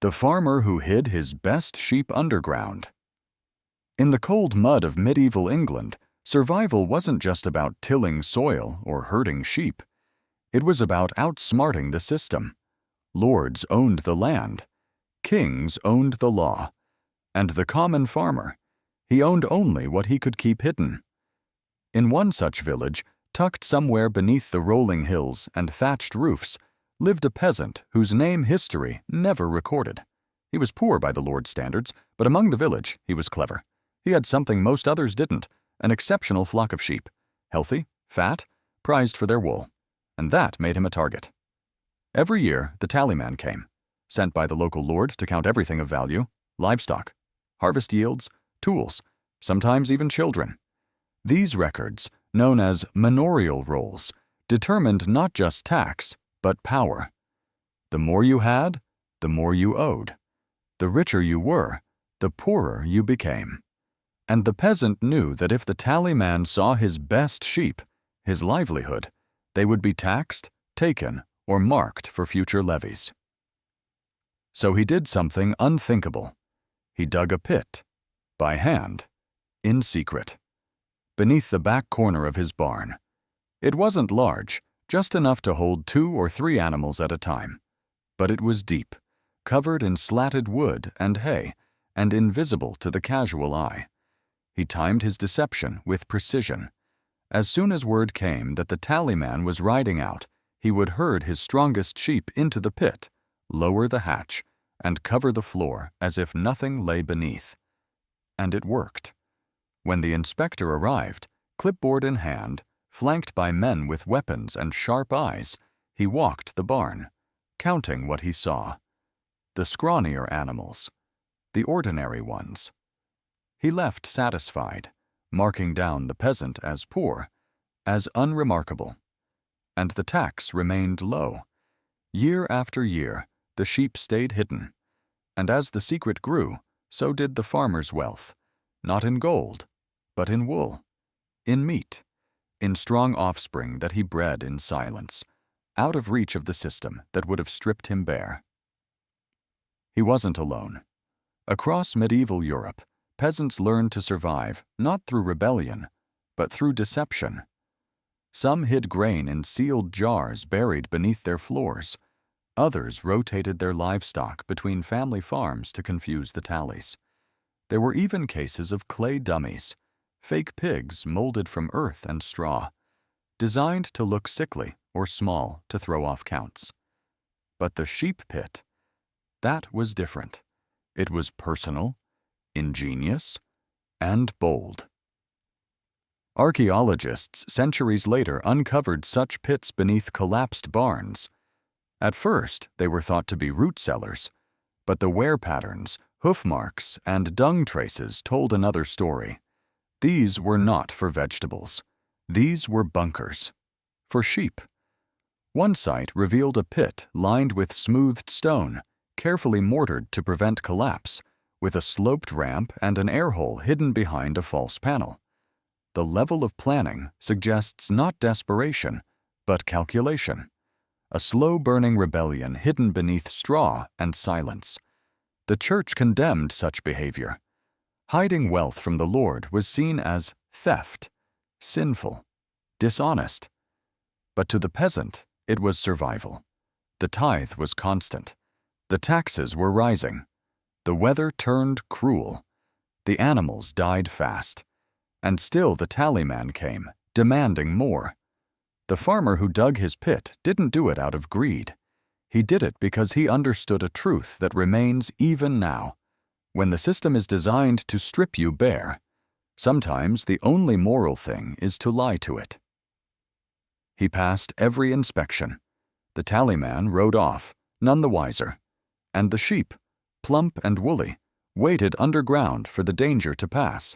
The farmer who hid his best sheep underground. In the cold mud of medieval England, survival wasn't just about tilling soil or herding sheep. It was about outsmarting the system. Lords owned the land. Kings owned the law. And the common farmer, he owned only what he could keep hidden. In one such village, tucked somewhere beneath the rolling hills and thatched roofs, lived a peasant whose name history never recorded. He was poor by the Lord's standards, but among the village he was clever. He had something most others didn't, an exceptional flock of sheep, healthy, fat, prized for their wool, and that made him a target. Every year the tallyman came, sent by the local lord to count everything of value, livestock, harvest yields, tools, sometimes even children. These records, known as manorial rolls, determined not just tax, but power. The more you had, the more you owed. The richer you were, the poorer you became. And the peasant knew that if the tallyman saw his best sheep, his livelihood, they would be taxed, taken, or marked for future levies. So he did something unthinkable. He dug a pit, by hand, in secret, beneath the back corner of his barn. It wasn't large, just enough to hold 2 or 3 animals at a time. But it was deep, covered in slatted wood and hay, and invisible to the casual eye. He timed his deception with precision. As soon as word came that the tallyman was riding out, he would herd his strongest sheep into the pit, lower the hatch, and cover the floor as if nothing lay beneath. And it worked. When the inspector arrived, clipboard in hand, flanked by men with weapons and sharp eyes, he walked the barn, counting what he saw. The scrawnier animals, the ordinary ones. He left satisfied, marking down the peasant as poor, as unremarkable. And the tax remained low. Year after year, the sheep stayed hidden. And as the secret grew, so did the farmer's wealth, not in gold, but in wool, in meat, in strong offspring that he bred in silence, out of reach of the system that would have stripped him bare. He wasn't alone. Across medieval Europe, peasants learned to survive not through rebellion, but through deception. Some hid grain in sealed jars buried beneath their floors. Others rotated their livestock between family farms to confuse the tallies. There were even cases of clay dummies, fake pigs molded from earth and straw, designed to look sickly or small to throw off counts. But the sheep pit, that was different. It was personal, ingenious, and bold. Archaeologists centuries later uncovered such pits beneath collapsed barns. At first, they were thought to be root cellars, but the wear patterns, hoof marks, and dung traces told another story. These were not for vegetables. These were bunkers. For sheep. One site revealed a pit lined with smoothed stone, carefully mortared to prevent collapse, with a sloped ramp and an air hole hidden behind a false panel. The level of planning suggests not desperation, but calculation. A slow-burning rebellion hidden beneath straw and silence. The church condemned such behavior. Hiding wealth from the Lord was seen as theft, sinful, dishonest. But to the peasant, it was survival. The tithe was constant. The taxes were rising. The weather turned cruel. The animals died fast. And still the tallyman came, demanding more. The farmer who dug his pit didn't do it out of greed. He did it because he understood a truth that remains even now. When the system is designed to strip you bare, sometimes the only moral thing is to lie to it. He passed every inspection. The tallyman rode off, none the wiser. And the sheep, plump and woolly, waited underground for the danger to pass.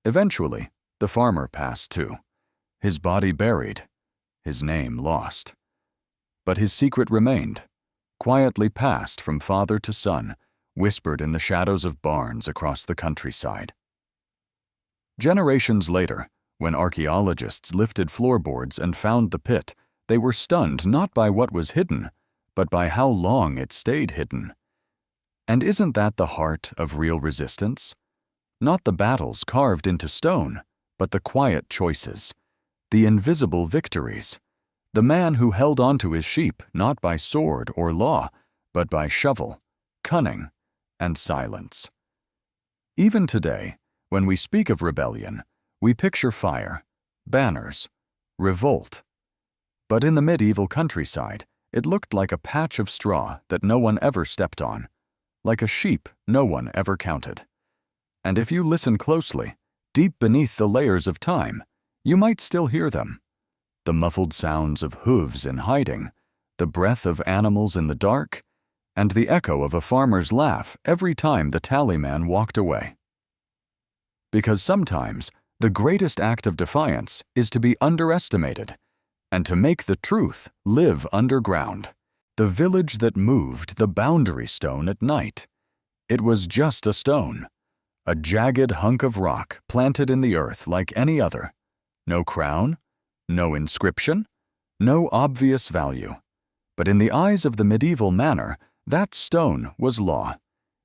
Eventually, the farmer passed too, his body buried, his name lost. But his secret remained, quietly passed from father to son, whispered in the shadows of barns across the countryside. Generations later, when archaeologists lifted floorboards and found the pit, they were stunned not by what was hidden, but by how long it stayed hidden. And isn't that the heart of real resistance? Not the battles carved into stone, but the quiet choices, the invisible victories, the man who held on to his sheep not by sword or law, but by shovel, cunning, and silence. Even today, when we speak of rebellion, we picture fire, banners, revolt. But in the medieval countryside, it looked like a patch of straw that no one ever stepped on, like a sheep no one ever counted. And if you listen closely, deep beneath the layers of time, you might still hear them. The muffled sounds of hooves in hiding, the breath of animals in the dark, and the echo of a farmer's laugh every time the tallyman walked away. Because sometimes the greatest act of defiance is to be underestimated and to make the truth live underground. The village that moved the boundary stone at night. It was just a stone, a jagged hunk of rock planted in the earth like any other. No crown, no inscription, no obvious value. But in the eyes of the medieval manor, that stone was law.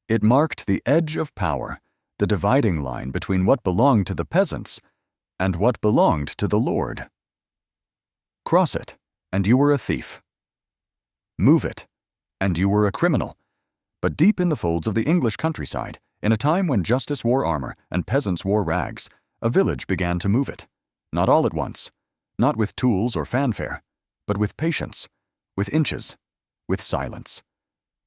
It marked the edge of power, the dividing line between what belonged to the peasants and what belonged to the lord. Cross it, and you were a thief. Move it, and you were a criminal. But deep in the folds of the English countryside, in a time when justice wore armor and peasants wore rags, a village began to move it. Not all at once, not with tools or fanfare, but with patience, with inches, with silence.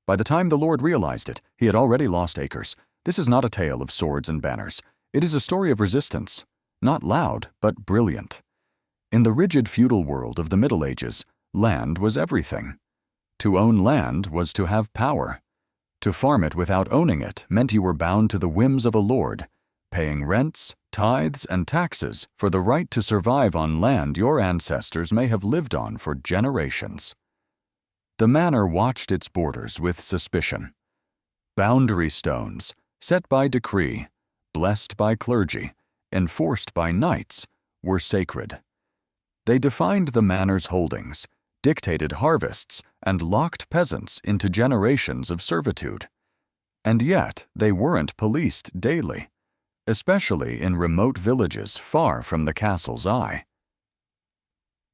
By the time the Lord realized it, he had already lost acres. This is not a tale of swords and banners. It is a story of resistance, not loud, but brilliant. In the rigid feudal world of the Middle Ages, land was everything. To own land was to have power. To farm it without owning it meant you were bound to the whims of a lord, paying rents, tithes, and taxes for the right to survive on land your ancestors may have lived on for generations. The manor watched its borders with suspicion. Boundary stones, set by decree, blessed by clergy, enforced by knights, were sacred. They defined the manor's holdings, dictated harvests, and locked peasants into generations of servitude. And yet they weren't policed daily, especially in remote villages far from the castle's eye.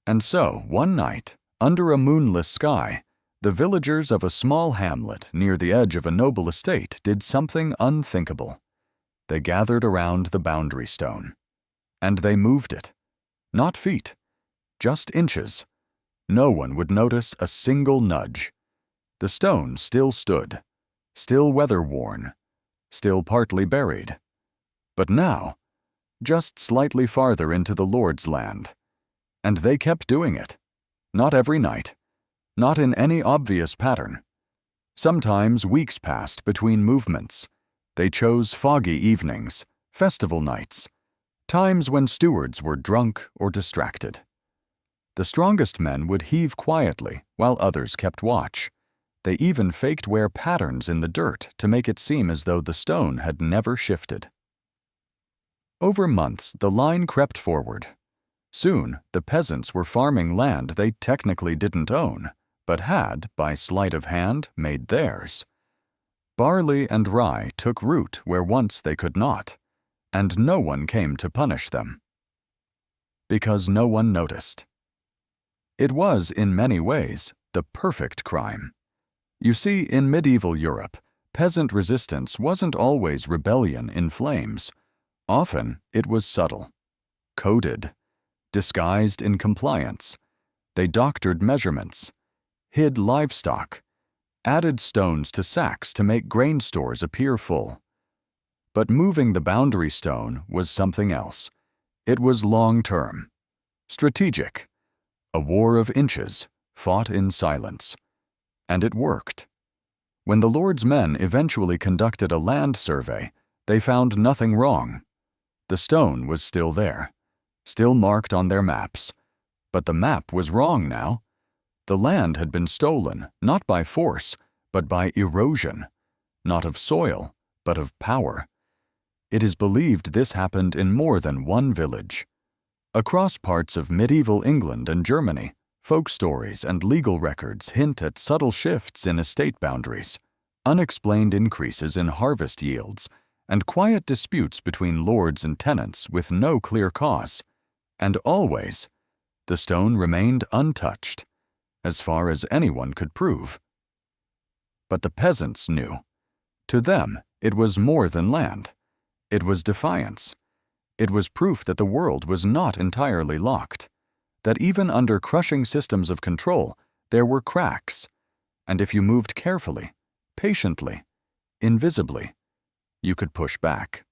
And so, one night, under a moonless sky, the villagers of a small hamlet near the edge of a noble estate did something unthinkable. They gathered around the boundary stone. And they moved it. Not feet, just inches. No one would notice a single nudge. The stone still stood, still weather-worn, still partly buried. But now, just slightly farther into the Lord's land. And they kept doing it. Not every night. Not in any obvious pattern. Sometimes weeks passed between movements. They chose foggy evenings, festival nights, times when stewards were drunk or distracted. The strongest men would heave quietly while others kept watch. They even faked wear patterns in the dirt to make it seem as though the stone had never shifted. Over months, the line crept forward. Soon, the peasants were farming land they technically didn't own, but had, by sleight of hand, made theirs. Barley and rye took root where once they could not, and no one came to punish them. Because no one noticed. It was, in many ways, the perfect crime. You see, in medieval Europe, peasant resistance wasn't always rebellion in flames. Often, it was subtle, coded, disguised in compliance. They doctored measurements, hid livestock, added stones to sacks to make grain stores appear full. But moving the boundary stone was something else. It was long-term, strategic, a war of inches, fought in silence. And it worked. When the Lord's men eventually conducted a land survey, they found nothing wrong. The stone was still there, still marked on their maps. But the map was wrong now. The land had been stolen, not by force, but by erosion, not of soil, but of power. It is believed this happened in more than one village. Across parts of medieval England and Germany, folk stories and legal records hint at subtle shifts in estate boundaries, unexplained increases in harvest yields, and quiet disputes between lords and tenants with no clear cause. And always, the stone remained untouched, as far as anyone could prove. But the peasants knew. To them, it was more than land. It was defiance. It was proof that the world was not entirely locked, that even under crushing systems of control, there were cracks, and if you moved carefully, patiently, invisibly, you could push back.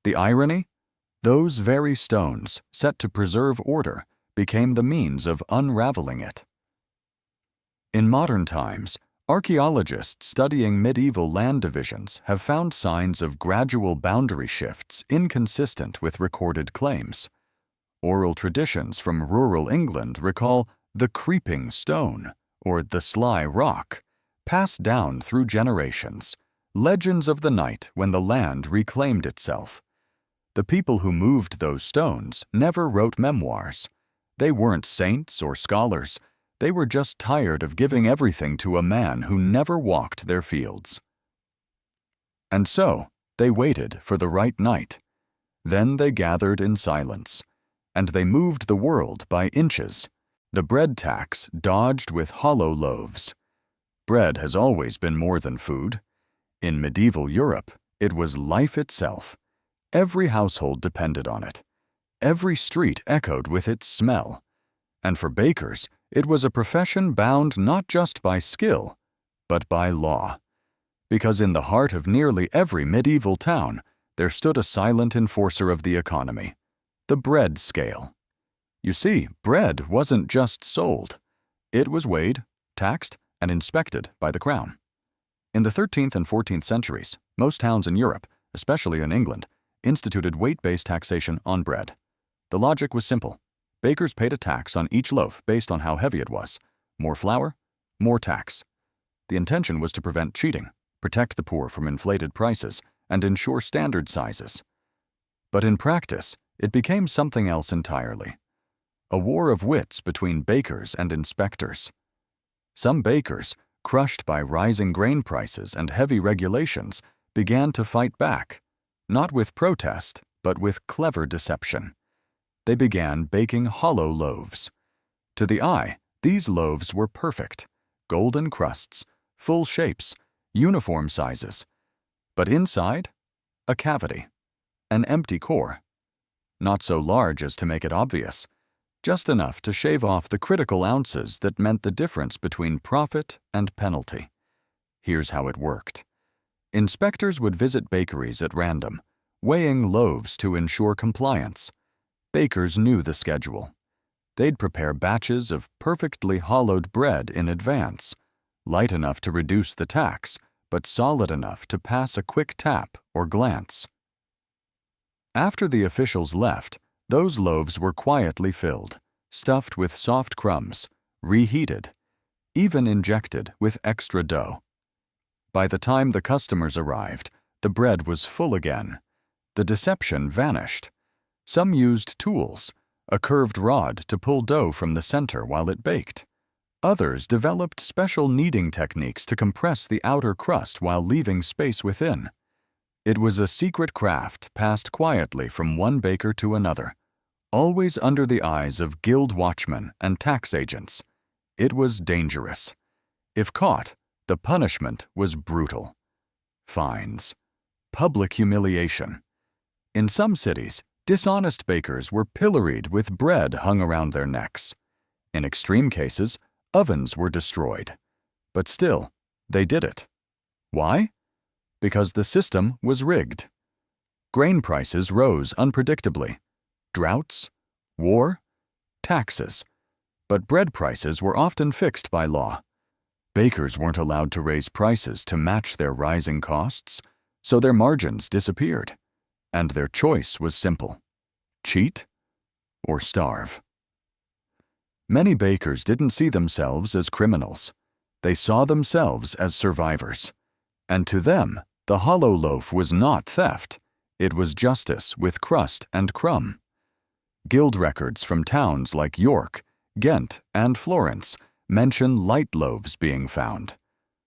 The irony? Those very stones, set to preserve order, became the means of unraveling it. In modern times, archaeologists studying medieval land divisions have found signs of gradual boundary shifts inconsistent with recorded claims. Oral traditions from rural England recall the creeping stone, or the sly rock, passed down through generations, legends of the night when the land reclaimed itself. The people who moved those stones never wrote memoirs. They weren't saints or scholars. They were just tired of giving everything to a man who never walked their fields. And so, they waited for the right night. Then they gathered in silence, and they moved the world by inches. The bread tax dodged with hollow loaves. Bread has always been more than food. In medieval Europe, it was life itself. Every household depended on it. Every street echoed with its smell. And for bakers, it was a profession bound not just by skill, but by law. Because in the heart of nearly every medieval town, there stood a silent enforcer of the economy, the bread scale. You see, bread wasn't just sold. It was weighed, taxed, and inspected by the crown. In the 13th and 14th centuries, most towns in Europe, especially in England, instituted weight-based taxation on bread. The logic was simple. Bakers paid a tax on each loaf based on how heavy it was. More flour, more tax. The intention was to prevent cheating, protect the poor from inflated prices, and ensure standard sizes. But in practice, it became something else entirely. A war of wits between bakers and inspectors. Some bakers, crushed by rising grain prices and heavy regulations, began to fight back, not with protest, but with clever deception. They began baking hollow loaves. To the eye, these loaves were perfect, golden crusts, full shapes, uniform sizes. But inside, a cavity, an empty core. Not so large as to make it obvious, just enough to shave off the critical ounces that meant the difference between profit and penalty. Here's how it worked. Inspectors would visit bakeries at random, weighing loaves to ensure compliance. Bakers knew the schedule. They'd prepare batches of perfectly hollowed bread in advance, light enough to reduce the tax, but solid enough to pass a quick tap or glance. After the officials left, those loaves were quietly filled, stuffed with soft crumbs, reheated, even injected with extra dough. By the time the customers arrived, the bread was full again. The deception vanished. Some used tools, a curved rod to pull dough from the center while it baked. Others developed special kneading techniques to compress the outer crust while leaving space within. It was a secret craft passed quietly from one baker to another, always under the eyes of guild watchmen and tax agents. It was dangerous. If caught, the punishment was brutal. Fines. Public humiliation. In some cities, dishonest bakers were pilloried with bread hung around their necks. In extreme cases, ovens were destroyed. But still, they did it. Why? Because the system was rigged. Grain prices rose unpredictably. Droughts, war, taxes. But bread prices were often fixed by law. Bakers weren't allowed to raise prices to match their rising costs, so their margins disappeared. And their choice was simple: cheat or starve. Many bakers didn't see themselves as criminals. They saw themselves as survivors. And to them, the hollow loaf was not theft. It was justice with crust and crumb. Guild records from towns like York, Ghent, and Florence mention light loaves being found.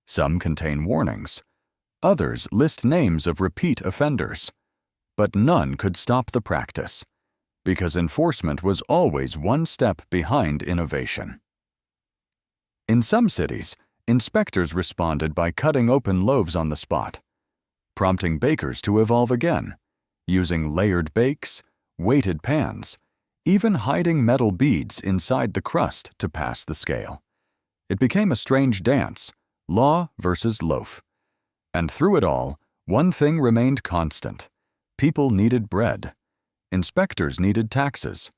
Some contain warnings. Others list names of repeat offenders. But none could stop the practice, because enforcement was always one step behind innovation. In some cities, inspectors responded by cutting open loaves on the spot, prompting bakers to evolve again, using layered bakes, weighted pans, even hiding metal beads inside the crust to pass the scale. It became a strange dance, law versus loaf. And through it all, one thing remained constant. People needed bread. Inspectors needed taxes.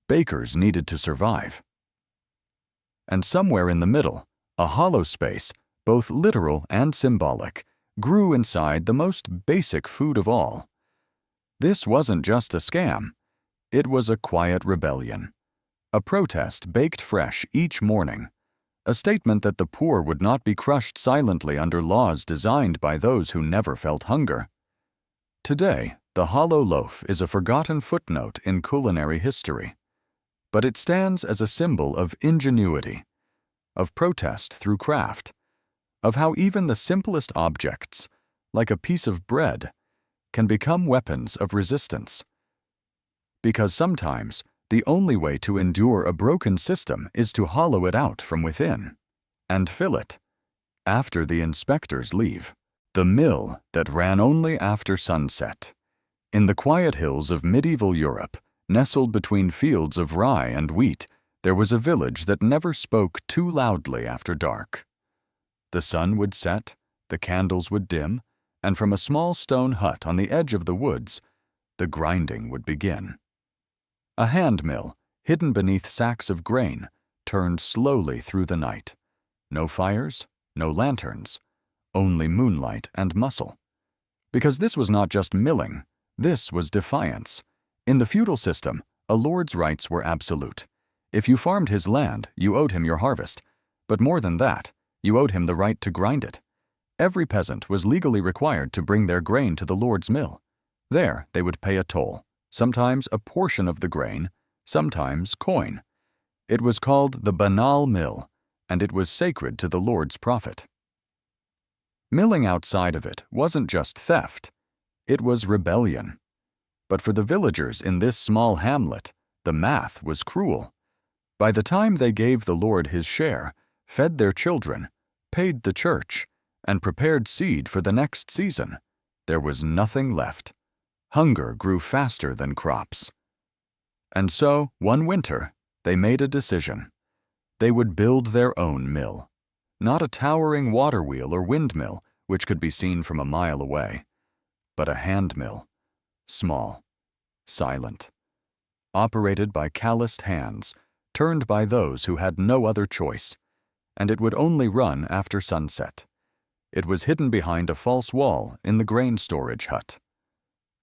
Bakers needed to survive. And somewhere in the middle, a hollow space, both literal and symbolic, grew inside the most basic food of all. This wasn't just a scam. It was a quiet rebellion. A protest baked fresh each morning. A statement that the poor would not be crushed silently under laws designed by those who never felt hunger. Today, the hollow loaf is a forgotten footnote in culinary history. But it stands as a symbol of ingenuity, of protest through craft, of how even the simplest objects, like a piece of bread, can become weapons of resistance. Because sometimes, the only way to endure a broken system is to hollow it out from within and fill it. After the inspectors leave, the mill that ran only after sunset. In the quiet hills of medieval Europe, nestled between fields of rye and wheat, there was a village that never spoke too loudly after dark. The sun would set, the candles would dim, and from a small stone hut on the edge of the woods, the grinding would begin. A hand mill, hidden beneath sacks of grain, turned slowly through the night. No fires, no lanterns, only moonlight and muscle. Because this was not just milling, this was defiance. In the feudal system, a lord's rights were absolute. If you farmed his land, you owed him your harvest. But more than that, you owed him the right to grind it. Every peasant was legally required to bring their grain to the lord's mill. There, they would pay a toll, sometimes a portion of the grain, sometimes coin. It was called the banal mill, and it was sacred to the lord's profit. Milling outside of it wasn't just theft, it was rebellion. But for the villagers in this small hamlet, the math was cruel. By the time they gave the Lord his share, fed their children, paid the church, and prepared seed for the next season, there was nothing left. Hunger grew faster than crops. And so, one winter, they made a decision. They would build their own mill. Not a towering water wheel or windmill, which could be seen from a mile away, but a hand mill, small, silent, operated by calloused hands, turned by those who had no other choice, and it would only run after sunset. It was hidden behind a false wall in the grain storage hut,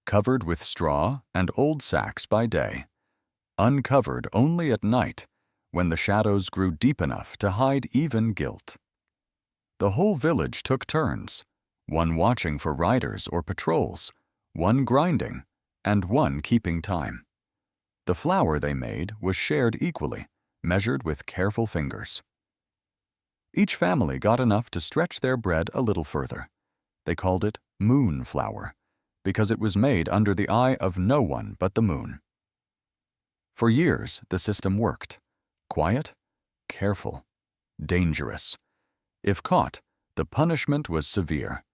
covered with straw and old sacks by day, uncovered only at night, when the shadows grew deep enough to hide even guilt. The whole village took turns, one watching for riders or patrols, one grinding, and one keeping time. The flour they made was shared equally, measured with careful fingers. Each family got enough to stretch their bread a little further. They called it moon flour, because it was made under the eye of no one but the moon. For years, the system worked. Quiet, careful, dangerous. If caught, the punishment was severe.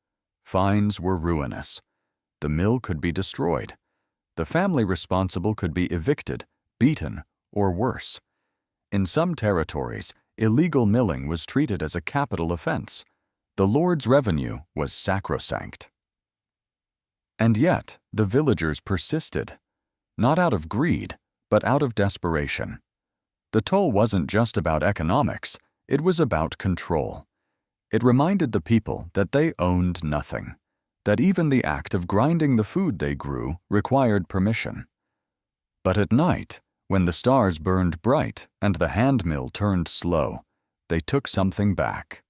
Fines were ruinous. The mill could be destroyed. The family responsible could be evicted, beaten, or worse. In some territories, illegal milling was treated as a capital offense. The Lord's revenue was sacrosanct. And yet, the villagers persisted, not out of greed, but out of desperation. The toll wasn't just about economics, it was about control. It reminded the people that they owned nothing, that even the act of grinding the food they grew required permission. But at night, when the stars burned bright and the hand mill turned slow, they took something back.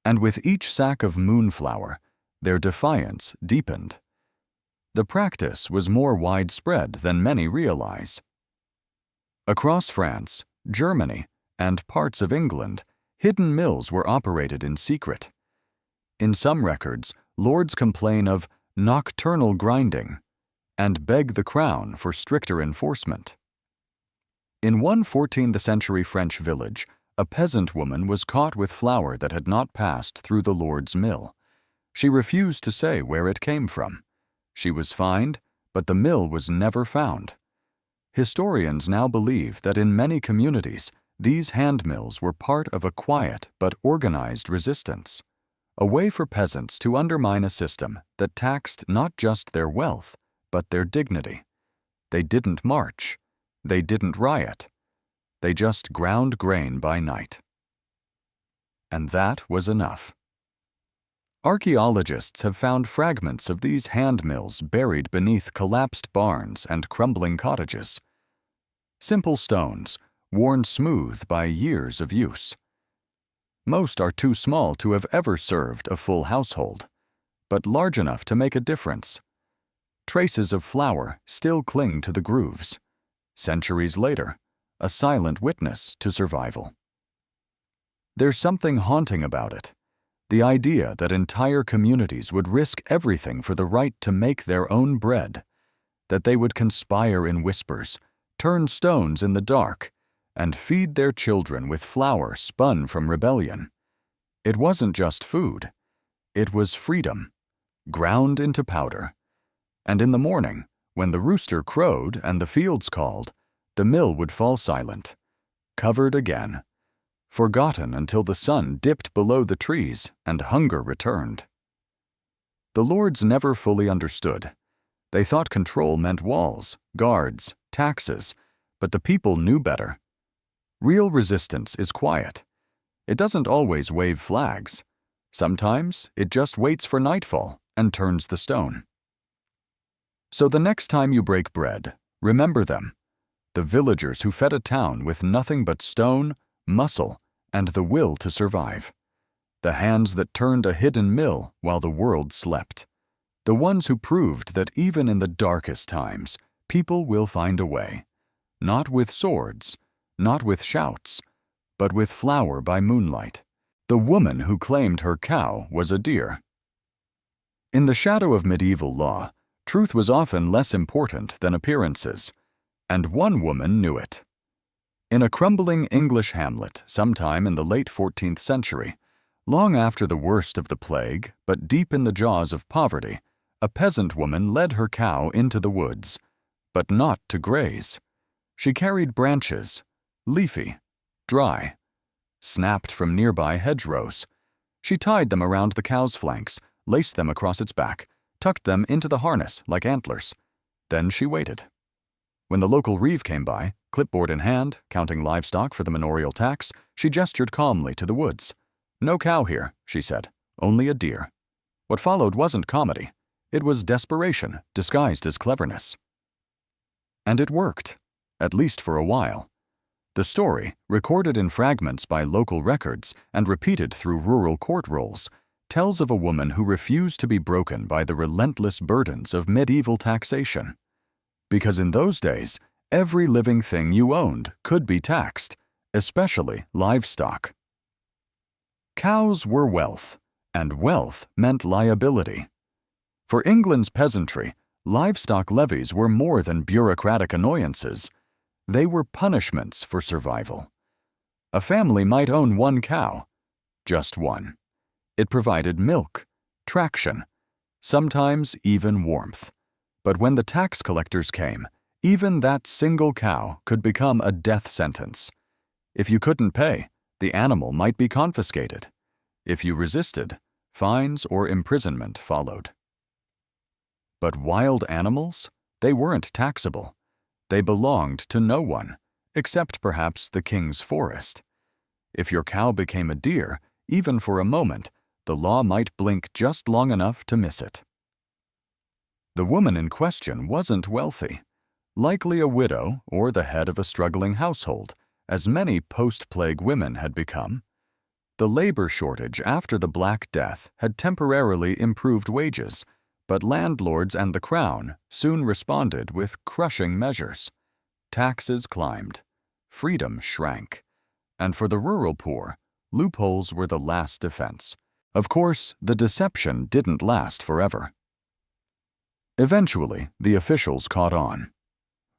And with each sack of moonflour, their defiance deepened. The practice was more widespread than many realize. Across France, Germany, and parts of England, hidden mills were operated in secret. In some records, lords complain of nocturnal grinding and beg the crown for stricter enforcement. In one 14th century French village, a peasant woman was caught with flour that had not passed through the lord's mill. She refused to say where it came from. She was fined, but the mill was never found. Historians now believe that in many communities, these hand mills were part of a quiet but organized resistance, a way for peasants to undermine a system that taxed not just their wealth, but their dignity. They didn't march. They didn't riot. They just ground grain by night. And that was enough. Archaeologists have found fragments of these hand mills buried beneath collapsed barns and crumbling cottages. Simple stones, worn smooth by years of use. Most are too small to have ever served a full household, but large enough to make a difference. Traces of flour still cling to the grooves. Centuries later, a silent witness to survival. There's something haunting about it. The idea that entire communities would risk everything for the right to make their own bread, that they would conspire in whispers, turn stones in the dark, and feed their children with flour spun from rebellion. It wasn't just food. It was freedom, ground into powder. And in the morning, when the rooster crowed and the fields called, the mill would fall silent, covered again, forgotten until the sun dipped below the trees and hunger returned. The lords never fully understood. They thought control meant walls, guards, taxes, but the people knew better. Real resistance is quiet. It doesn't always wave flags. Sometimes it just waits for nightfall and turns the stone. So the next time you break bread, remember them, the villagers who fed a town with nothing but stone, muscle, and the will to survive. The hands that turned a hidden mill while the world slept. The ones who proved that even in the darkest times, people will find a way. Not with swords, not with shouts, but with flour by moonlight. The woman who claimed her cow was a deer. In the shadow of medieval law, truth was often less important than appearances, and one woman knew it. In a crumbling English hamlet sometime in the late 14th century, long after the worst of the plague, but deep in the jaws of poverty, a peasant woman led her cow into the woods, but not to graze. She carried branches, leafy, dry, snapped from nearby hedgerows. She tied them around the cow's flanks, laced them across its back, tucked them into the harness like antlers. Then she waited. When the local reeve came by, clipboard in hand, counting livestock for the manorial tax, she gestured calmly to the woods. "No cow here," she said, "only a deer." What followed wasn't comedy. It was desperation disguised as cleverness. And it worked, at least for a while. The story, recorded in fragments by local records and repeated through rural court rolls, tells of a woman who refused to be broken by the relentless burdens of medieval taxation. Because in those days, every living thing you owned could be taxed, especially livestock. Cows were wealth, and wealth meant liability. For England's peasantry, livestock levies were more than bureaucratic annoyances. They were punishments for survival. A family might own one cow, just one. It provided milk, traction, sometimes even warmth. But when the tax collectors came, even that single cow could become a death sentence. If you couldn't pay, the animal might be confiscated. If you resisted, fines or imprisonment followed. But wild animals? They weren't taxable. They belonged to no one, except perhaps the king's forest. If your cow became a deer, even for a moment, the law might blink just long enough to miss it. The woman in question wasn't wealthy, likely a widow or the head of a struggling household, as many post-plague women had become. The labor shortage after the Black Death had temporarily improved wages, but landlords and the crown soon responded with crushing measures. Taxes climbed, freedom shrank, and for the rural poor, loopholes were the last defense. Of course, the deception didn't last forever. Eventually, the officials caught on.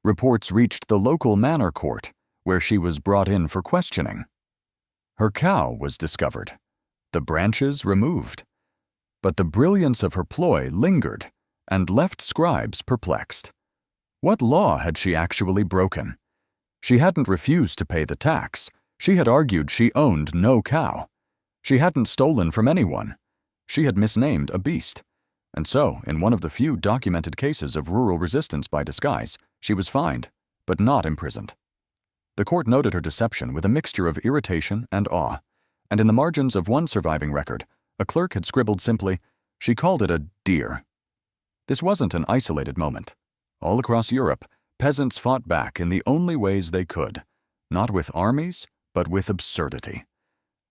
Reports reached the local Manor court, where she was brought in for questioning. Her cow was discovered, the branches removed. But the brilliance of her ploy lingered and left scribes perplexed. What law had she actually broken? She hadn't refused to pay the tax. She had argued she owned no cow. She hadn't stolen from anyone. She had misnamed a beast. And so, in one of the few documented cases of rural resistance by disguise, she was fined, but not imprisoned. The court noted her deception with a mixture of irritation and awe, and in the margins of one surviving record, a clerk had scribbled simply, she called it a deer. This wasn't an isolated moment. All across Europe, peasants fought back in the only ways they could, not with armies, but with absurdity.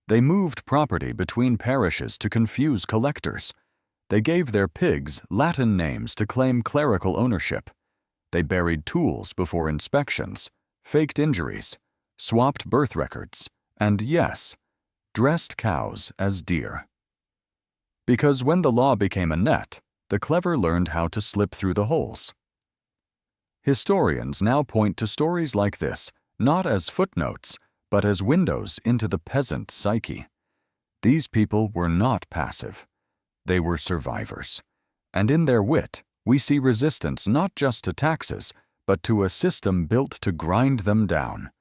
They moved property between parishes to confuse collectors. They gave their pigs Latin names to claim clerical ownership. They buried tools before inspections, faked injuries, swapped birth records, and yes, dressed cows as deer. Because when the law became a net, the clever learned how to slip through the holes. Historians now point to stories like this, not as footnotes, but as windows into the peasant psyche. These people were not passive. They were survivors. And in their wit, we see resistance not just to taxes, but to a system built to grind them down,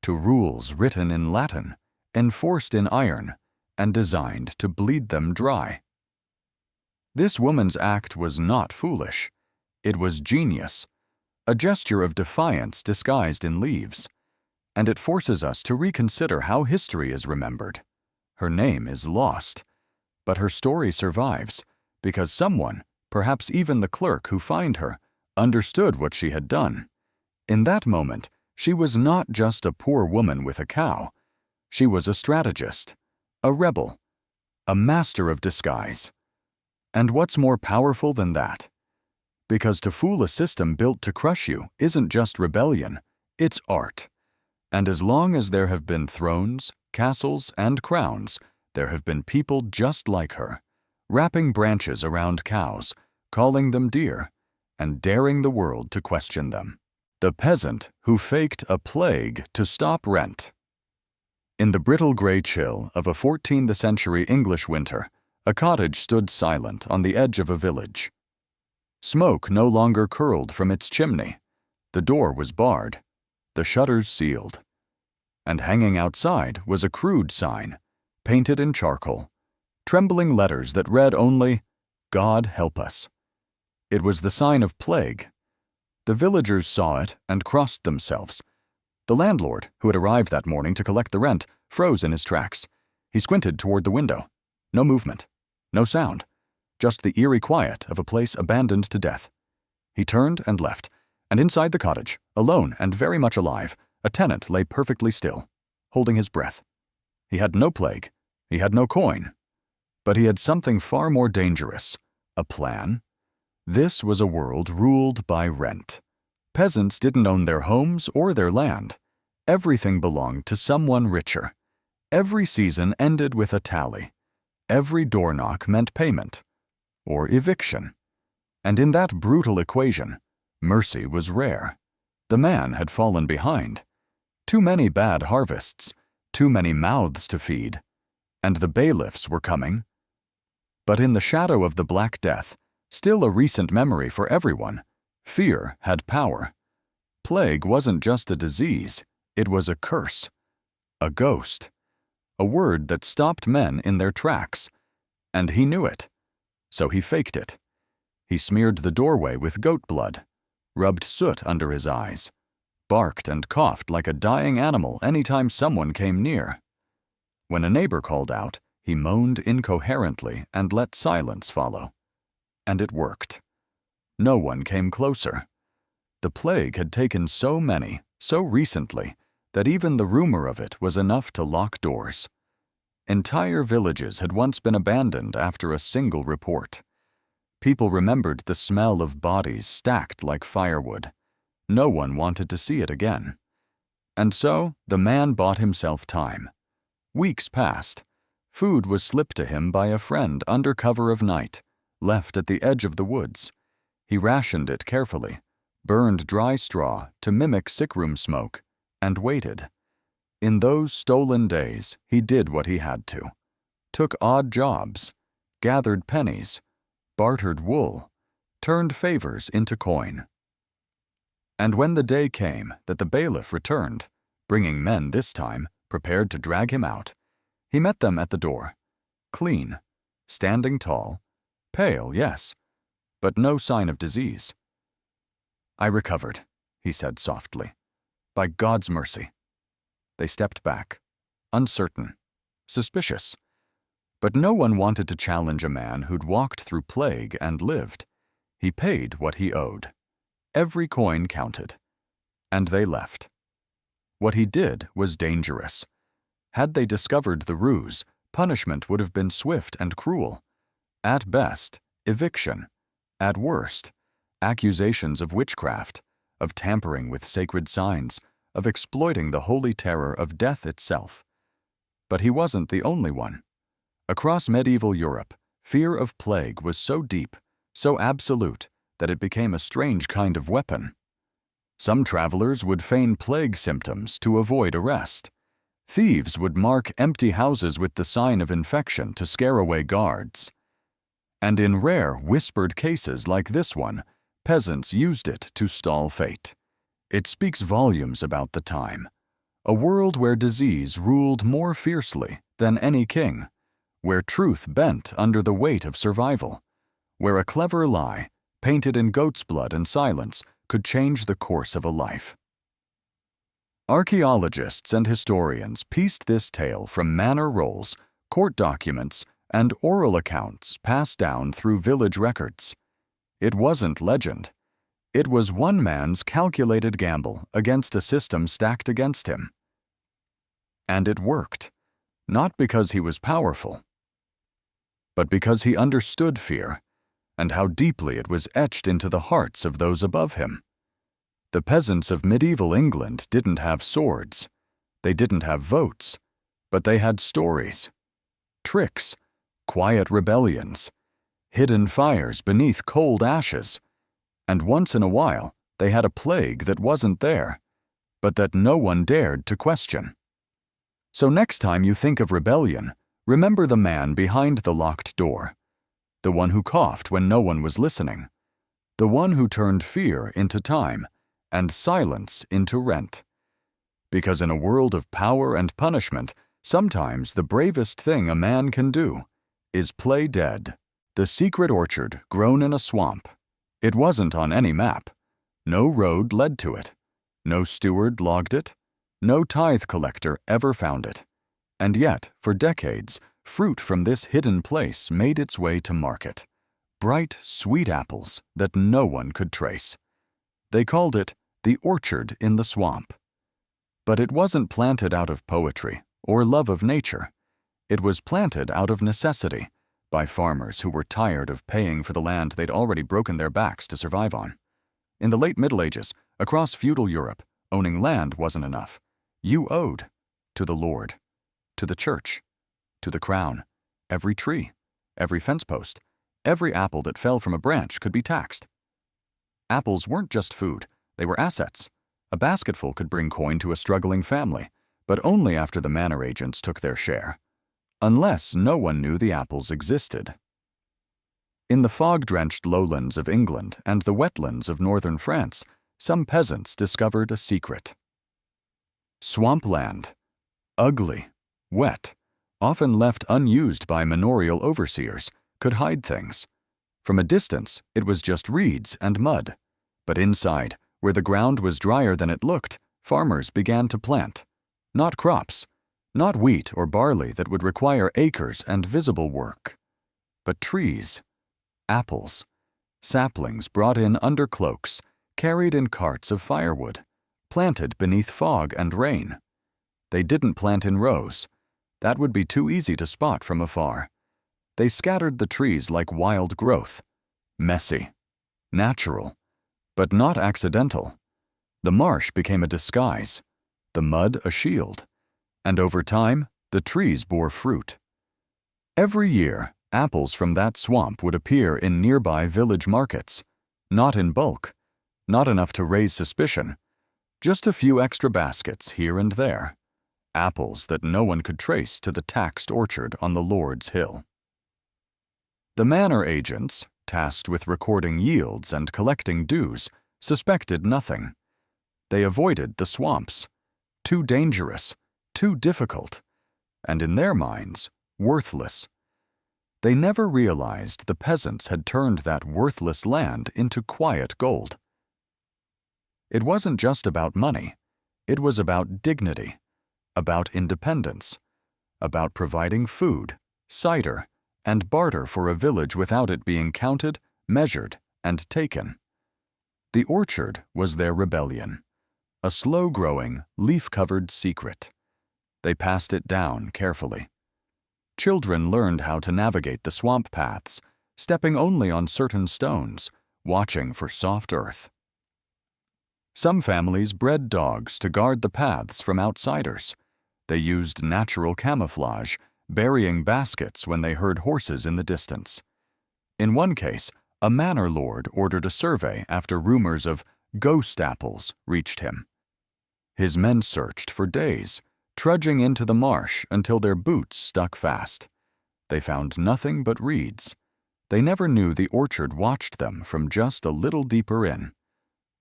to rules written in Latin, enforced in iron, and designed to bleed them dry. This woman's act was not foolish. It was genius, a gesture of defiance disguised in leaves. And it forces us to reconsider how history is remembered. Her name is lost, but her story survives because someone, perhaps even the clerk who fined her, understood what she had done. In that moment, she was not just a poor woman with a cow. She was a strategist, a rebel, a master of disguise. And what's more powerful than that? Because to fool a system built to crush you isn't just rebellion, it's art. And as long as there have been thrones, castles, and crowns, there have been people just like her, wrapping branches around cows, calling them deer, and daring the world to question them. The peasant who faked a plague to stop rent. In the brittle gray chill of a 14th century English winter, a cottage stood silent on the edge of a village. Smoke no longer curled from its chimney. The door was barred, the shutters sealed. And hanging outside was a crude sign, painted in charcoal, trembling letters that read only, "God help us." It was the sign of plague. The villagers saw it and crossed themselves. The landlord, who had arrived that morning to collect the rent, froze in his tracks. He squinted toward the window. No movement, no sound, just the eerie quiet of a place abandoned to death. He turned and left, and inside the cottage, alone and very much alive, a tenant lay perfectly still, holding his breath. He had no plague, he had no coin, but he had something far more dangerous, a plan. This was a world ruled by rent. Peasants didn't own their homes or their land. Everything belonged to someone richer. Every season ended with a tally. Every door knock meant payment, or eviction. And in that brutal equation, mercy was rare. The man had fallen behind. Too many bad harvests, too many mouths to feed, and the bailiffs were coming. But in the shadow of the Black Death, still a recent memory for everyone, fear had power. Plague wasn't just a disease, it was a curse, a ghost, a word that stopped men in their tracks. And he knew it, so he faked it. He smeared the doorway with goat blood, rubbed soot under his eyes, barked and coughed like a dying animal anytime someone came near. When a neighbor called out, he moaned incoherently and let silence follow. And it worked. No one came closer. The plague had taken so many, so recently, that even the rumor of it was enough to lock doors. Entire villages had once been abandoned after a single report. People remembered the smell of bodies stacked like firewood. No one wanted to see it again. And so the man bought himself time. Weeks passed. Food was slipped to him by a friend under cover of night, left at the edge of the woods. He rationed it carefully, burned dry straw to mimic sickroom smoke, and waited. In those stolen days, he did what he had to. Took odd jobs, gathered pennies, bartered wool, turned favors into coin. And when the day came that the bailiff returned, bringing men this time, prepared to drag him out, he met them at the door, clean, standing tall, pale, yes, but no sign of disease. "I recovered," he said softly. "By God's mercy." They stepped back, uncertain, suspicious. But no one wanted to challenge a man who'd walked through plague and lived. He paid what he owed. Every coin counted. And they left. What he did was dangerous. Had they discovered the ruse, punishment would have been swift and cruel. At best, eviction. At worst, accusations of witchcraft, of tampering with sacred signs, of exploiting the holy terror of death itself. But he wasn't the only one. Across medieval Europe, fear of plague was so deep, so absolute, that it became a strange kind of weapon. Some travelers would feign plague symptoms to avoid arrest. Thieves would mark empty houses with the sign of infection to scare away guards. And in rare, whispered cases like this one, peasants used it to stall fate. It speaks volumes about the time. A world where disease ruled more fiercely than any king, where truth bent under the weight of survival, where a clever lie, painted in goat's blood and silence, could change the course of a life. Archaeologists and historians pieced this tale from manor rolls, court documents, and oral accounts passed down through village records. It wasn't legend. It was one man's calculated gamble against a system stacked against him. And it worked, not because he was powerful, but because he understood fear and how deeply it was etched into the hearts of those above him. The peasants of medieval England didn't have swords, they didn't have votes, but they had stories, tricks, quiet rebellions, hidden fires beneath cold ashes, and once in a while they had a plague that wasn't there, but that no one dared to question. So next time you think of rebellion, remember the man behind the locked door, the one who coughed when no one was listening, the one who turned fear into time and silence into rent. Because in a world of power and punishment, sometimes the bravest thing a man can do is play dead. The secret orchard grown in a swamp. It wasn't on any map. No road led to it. No steward logged it. No tithe collector ever found it. And yet, for decades, fruit from this hidden place made its way to market. Bright, sweet apples that no one could trace. They called it the orchard in the swamp. But it wasn't planted out of poetry or love of nature. It was planted out of necessity by farmers who were tired of paying for the land they'd already broken their backs to survive on. In the late Middle Ages, across feudal Europe, owning land wasn't enough. You owed to the Lord, to the church, to the crown. Every tree, every fence post, every apple that fell from a branch could be taxed. Apples weren't just food, they were assets. A basketful could bring coin to a struggling family, but only after the manor agents took their share. Unless no one knew the apples existed. In the fog-drenched lowlands of England and the wetlands of northern France, some peasants discovered a secret. Swampland, ugly, wet, often left unused by manorial overseers, could hide things. From a distance, it was just reeds and mud. But inside, where the ground was drier than it looked, farmers began to plant. Not crops, not wheat or barley that would require acres and visible work, but trees, apples, saplings brought in under cloaks, carried in carts of firewood, planted beneath fog and rain. They didn't plant in rows. That would be too easy to spot from afar. They scattered the trees like wild growth, messy, natural, but not accidental. The marsh became a disguise, the mud a shield, and over time, the trees bore fruit. Every year, apples from that swamp would appear in nearby village markets, not in bulk, not enough to raise suspicion, just a few extra baskets here and there, apples that no one could trace to the taxed orchard on the Lord's Hill. The manor agents, tasked with recording yields and collecting dues, suspected nothing. They avoided the swamps, too dangerous, too difficult, and in their minds, worthless. They never realized the peasants had turned that worthless land into quiet gold. It wasn't just about money. It was about dignity, about independence, about providing food, cider, and barter for a village without it being counted, measured, and taken. The orchard was their rebellion, a slow-growing, leaf-covered secret. They passed it down carefully. Children learned how to navigate the swamp paths, stepping only on certain stones, watching for soft earth. Some families bred dogs to guard the paths from outsiders. They used natural camouflage, burying baskets when they heard horses in the distance. In one case, a manor lord ordered a survey after rumors of ghost apples reached him. His men searched for days, trudging into the marsh until their boots stuck fast. They found nothing but reeds. They never knew the orchard watched them from just a little deeper in.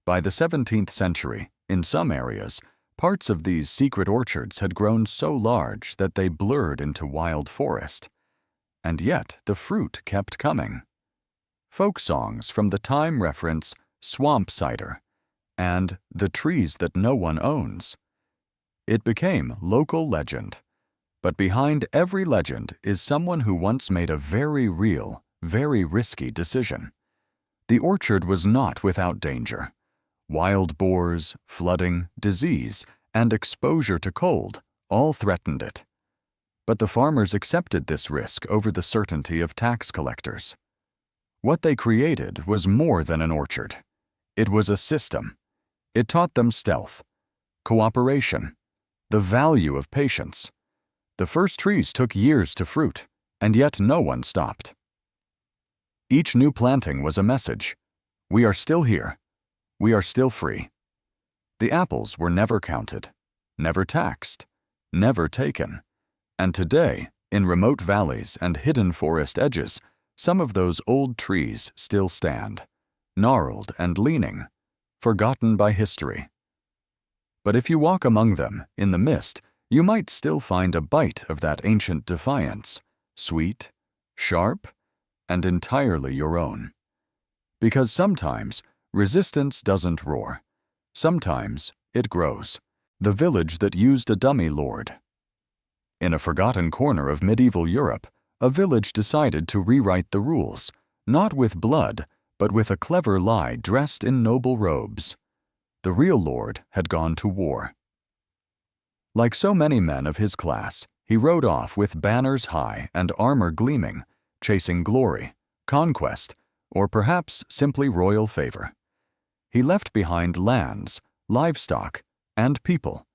By the 17th century, in some areas, parts of these secret orchards had grown so large that they blurred into wild forest. And yet the fruit kept coming. Folk songs from the time reference swamp cider and the trees that no one owns. It became local legend. But behind every legend is someone who once made a very real, very risky decision. The orchard was not without danger. Wild boars, flooding, disease, and exposure to cold all threatened it. But the farmers accepted this risk over the certainty of tax collectors. What they created was more than an orchard. It was a system. It taught them stealth, cooperation, the value of patience. The first trees took years to fruit, and yet no one stopped. Each new planting was a message. We are still here. We are still free. The apples were never counted, never taxed, never taken. And today, in remote valleys and hidden forest edges, some of those old trees still stand, gnarled and leaning, forgotten by history. But if you walk among them in the mist, you might still find a bite of that ancient defiance, sweet, sharp, and entirely your own. Because sometimes resistance doesn't roar. Sometimes it grows. The village that used a dummy lord. In a forgotten corner of medieval Europe, a village decided to rewrite the rules, not with blood, but with a clever lie dressed in noble robes. The real lord had gone to war. Like so many men of his class, he rode off with banners high and armor gleaming, chasing glory, conquest, or perhaps simply royal favor. He left behind lands, livestock, and people,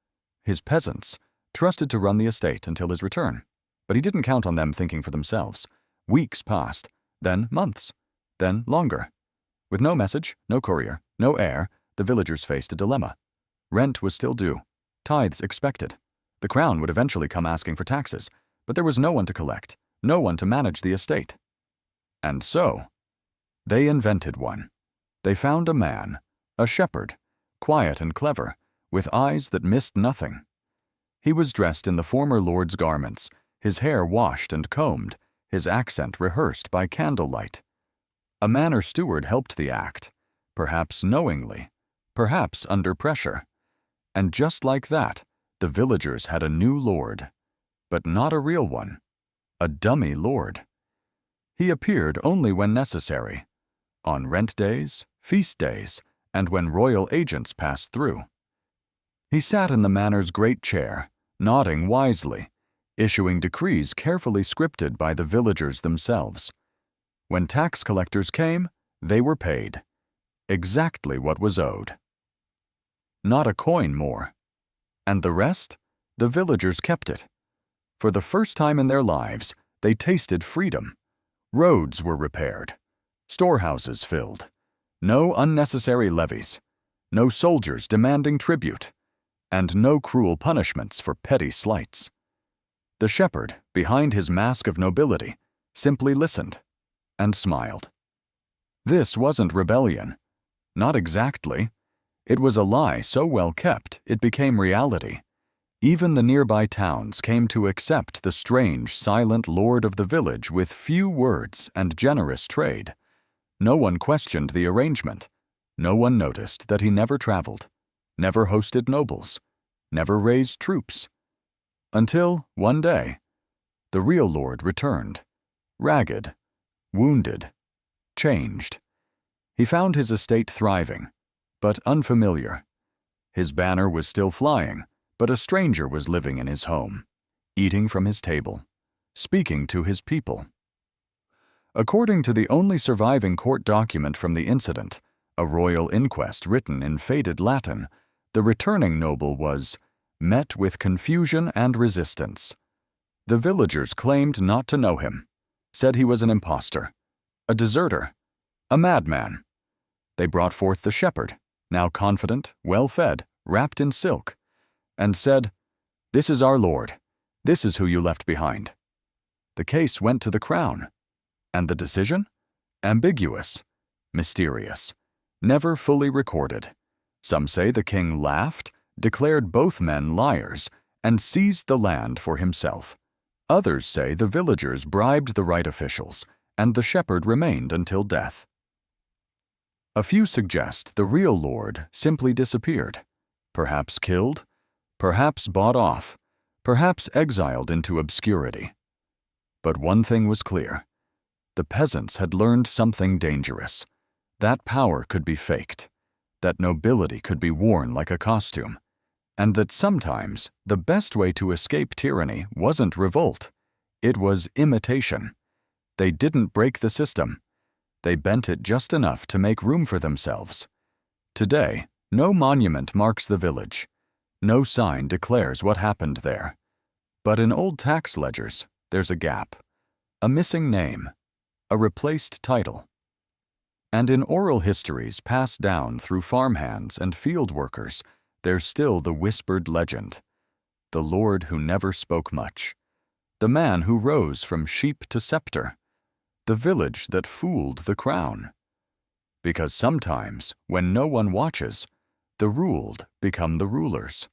his peasants, trusted to run the estate until his return. But he didn't count on them thinking for themselves. Weeks passed, then months, then longer. With no message, no courier, no heir, the villagers faced a dilemma. Rent was still due, tithes expected. The crown would eventually come asking for taxes, but there was no one to collect, no one to manage the estate. And so, they invented one. They found a man, a shepherd, quiet and clever, with eyes that missed nothing. He was dressed in the former lord's garments, his hair washed and combed, his accent rehearsed by candlelight. A manor steward helped the act, perhaps knowingly, perhaps under pressure. And just like that, the villagers had a new lord, but not a real one, a dummy lord. He appeared only when necessary, on rent days, feast days, and when royal agents passed through. He sat in the manor's great chair, nodding wisely, issuing decrees carefully scripted by the villagers themselves. When tax collectors came, they were paid. Exactly what was owed. Not a coin more. And the rest? The villagers kept it. For the first time in their lives, They tasted freedom. Roads were repaired. Storehouses filled. No unnecessary levies. No soldiers demanding tribute. And no cruel punishments for petty slights. The shepherd, behind his mask of nobility, simply listened and smiled. This wasn't rebellion. Not exactly. It was a lie so well kept it became reality. Even the nearby towns came to accept the strange, silent lord of the village with few words and generous trade. No one questioned the arrangement. No one noticed that he never traveled, never hosted nobles, never raised troops. Until, one day, the real lord returned, ragged, wounded, changed. He found his estate thriving, but unfamiliar. His banner was still flying, but a stranger was living in his home, eating from his table, speaking to his people. According to the only surviving court document from the incident, a royal inquest written in faded Latin, the returning noble was met with confusion and resistance. The villagers claimed not to know him, said he was an impostor, a deserter, a madman. They brought forth the shepherd, now confident, well-fed, wrapped in silk, and said, "This is our lord. This is who you left behind." The case went to the crown. And the decision? Ambiguous, mysterious, never fully recorded. Some say the king laughed, declared both men liars, and seized the land for himself. Others say the villagers bribed the right officials, and the shepherd remained until death. A few suggest the real lord simply disappeared, perhaps killed, perhaps bought off, perhaps exiled into obscurity. But one thing was clear. The peasants had learned something dangerous. That power could be faked, that nobility could be worn like a costume, and that sometimes the best way to escape tyranny wasn't revolt, it was imitation. They didn't break the system. They bent it just enough to make room for themselves. Today, no monument marks the village. No sign declares what happened there. But in old tax ledgers, there's a gap, a missing name, a replaced title. And in oral histories passed down through farmhands and field workers, there's still the whispered legend. The lord who never spoke much. The man who rose from sheep to scepter. The village that fooled the crown. Because sometimes, when no one watches, the ruled become the rulers.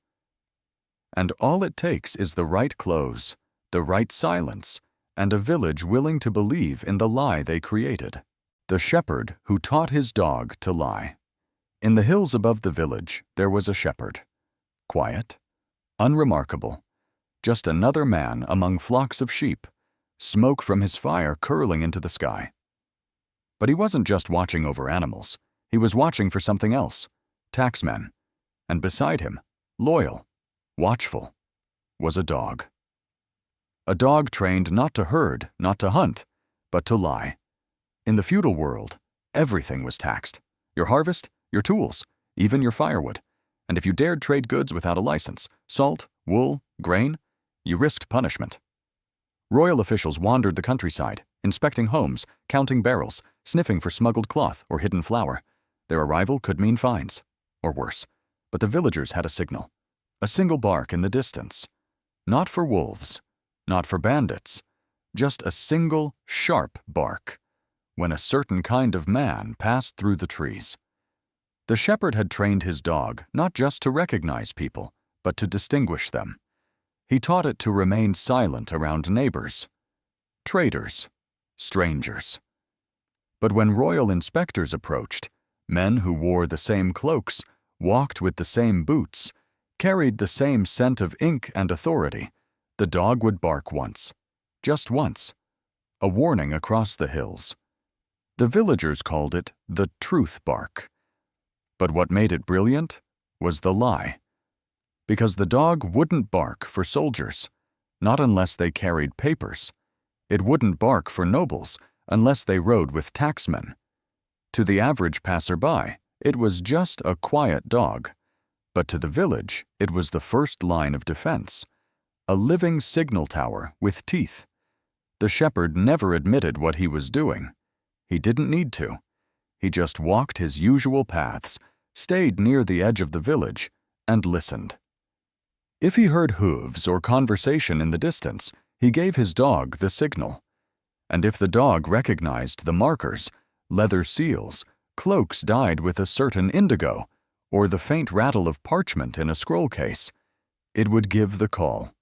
And all it takes is the right clothes, the right silence, and a village willing to believe in the lie they created. The shepherd who taught his dog to lie. In the hills above the village, there was a shepherd. Quiet, unremarkable, just another man among flocks of sheep, smoke from his fire curling into the sky. But he wasn't just watching over animals. He was watching for something else, taxmen. And beside him, loyal, watchful, was a dog. A dog trained not to herd, not to hunt, but to lie. In the feudal world, everything was taxed. Your harvest, your tools, even your firewood. And if you dared trade goods without a license, salt, wool, grain, you risked punishment. Royal officials wandered the countryside, inspecting homes, counting barrels, sniffing for smuggled cloth or hidden flour. Their arrival could mean fines, or worse. But the villagers had a signal, a single bark in the distance. Not for wolves, not for bandits, just a single, sharp bark, when a certain kind of man passed through the trees. The shepherd had trained his dog not just to recognize people, but to distinguish them. He taught it to remain silent around neighbors, traders, strangers. But when royal inspectors approached, men who wore the same cloaks, walked with the same boots, carried the same scent of ink and authority, the dog would bark once, just once, a warning across the hills. The villagers called it the truth bark. But what made it brilliant was the lie. Because the dog wouldn't bark for soldiers, not unless they carried papers. It wouldn't bark for nobles unless they rode with taxmen. To the average passerby, it was just a quiet dog. But to the village, it was the first line of defense. A living signal tower with teeth. The shepherd never admitted what he was doing. He didn't need to. He just walked his usual paths, stayed near the edge of the village, and listened. If he heard hooves or conversation in the distance, he gave his dog the signal. And if the dog recognized the markers, leather seals, cloaks dyed with a certain indigo, or the faint rattle of parchment in a scroll case, it would give the call.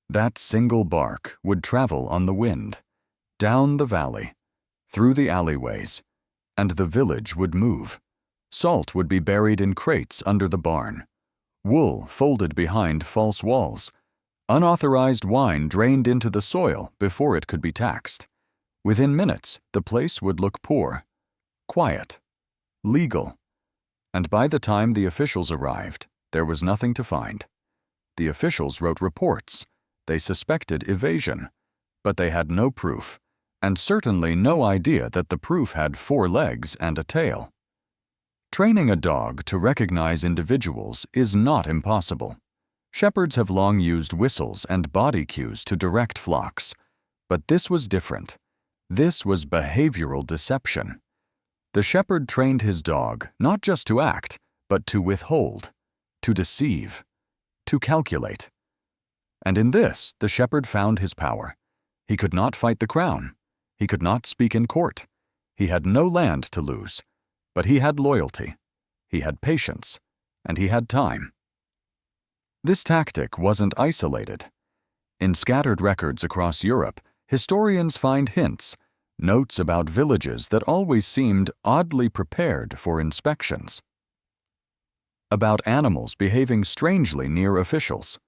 That single bark would travel on the wind, down the valley, through the alleyways, and the village would move. Salt would be buried in crates under the barn, wool folded behind false walls, unauthorized wine drained into the soil before it could be taxed. Within minutes, the place would look poor, quiet, legal, and by the time the officials arrived, there was nothing to find. The officials wrote reports. They suspected evasion, but they had no proof, and certainly no idea that the proof had 4 legs and a tail. Training a dog to recognize individuals is not impossible. Shepherds have long used whistles and body cues to direct flocks, but this was different. This was behavioral deception. The shepherd trained his dog not just to act, but to withhold, to deceive, to calculate. And in this, the shepherd found his power. He could not fight the crown. He could not speak in court. He had no land to lose, but he had loyalty. He had patience, and he had time. This tactic wasn't isolated. In scattered records across Europe, historians find hints, notes about villages that always seemed oddly prepared for inspections. About animals behaving strangely near officials.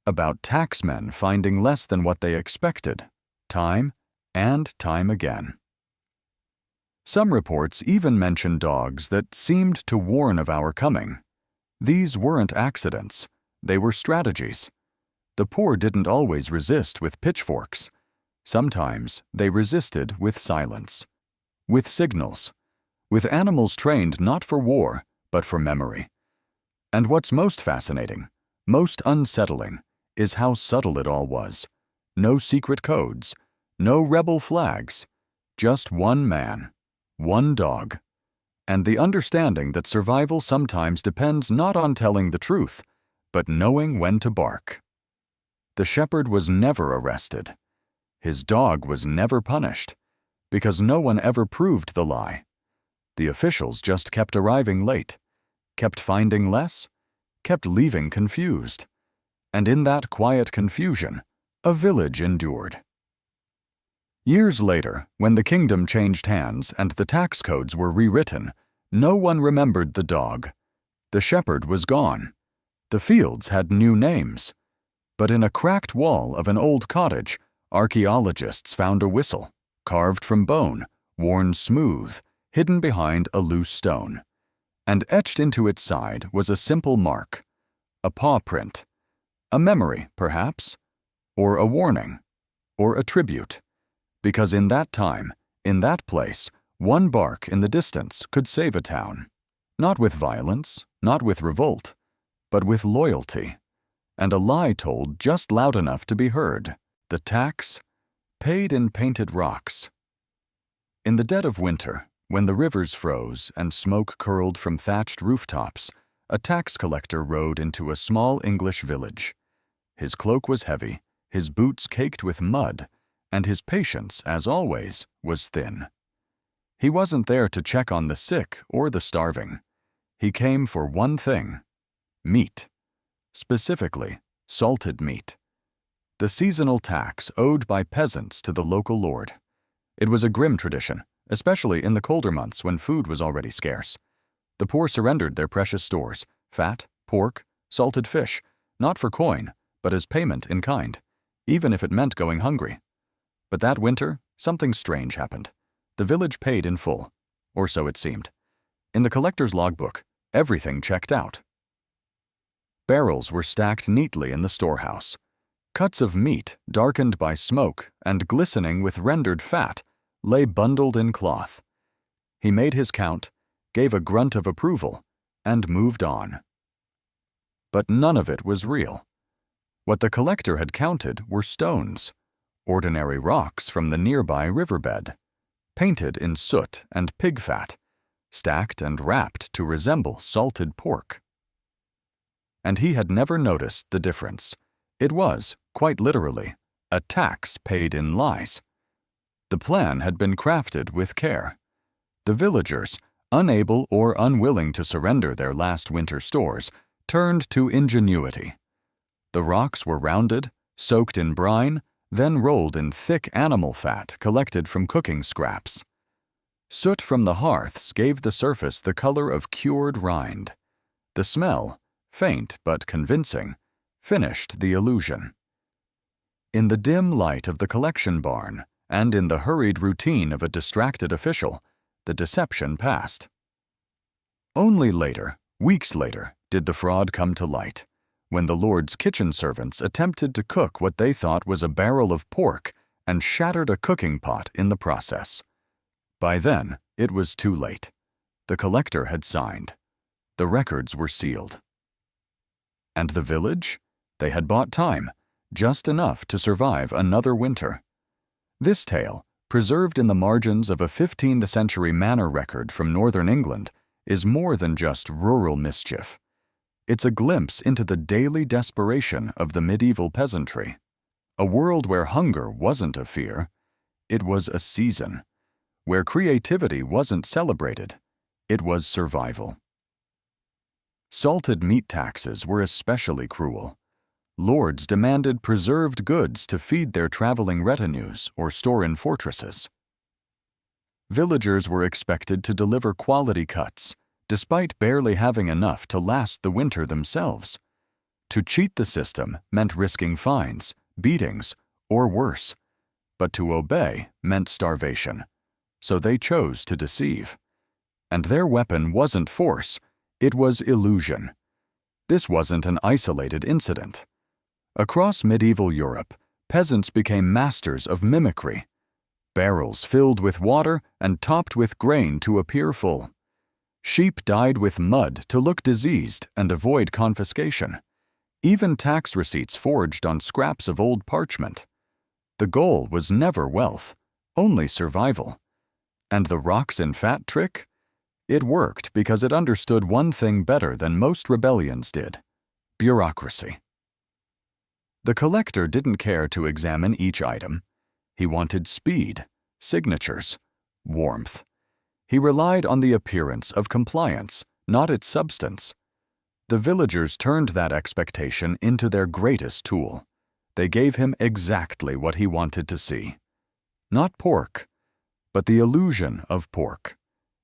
About taxmen finding less than what they expected, time and time again. Some reports even mention dogs that seemed to warn of our coming. These weren't accidents, they were strategies. The poor didn't always resist with pitchforks. Sometimes they resisted with silence, with signals, with animals trained not for war, but for memory. And what's most fascinating, most unsettling, is how subtle it all was. No secret codes, no rebel flags, just one man, one dog, and the understanding that survival sometimes depends not on telling the truth, but knowing when to bark. The shepherd was never arrested. His dog was never punished, because no one ever proved the lie. The officials just kept arriving late, kept finding less, kept leaving confused. And in that quiet confusion, a village endured. Years later, when the kingdom changed hands and the tax codes were rewritten, no one remembered the dog. The shepherd was gone. The fields had new names. But in a cracked wall of an old cottage, archaeologists found a whistle, carved from bone, worn smooth, hidden behind a loose stone. And etched into its side was a simple mark, a paw print. A memory, perhaps, or a warning, or a tribute, because in that time, in that place, one bark in the distance could save a town, not with violence, not with revolt, but with loyalty, and a lie told just loud enough to be heard, the tax, paid in painted rocks. In the dead of winter, when the rivers froze and smoke curled from thatched rooftops, a tax collector rode into a small English village. His cloak was heavy, his boots caked with mud, and his patience, as always, was thin. He wasn't there to check on the sick or the starving. He came for one thing: meat. Specifically, salted meat. The seasonal tax owed by peasants to the local lord. It was a grim tradition, especially in the colder months when food was already scarce. The poor surrendered their precious stores, fat, pork, salted fish, not for coin, but as payment in kind, even if it meant going hungry. But that winter, something strange happened. The village paid in full, or so it seemed. In the collector's logbook, everything checked out. Barrels were stacked neatly in the storehouse. Cuts of meat, darkened by smoke and glistening with rendered fat, lay bundled in cloth. He made his count, gave a grunt of approval, and moved on. But none of it was real. What the collector had counted were stones, ordinary rocks from the nearby riverbed, painted in soot and pig fat, stacked and wrapped to resemble salted pork. And he had never noticed the difference. It was, quite literally, a tax paid in lies. The plan had been crafted with care. The villagers, unable or unwilling to surrender their last winter stores, turned to ingenuity. The rocks were rounded, soaked in brine, then rolled in thick animal fat collected from cooking scraps. Soot from the hearths gave the surface the color of cured rind. The smell, faint but convincing, finished the illusion. In the dim light of the collection barn, and in the hurried routine of a distracted official, the deception passed. Only later, weeks later, did the fraud come to light, when the Lord's kitchen servants attempted to cook what they thought was a barrel of pork and shattered a cooking pot in the process. By then, it was too late. The collector had signed. The records were sealed. And the village? They had bought time, just enough to survive another winter. This tale, preserved in the margins of a 15th century manor record from northern England, is more than just rural mischief. It's a glimpse into the daily desperation of the medieval peasantry, a world where hunger wasn't a fear, it was a season, where creativity wasn't celebrated, it was survival. Salted meat taxes were especially cruel. Lords demanded preserved goods to feed their traveling retinues or store in fortresses. Villagers were expected to deliver quality cuts, despite barely having enough to last the winter themselves. To cheat the system meant risking fines, beatings, or worse. But to obey meant starvation. So they chose to deceive. And their weapon wasn't force, it was illusion. This wasn't an isolated incident. Across medieval Europe, peasants became masters of mimicry. Barrels filled with water and topped with grain to appear full. Sheep dyed with mud to look diseased and avoid confiscation. Even tax receipts forged on scraps of old parchment. The goal was never wealth, only survival. And the rocks in fat trick? It worked because it understood one thing better than most rebellions did: bureaucracy. The collector didn't care to examine each item. He wanted speed, signatures, warmth. He relied on the appearance of compliance, not its substance. The villagers turned that expectation into their greatest tool. They gave him exactly what he wanted to see. Not pork, but the illusion of pork.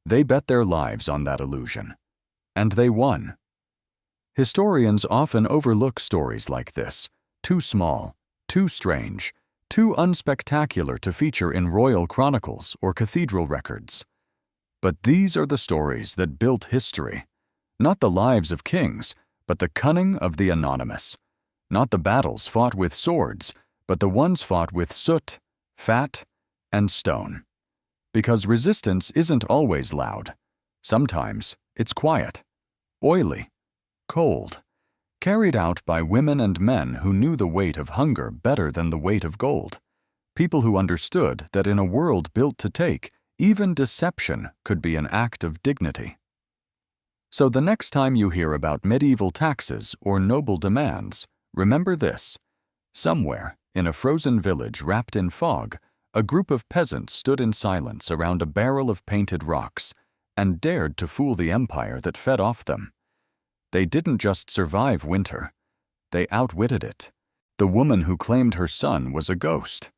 They bet their lives on that illusion. And they won. Historians often overlook stories like this, too small, too strange, too unspectacular to feature in royal chronicles or cathedral records. But these are the stories that built history. Not the lives of kings, but the cunning of the anonymous. Not the battles fought with swords, but the ones fought with soot, fat, and stone. Because resistance isn't always loud. Sometimes it's quiet, oily, cold, carried out by women and men who knew the weight of hunger better than the weight of gold. People who understood that in a world built to take, even deception could be an act of dignity. So the next time you hear about medieval taxes or noble demands, remember this. Somewhere, in a frozen village wrapped in fog, a group of peasants stood in silence around a barrel of painted rocks and dared to fool the empire that fed off them. They didn't just survive winter. They outwitted it. The woman who claimed her son was a ghost.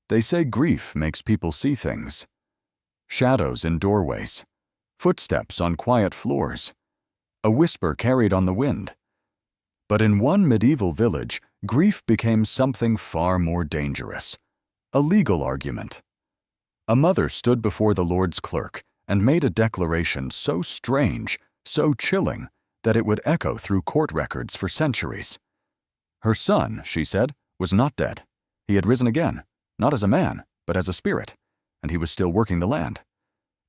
They say grief makes people see things. Shadows in doorways, footsteps on quiet floors, a whisper carried on the wind. But in one medieval village, grief became something far more dangerous. A legal argument. A mother stood before the Lord's clerk and made a declaration so strange, so chilling, that it would echo through court records for centuries. Her son, she said, was not dead. He had risen again, not as a man, but as a spirit, and he was still working the land.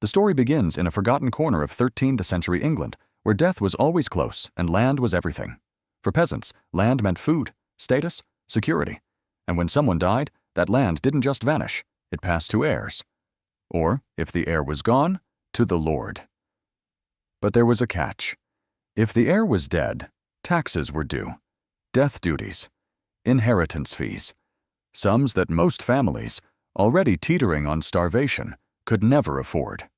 The story begins in a forgotten corner of 13th century England, where death was always close and land was everything. For peasants, land meant food, status, security, and when someone died, that land didn't just vanish, it passed to heirs. Or, if the heir was gone, to the lord. But there was a catch. If the heir was dead, taxes were due, death duties, inheritance fees, sums that most families, already teetering on starvation, could never afford.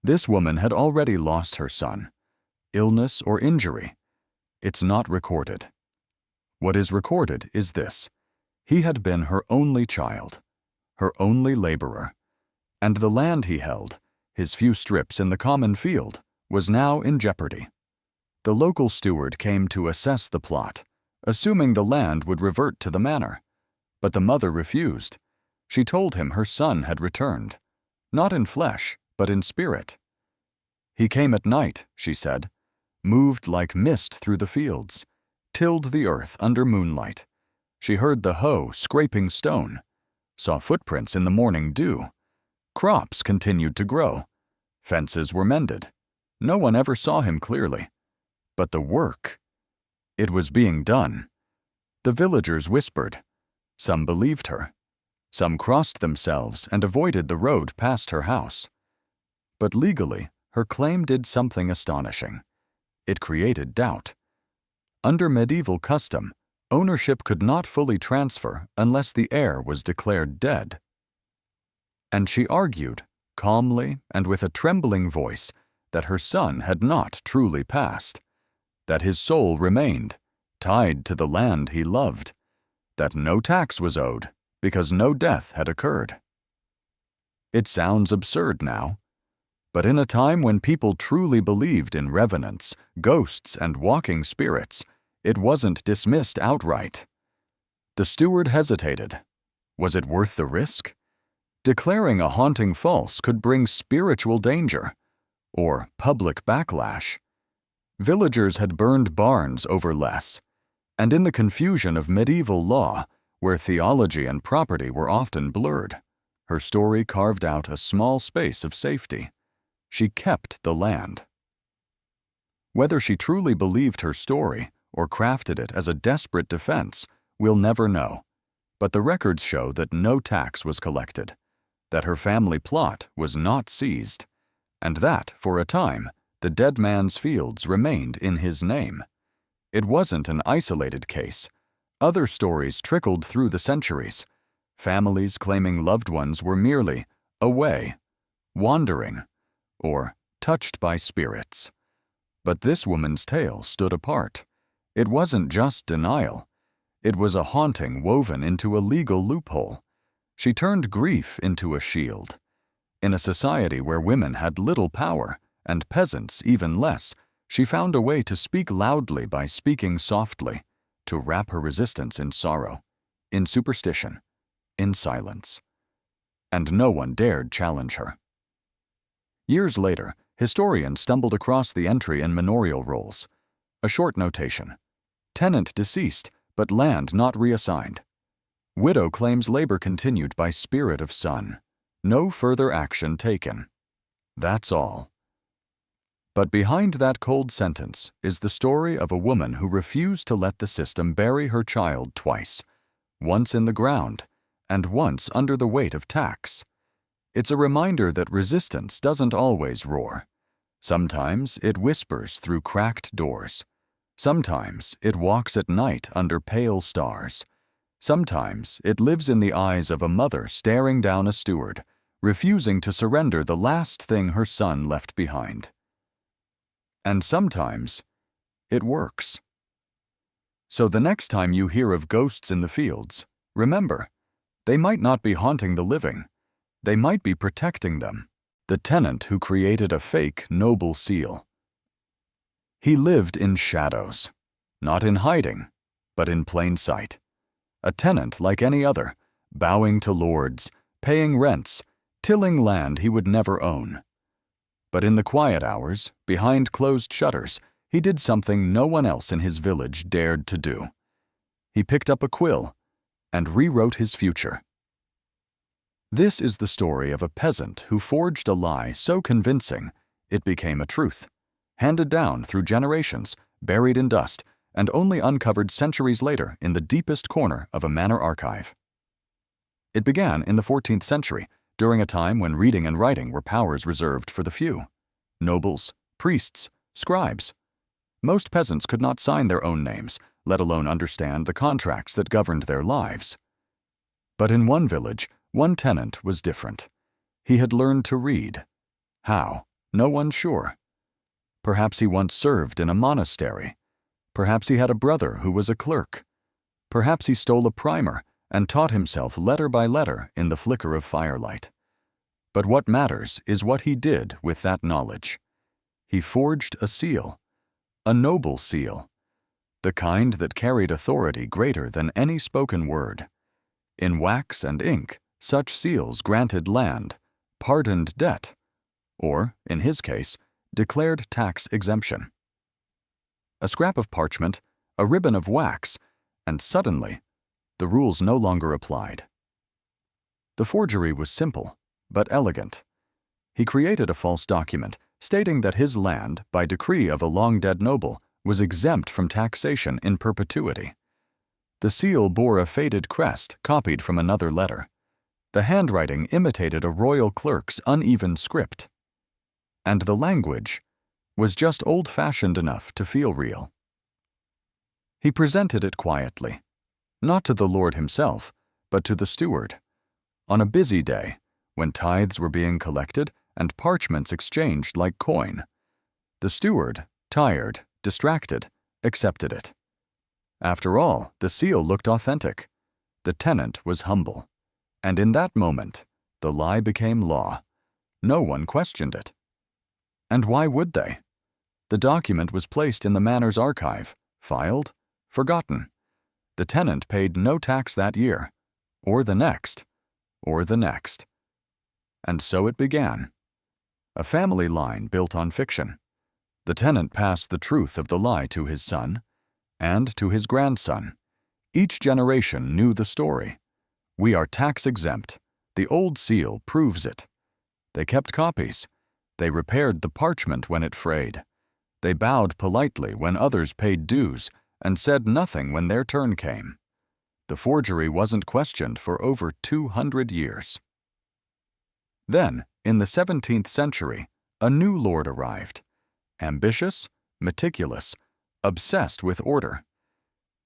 This woman had already lost her son. Illness or injury. It's not recorded. What is recorded is this: he had been her only child, her only laborer, and the land he held, his few strips in the common field, was now in jeopardy. The local steward came to assess the plot, assuming the land would revert to the manor. But the mother refused. She told him her son had returned, not in flesh, but in spirit. He came at night, she said, moved like mist through the fields, tilled the earth under moonlight. She heard the hoe scraping stone, saw footprints in the morning dew. Crops continued to grow. Fences were mended. No one ever saw him clearly. But the work, it was being done. The villagers whispered. Some believed her. Some crossed themselves and avoided the road past her house. But legally, her claim did something astonishing. It created doubt. Under medieval custom, ownership could not fully transfer unless the heir was declared dead. And she argued, calmly and with a trembling voice, that her son had not truly passed, that his soul remained, tied to the land he loved, that no tax was owed because no death had occurred. It sounds absurd now, but in a time when people truly believed in revenants, ghosts, and walking spirits, it wasn't dismissed outright. The steward hesitated. Was it worth the risk? Declaring a haunting false could bring spiritual danger, or public backlash. Villagers had burned barns over less, and in the confusion of medieval law, where theology and property were often blurred, her story carved out a small space of safety. She kept the land. Whether she truly believed her story or crafted it as a desperate defense, we'll never know. But the records show that no tax was collected, that her family plot was not seized, and that, for a time, the dead man's fields remained in his name. It wasn't an isolated case. Other stories trickled through the centuries, families claiming loved ones were merely away, wandering, or touched by spirits. But this woman's tale stood apart. It wasn't just denial. It was a haunting woven into a legal loophole. She turned grief into a shield. In a society where women had little power, and peasants even less, she found a way to speak loudly by speaking softly, to wrap her resistance in sorrow, in superstition, in silence. And no one dared challenge her. Years later, historians stumbled across the entry in manorial rolls. A short notation. Tenant deceased, but land not reassigned. Widow claims labor continued by spirit of son. No further action taken. That's all. But behind that cold sentence is the story of a woman who refused to let the system bury her child twice, once in the ground and once under the weight of tax. It's a reminder that resistance doesn't always roar. Sometimes it whispers through cracked doors. Sometimes it walks at night under pale stars. Sometimes it lives in the eyes of a mother staring down a steward, refusing to surrender the last thing her son left behind. And sometimes it works. So the next time you hear of ghosts in the fields, remember, they might not be haunting the living. They might be protecting them. The tenant who created a fake noble seal. He lived in shadows, not in hiding, but in plain sight. A tenant like any other, bowing to lords, paying rents, tilling land he would never own. But in the quiet hours, behind closed shutters, he did something no one else in his village dared to do. He picked up a quill and rewrote his future. This is the story of a peasant who forged a lie so convincing it became a truth, handed down through generations, buried in dust, and only uncovered centuries later in the deepest corner of a manor archive. It began in the 14th century, during a time when reading and writing were powers reserved for the few. Nobles, priests, scribes. Most peasants could not sign their own names, let alone understand the contracts that governed their lives. But in one village, one tenant was different. He had learned to read. How? No one's sure. Perhaps he once served in a monastery. Perhaps he had a brother who was a clerk. Perhaps he stole a primer and taught himself letter by letter in the flicker of firelight. But what matters is what he did with that knowledge. He forged a seal, a noble seal, the kind that carried authority greater than any spoken word. In wax and ink, such seals granted land, pardoned debt, or, in his case, declared tax exemption. A scrap of parchment, a ribbon of wax, and suddenly, the rules no longer applied. The forgery was simple, but elegant. He created a false document stating that his land, by decree of a long-dead noble, was exempt from taxation in perpetuity. The seal bore a faded crest copied from another letter. The handwriting imitated a royal clerk's uneven script. And the language was just old-fashioned enough to feel real. He presented it quietly, not to the Lord himself, but to the steward, on a busy day when tithes were being collected and parchments exchanged like coin. The steward, tired, distracted, accepted it. After all, the seal looked authentic. The tenant was humble. And in that moment, the lie became law. No one questioned it. And why would they? The document was placed in the Manor's archive, filed, forgotten. The tenant paid no tax that year, or the next, or the next. And so it began. A family line built on fiction. The tenant passed the truth of the lie to his son, and to his grandson. Each generation knew the story. We are tax-exempt. The old seal proves it. They kept copies. They repaired the parchment when it frayed. They bowed politely when others paid dues and said nothing when their turn came. The forgery wasn't questioned for over 200 years. Then, in the 17th century, a new lord arrived. Ambitious, meticulous, obsessed with order.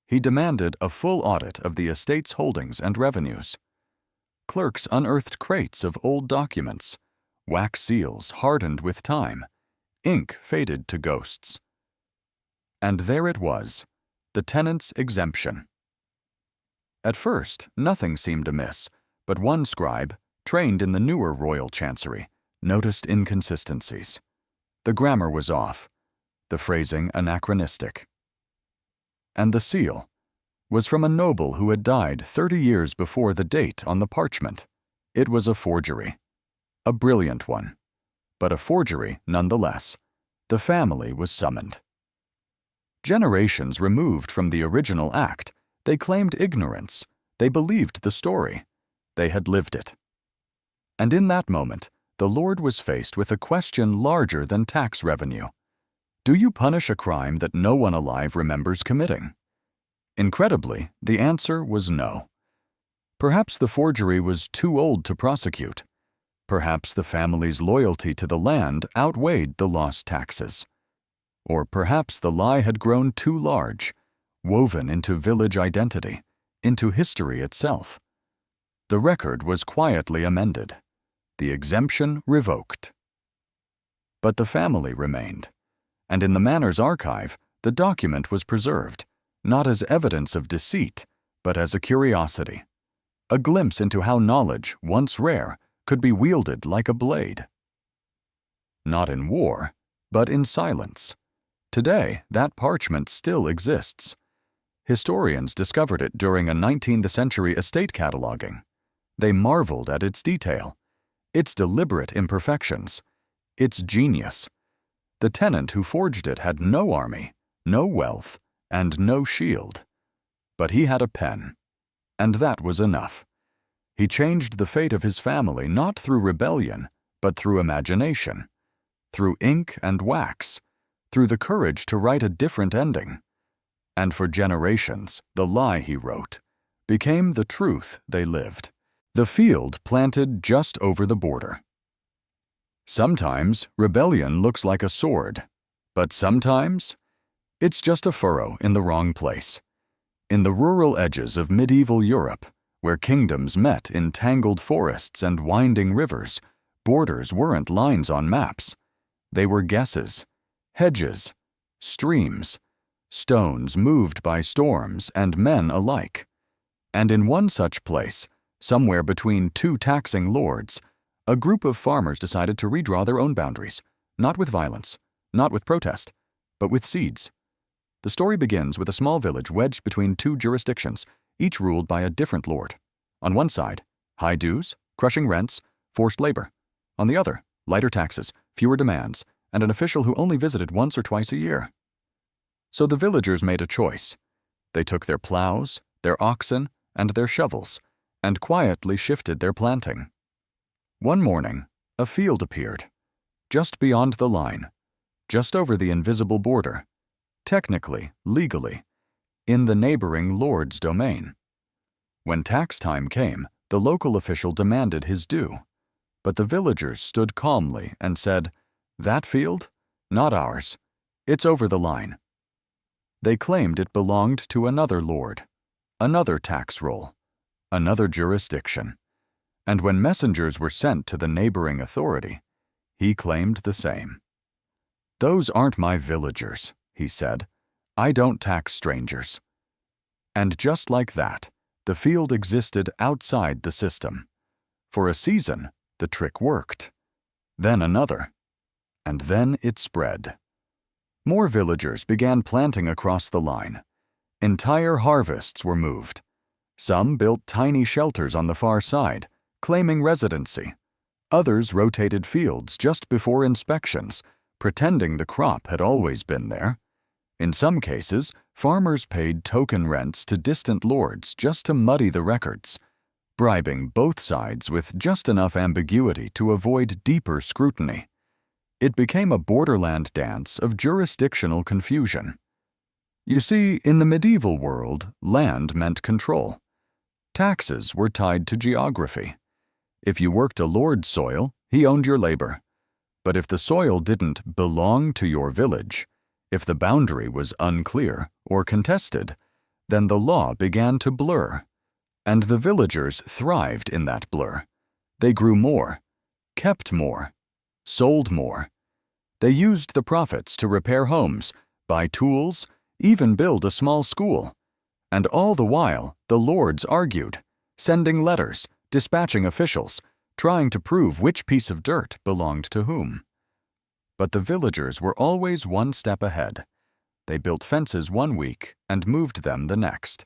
He demanded a full audit of the estate's holdings and revenues. Clerks unearthed crates of old documents, wax seals hardened with time, ink faded to ghosts. And there it was, the tenant's exemption. At first, nothing seemed amiss, but one scribe, trained in the newer royal chancery, noticed inconsistencies. The grammar was off, the phrasing anachronistic. And the seal was from a noble who had died 30 years before the date on the parchment. It was a forgery. A brilliant one, but a forgery nonetheless. The family was summoned. Generations removed from the original act, they claimed ignorance. They believed the story. They had lived it. And in that moment, the Lord was faced with a question larger than tax revenue. Do you punish a crime that no one alive remembers committing? Incredibly, the answer was no. Perhaps the forgery was too old to prosecute. Perhaps the family's loyalty to the land outweighed the lost taxes. Or perhaps the lie had grown too large, woven into village identity, into history itself. The record was quietly amended, the exemption revoked. But the family remained, and in the Manor's archive, the document was preserved, not as evidence of deceit, but as a curiosity, a glimpse into how knowledge, once rare, could be wielded like a blade. Not in war, but in silence. Today, that parchment still exists. Historians discovered it during a 19th century estate cataloging. They marveled at its detail, its deliberate imperfections, its genius. The tenant who forged it had no army, no wealth, and no shield. But he had a pen, and that was enough. He changed the fate of his family not through rebellion, but through imagination, through ink and wax, through the courage to write a different ending. And for generations, the lie he wrote became the truth they lived. The field planted just over the border. Sometimes rebellion looks like a sword, but sometimes it's just a furrow in the wrong place. In the rural edges of medieval Europe, where kingdoms met in tangled forests and winding rivers, borders weren't lines on maps. They were guesses, hedges, streams, stones moved by storms and men alike. And in one such place, somewhere between two taxing lords, a group of farmers decided to redraw their own boundaries, not with violence, not with protest, but with seeds. The story begins with a small village wedged between two jurisdictions, each ruled by a different lord. On one side, high dues, crushing rents, forced labor. On the other, lighter taxes, fewer demands, and an official who only visited once or twice a year. So the villagers made a choice. They took their plows, their oxen, and their shovels, and quietly shifted their planting. One morning, a field appeared, just beyond the line, just over the invisible border, technically, legally, in the neighboring lord's domain. When tax time came, the local official demanded his due, but the villagers stood calmly and said, "That field? Not ours. It's over the line." They claimed it belonged to another lord, another tax roll, another jurisdiction. And when messengers were sent to the neighboring authority, he claimed the same. "Those aren't my villagers," he said. "I don't tax strangers." And just like that, the field existed outside the system. For a season, the trick worked. Then another. And then it spread. More villagers began planting across the line. Entire harvests were moved. Some built tiny shelters on the far side, claiming residency. Others rotated fields just before inspections, pretending the crop had always been there. In some cases, farmers paid token rents to distant lords just to muddy the records, bribing both sides with just enough ambiguity to avoid deeper scrutiny. It became a borderland dance of jurisdictional confusion. You see, in the medieval world, land meant control. Taxes were tied to geography. If you worked a lord's soil, he owned your labor. But if the soil didn't belong to your village, if the boundary was unclear or contested, then the law began to blur. And the villagers thrived in that blur. They grew more, kept more, sold more. They used the profits to repair homes, buy tools, even build a small school. And all the while, the lords argued, sending letters, dispatching officials, trying to prove which piece of dirt belonged to whom. But the villagers were always one step ahead. They built fences one week and moved them the next.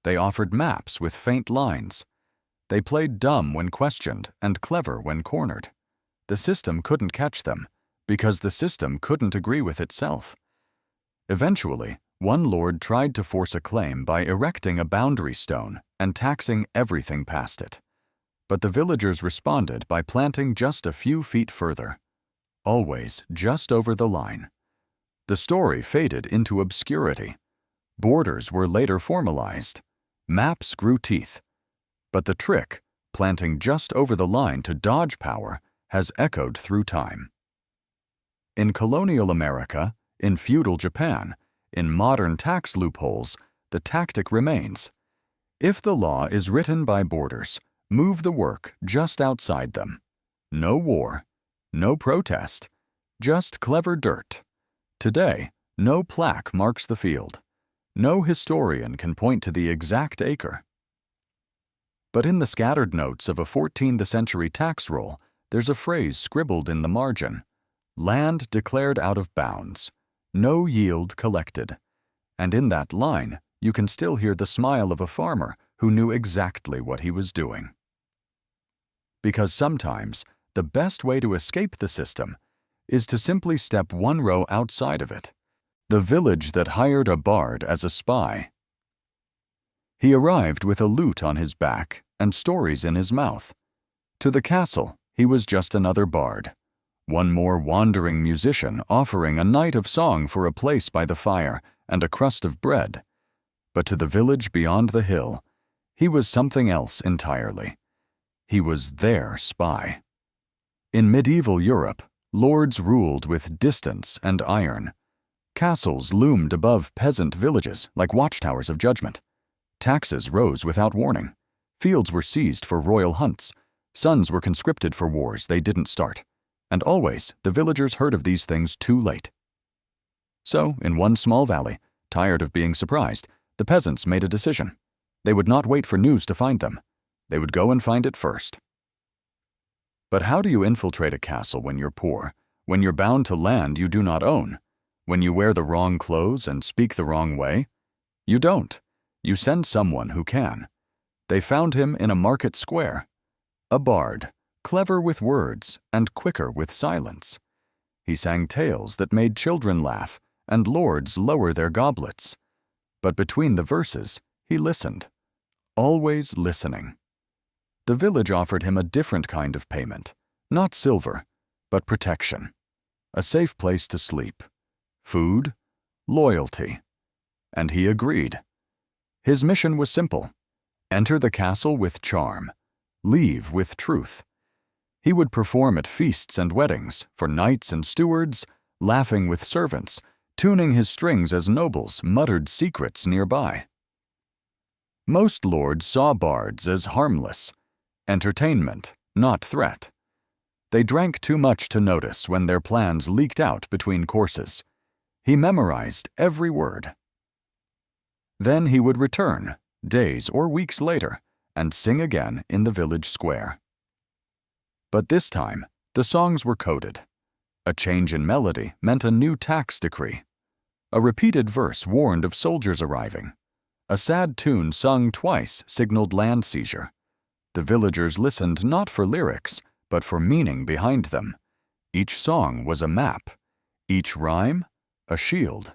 They offered maps with faint lines. They played dumb when questioned and clever when cornered. The system couldn't catch them, because the system couldn't agree with itself. Eventually, one lord tried to force a claim by erecting a boundary stone and taxing everything past it. But the villagers responded by planting just a few feet further, always just over the line. The story faded into obscurity. Borders were later formalized. Maps grew teeth. But the trick, planting just over the line to dodge power, has echoed through time. In colonial America, in feudal Japan, in modern tax loopholes, the tactic remains. If the law is written by borders, move the work just outside them. No war, no protest, just clever dirt. Today, no plaque marks the field. No historian can point to the exact acre. But in the scattered notes of a 14th century tax roll, there's a phrase scribbled in the margin: "Land declared out of bounds. No yield collected." And in that line, you can still hear the smile of a farmer who knew exactly what he was doing. Because sometimes, the best way to escape the system is to simply step one row outside of it. The village that hired a bard as a spy. He arrived with a lute on his back and stories in his mouth. To the castle, he was just another bard. One more wandering musician offering a night of song for a place by the fire and a crust of bread. But to the village beyond the hill, he was something else entirely. He was their spy. In medieval Europe, lords ruled with distance and iron. Castles loomed above peasant villages like watchtowers of judgment. Taxes rose without warning. Fields were seized for royal hunts. Sons were conscripted for wars they didn't start. And always, the villagers heard of these things too late. So, in one small valley, tired of being surprised, the peasants made a decision. They would not wait for news to find them. They would go and find it first. But how do you infiltrate a castle when you're poor, when you're bound to land you do not own, when you wear the wrong clothes and speak the wrong way? You don't. You send someone who can. They found him in a market square. A bard, clever with words and quicker with silence. He sang tales that made children laugh and lords lower their goblets. But between the verses, he listened, always listening. The village offered him a different kind of payment, not silver, but protection, a safe place to sleep, food, loyalty. And he agreed. His mission was simple: enter the castle with charm, leave with truth. He would perform at feasts and weddings, for knights and stewards, laughing with servants, tuning his strings as nobles muttered secrets nearby. Most lords saw bards as harmless, entertainment, not threat. They drank too much to notice when their plans leaked out between courses. He memorized every word. Then he would return, days or weeks later, and sing again in the village square. But this time, the songs were coded. A change in melody meant a new tax decree. A repeated verse warned of soldiers arriving. A sad tune sung twice signaled land seizure. The villagers listened not for lyrics, but for meaning behind them. Each song was a map, each rhyme a shield.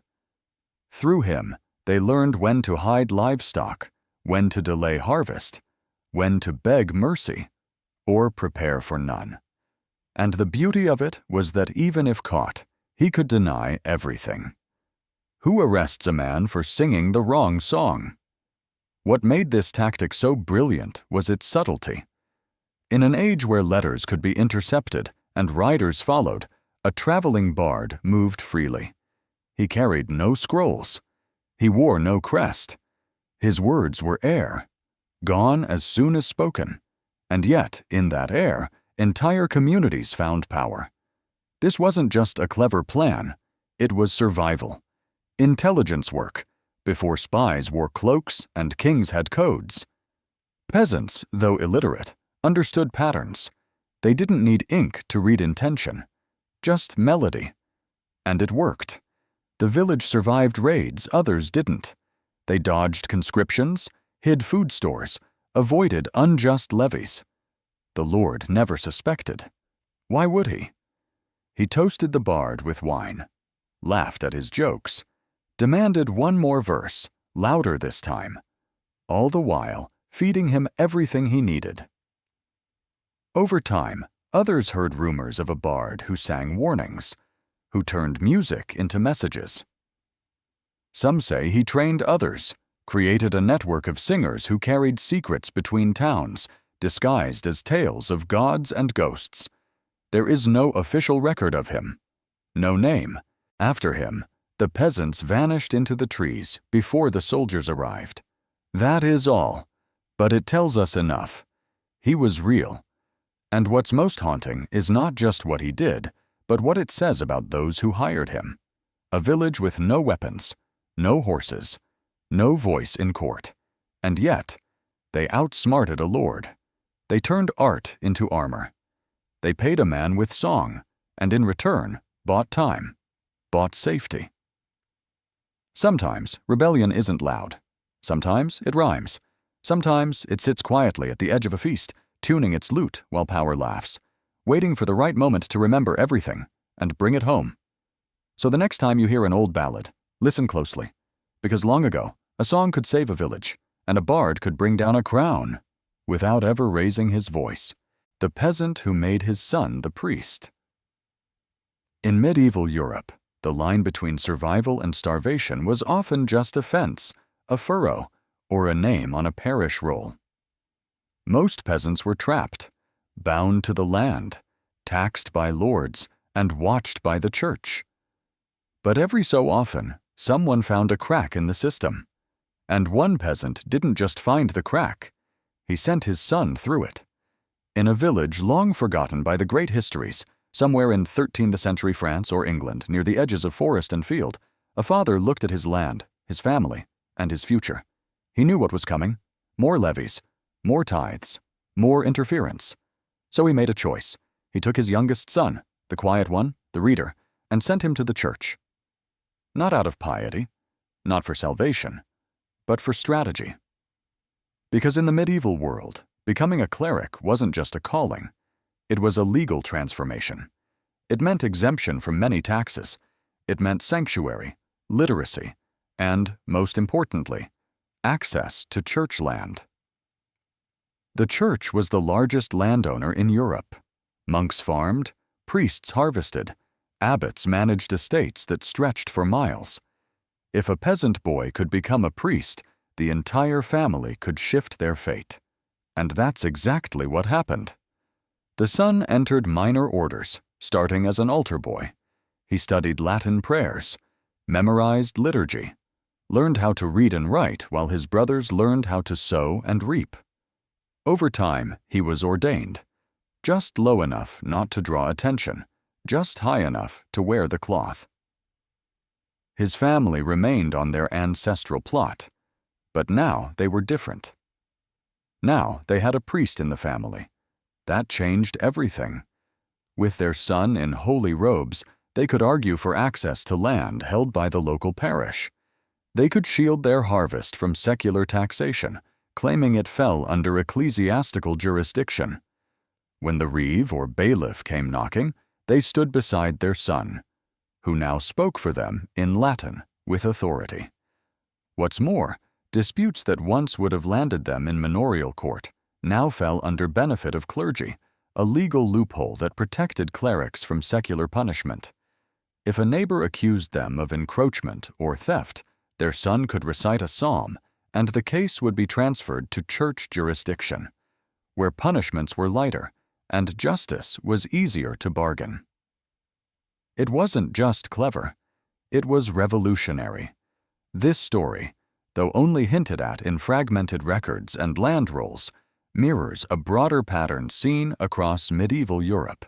Through him, they learned when to hide livestock, when to delay harvest, when to beg mercy, or prepare for none. And the beauty of it was that even if caught, he could deny everything. Who arrests a man for singing the wrong song? What made this tactic so brilliant was its subtlety. In an age where letters could be intercepted and riders followed, a traveling bard moved freely. He carried no scrolls. He wore no crest. His words were air, gone as soon as spoken. And yet, in that air, entire communities found power. This wasn't just a clever plan. It was survival. Intelligence work, before spies wore cloaks and kings had codes. Peasants, though illiterate, understood patterns. They didn't need ink to read intention, just melody. And it worked. The village survived raids others didn't. They dodged conscriptions, hid food stores, avoided unjust levies. The lord never suspected. Why would he? He toasted the bard with wine, laughed at his jokes, demanded one more verse, louder this time, all the while feeding him everything he needed. Over time, others heard rumors of a bard who sang warnings, who turned music into messages. Some say he trained others, created a network of singers who carried secrets between towns, disguised as tales of gods and ghosts. There is no official record of him, no name. After him, the peasants vanished into the trees before the soldiers arrived. That is all, but it tells us enough. He was real. And what's most haunting is not just what he did, but what it says about those who hired him. A village with no weapons, no horses, no voice in court. And yet, they outsmarted a lord. They turned art into armor. They paid a man with song, and in return, bought time, bought safety. Sometimes rebellion isn't loud. Sometimes it rhymes. Sometimes it sits quietly at the edge of a feast, tuning its lute while power laughs, waiting for the right moment to remember everything and bring it home. So the next time you hear an old ballad, listen closely, because long ago, a song could save a village, and a bard could bring down a crown without ever raising his voice. The peasant who made his son the priest. In medieval Europe, the line between survival and starvation was often just a fence, a furrow, or a name on a parish roll. Most peasants were trapped, bound to the land, taxed by lords, and watched by the church. But every so often, someone found a crack in the system. And one peasant didn't just find the crack, he sent his son through it. In a village long forgotten by the great histories, somewhere in 13th century France or England, near the edges of forest and field, a father looked at his land, his family, and his future. He knew what was coming: more levies, more tithes, more interference. So he made a choice. He took his youngest son, the quiet one, the reader, and sent him to the church. Not out of piety, not for salvation, but for strategy. Because in the medieval world, becoming a cleric wasn't just a calling, it was a legal transformation. It meant exemption from many taxes. It meant sanctuary, literacy, and, most importantly, access to church land. The church was the largest landowner in Europe. Monks farmed, priests harvested, abbots managed estates that stretched for miles. If a peasant boy could become a priest, the entire family could shift their fate. And that's exactly what happened. The son entered minor orders, starting as an altar boy. He studied Latin prayers, memorized liturgy, learned how to read and write while his brothers learned how to sow and reap. Over time, he was ordained, just low enough not to draw attention, just high enough to wear the cloth. His family remained on their ancestral plot, but now they were different. Now they had a priest in the family. That changed everything. With their son in holy robes, they could argue for access to land held by the local parish. They could shield their harvest from secular taxation, claiming it fell under ecclesiastical jurisdiction. When the reeve or bailiff came knocking, they stood beside their son, who now spoke for them in Latin with authority. What's more, disputes that once would have landed them in manorial court now fell under benefit of clergy, a legal loophole that protected clerics from secular punishment. If a neighbor accused them of encroachment or theft, their son could recite a psalm, and the case would be transferred to church jurisdiction, where punishments were lighter and justice was easier to bargain. It wasn't just clever, it was revolutionary. This story, though only hinted at in fragmented records and land rolls, mirrors a broader pattern seen across medieval Europe.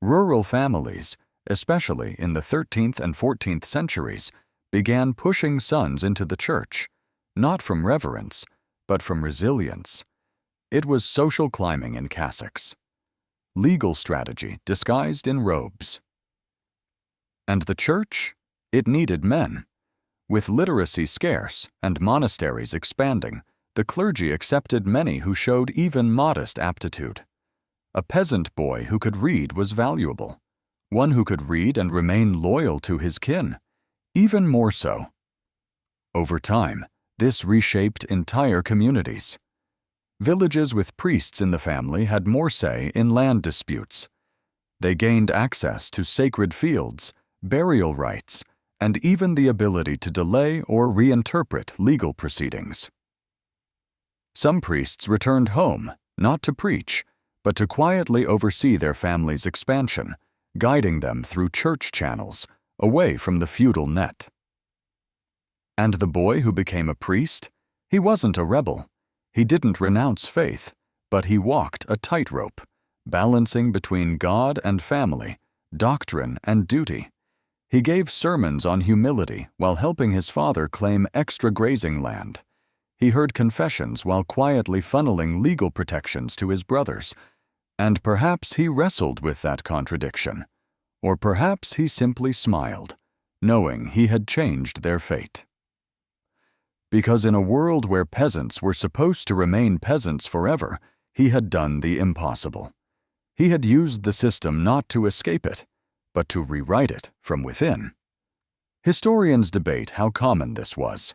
Rural families, especially in the 13th and 14th centuries, began pushing sons into the church, not from reverence, but from resilience. It was social climbing in cassocks, legal strategy disguised in robes. And the church? It needed men. With literacy scarce and monasteries expanding, the clergy accepted many who showed even modest aptitude. A peasant boy who could read was valuable. One who could read and remain loyal to his kin, even more so. Over time, this reshaped entire communities. Villages with priests in the family had more say in land disputes. They gained access to sacred fields, burial rites, and even the ability to delay or reinterpret legal proceedings. Some priests returned home, not to preach, but to quietly oversee their family's expansion, guiding them through church channels, away from the feudal net. And the boy who became a priest? He wasn't a rebel. He didn't renounce faith, but he walked a tightrope, balancing between God and family, doctrine and duty. He gave sermons on humility while helping his father claim extra grazing land. He heard confessions while quietly funneling legal protections to his brothers. And perhaps he wrestled with that contradiction. Or perhaps he simply smiled, knowing he had changed their fate. Because in a world where peasants were supposed to remain peasants forever, he had done the impossible. He had used the system not to escape it, but to rewrite it from within. Historians debate how common this was,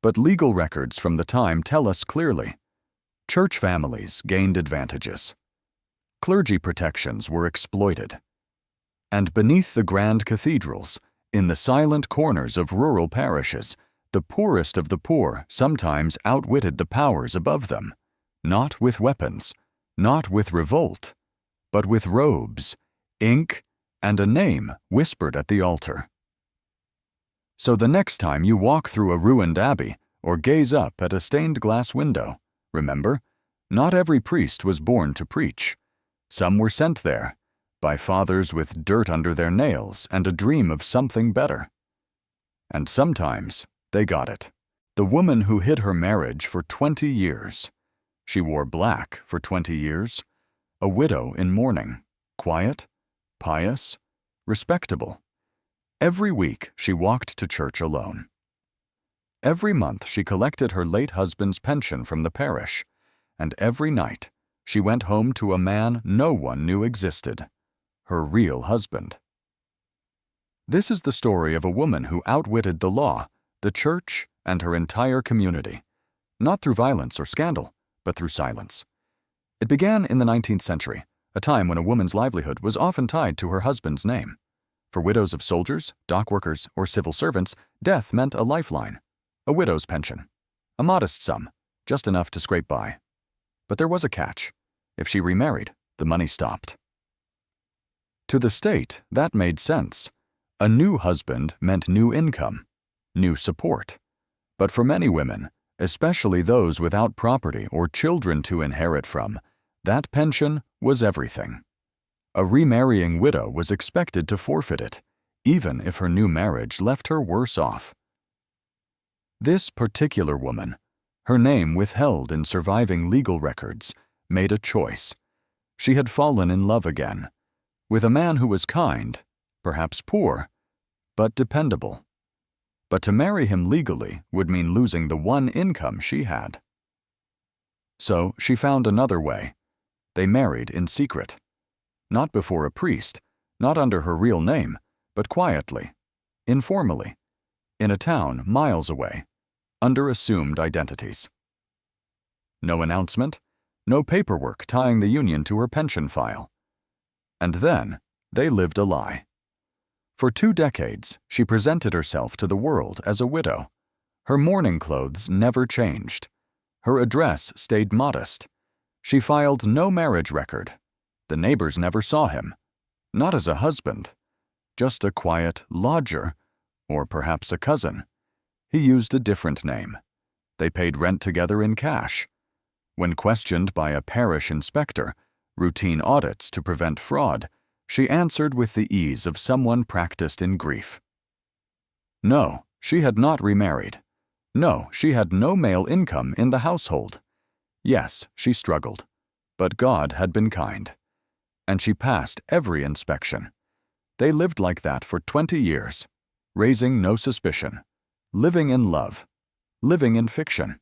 but legal records from the time tell us clearly. Church families gained advantages. Clergy protections were exploited. And beneath the grand cathedrals, in the silent corners of rural parishes, the poorest of the poor sometimes outwitted the powers above them. Not with weapons, not with revolt, but with robes, ink, and a name whispered at the altar. So the next time you walk through a ruined abbey or gaze up at a stained glass window, remember, not every priest was born to preach. Some were sent there, by fathers with dirt under their nails and a dream of something better. And sometimes they got it. The woman who hid her marriage for 20 years. She wore black for 20 years. A widow in mourning, quiet, pious, respectable. Every week she walked to church alone. Every month she collected her late husband's pension from the parish, and every night she went home to a man no one knew existed, her real husband. This is the story of a woman who outwitted the law, the church, and her entire community, not through violence or scandal, but through silence. It began in the 19th century, a time when a woman's livelihood was often tied to her husband's name. For widows of soldiers, dock workers, or civil servants, death meant a lifeline, a widow's pension, a modest sum, just enough to scrape by. But there was a catch. If she remarried, the money stopped. To the state, that made sense. A new husband meant new income, new support. But for many women, especially those without property or children to inherit from, that pension was everything. A remarrying widow was expected to forfeit it, even if her new marriage left her worse off. This particular woman, her name withheld in surviving legal records, made a choice. She had fallen in love again, with a man who was kind, perhaps poor, but dependable. But to marry him legally would mean losing the one income she had. So she found another way. They married in secret. Not before a priest, not under her real name, but quietly, informally, in a town miles away, under assumed identities. No announcement, no paperwork tying the union to her pension file. And then they lived a lie. For 2 decades, she presented herself to the world as a widow. Her mourning clothes never changed. Her address stayed modest. She filed no marriage record. The neighbors never saw him. Not as a husband, just a quiet lodger, or perhaps a cousin. He used a different name. They paid rent together in cash. When questioned by a parish inspector, routine audits to prevent fraud, she answered with the ease of someone practiced in grief. No, she had not remarried. No, she had no male income in the household. Yes, she struggled, but God had been kind. And she passed every inspection. They lived like that for 20 years, raising no suspicion, living in love, living in fiction,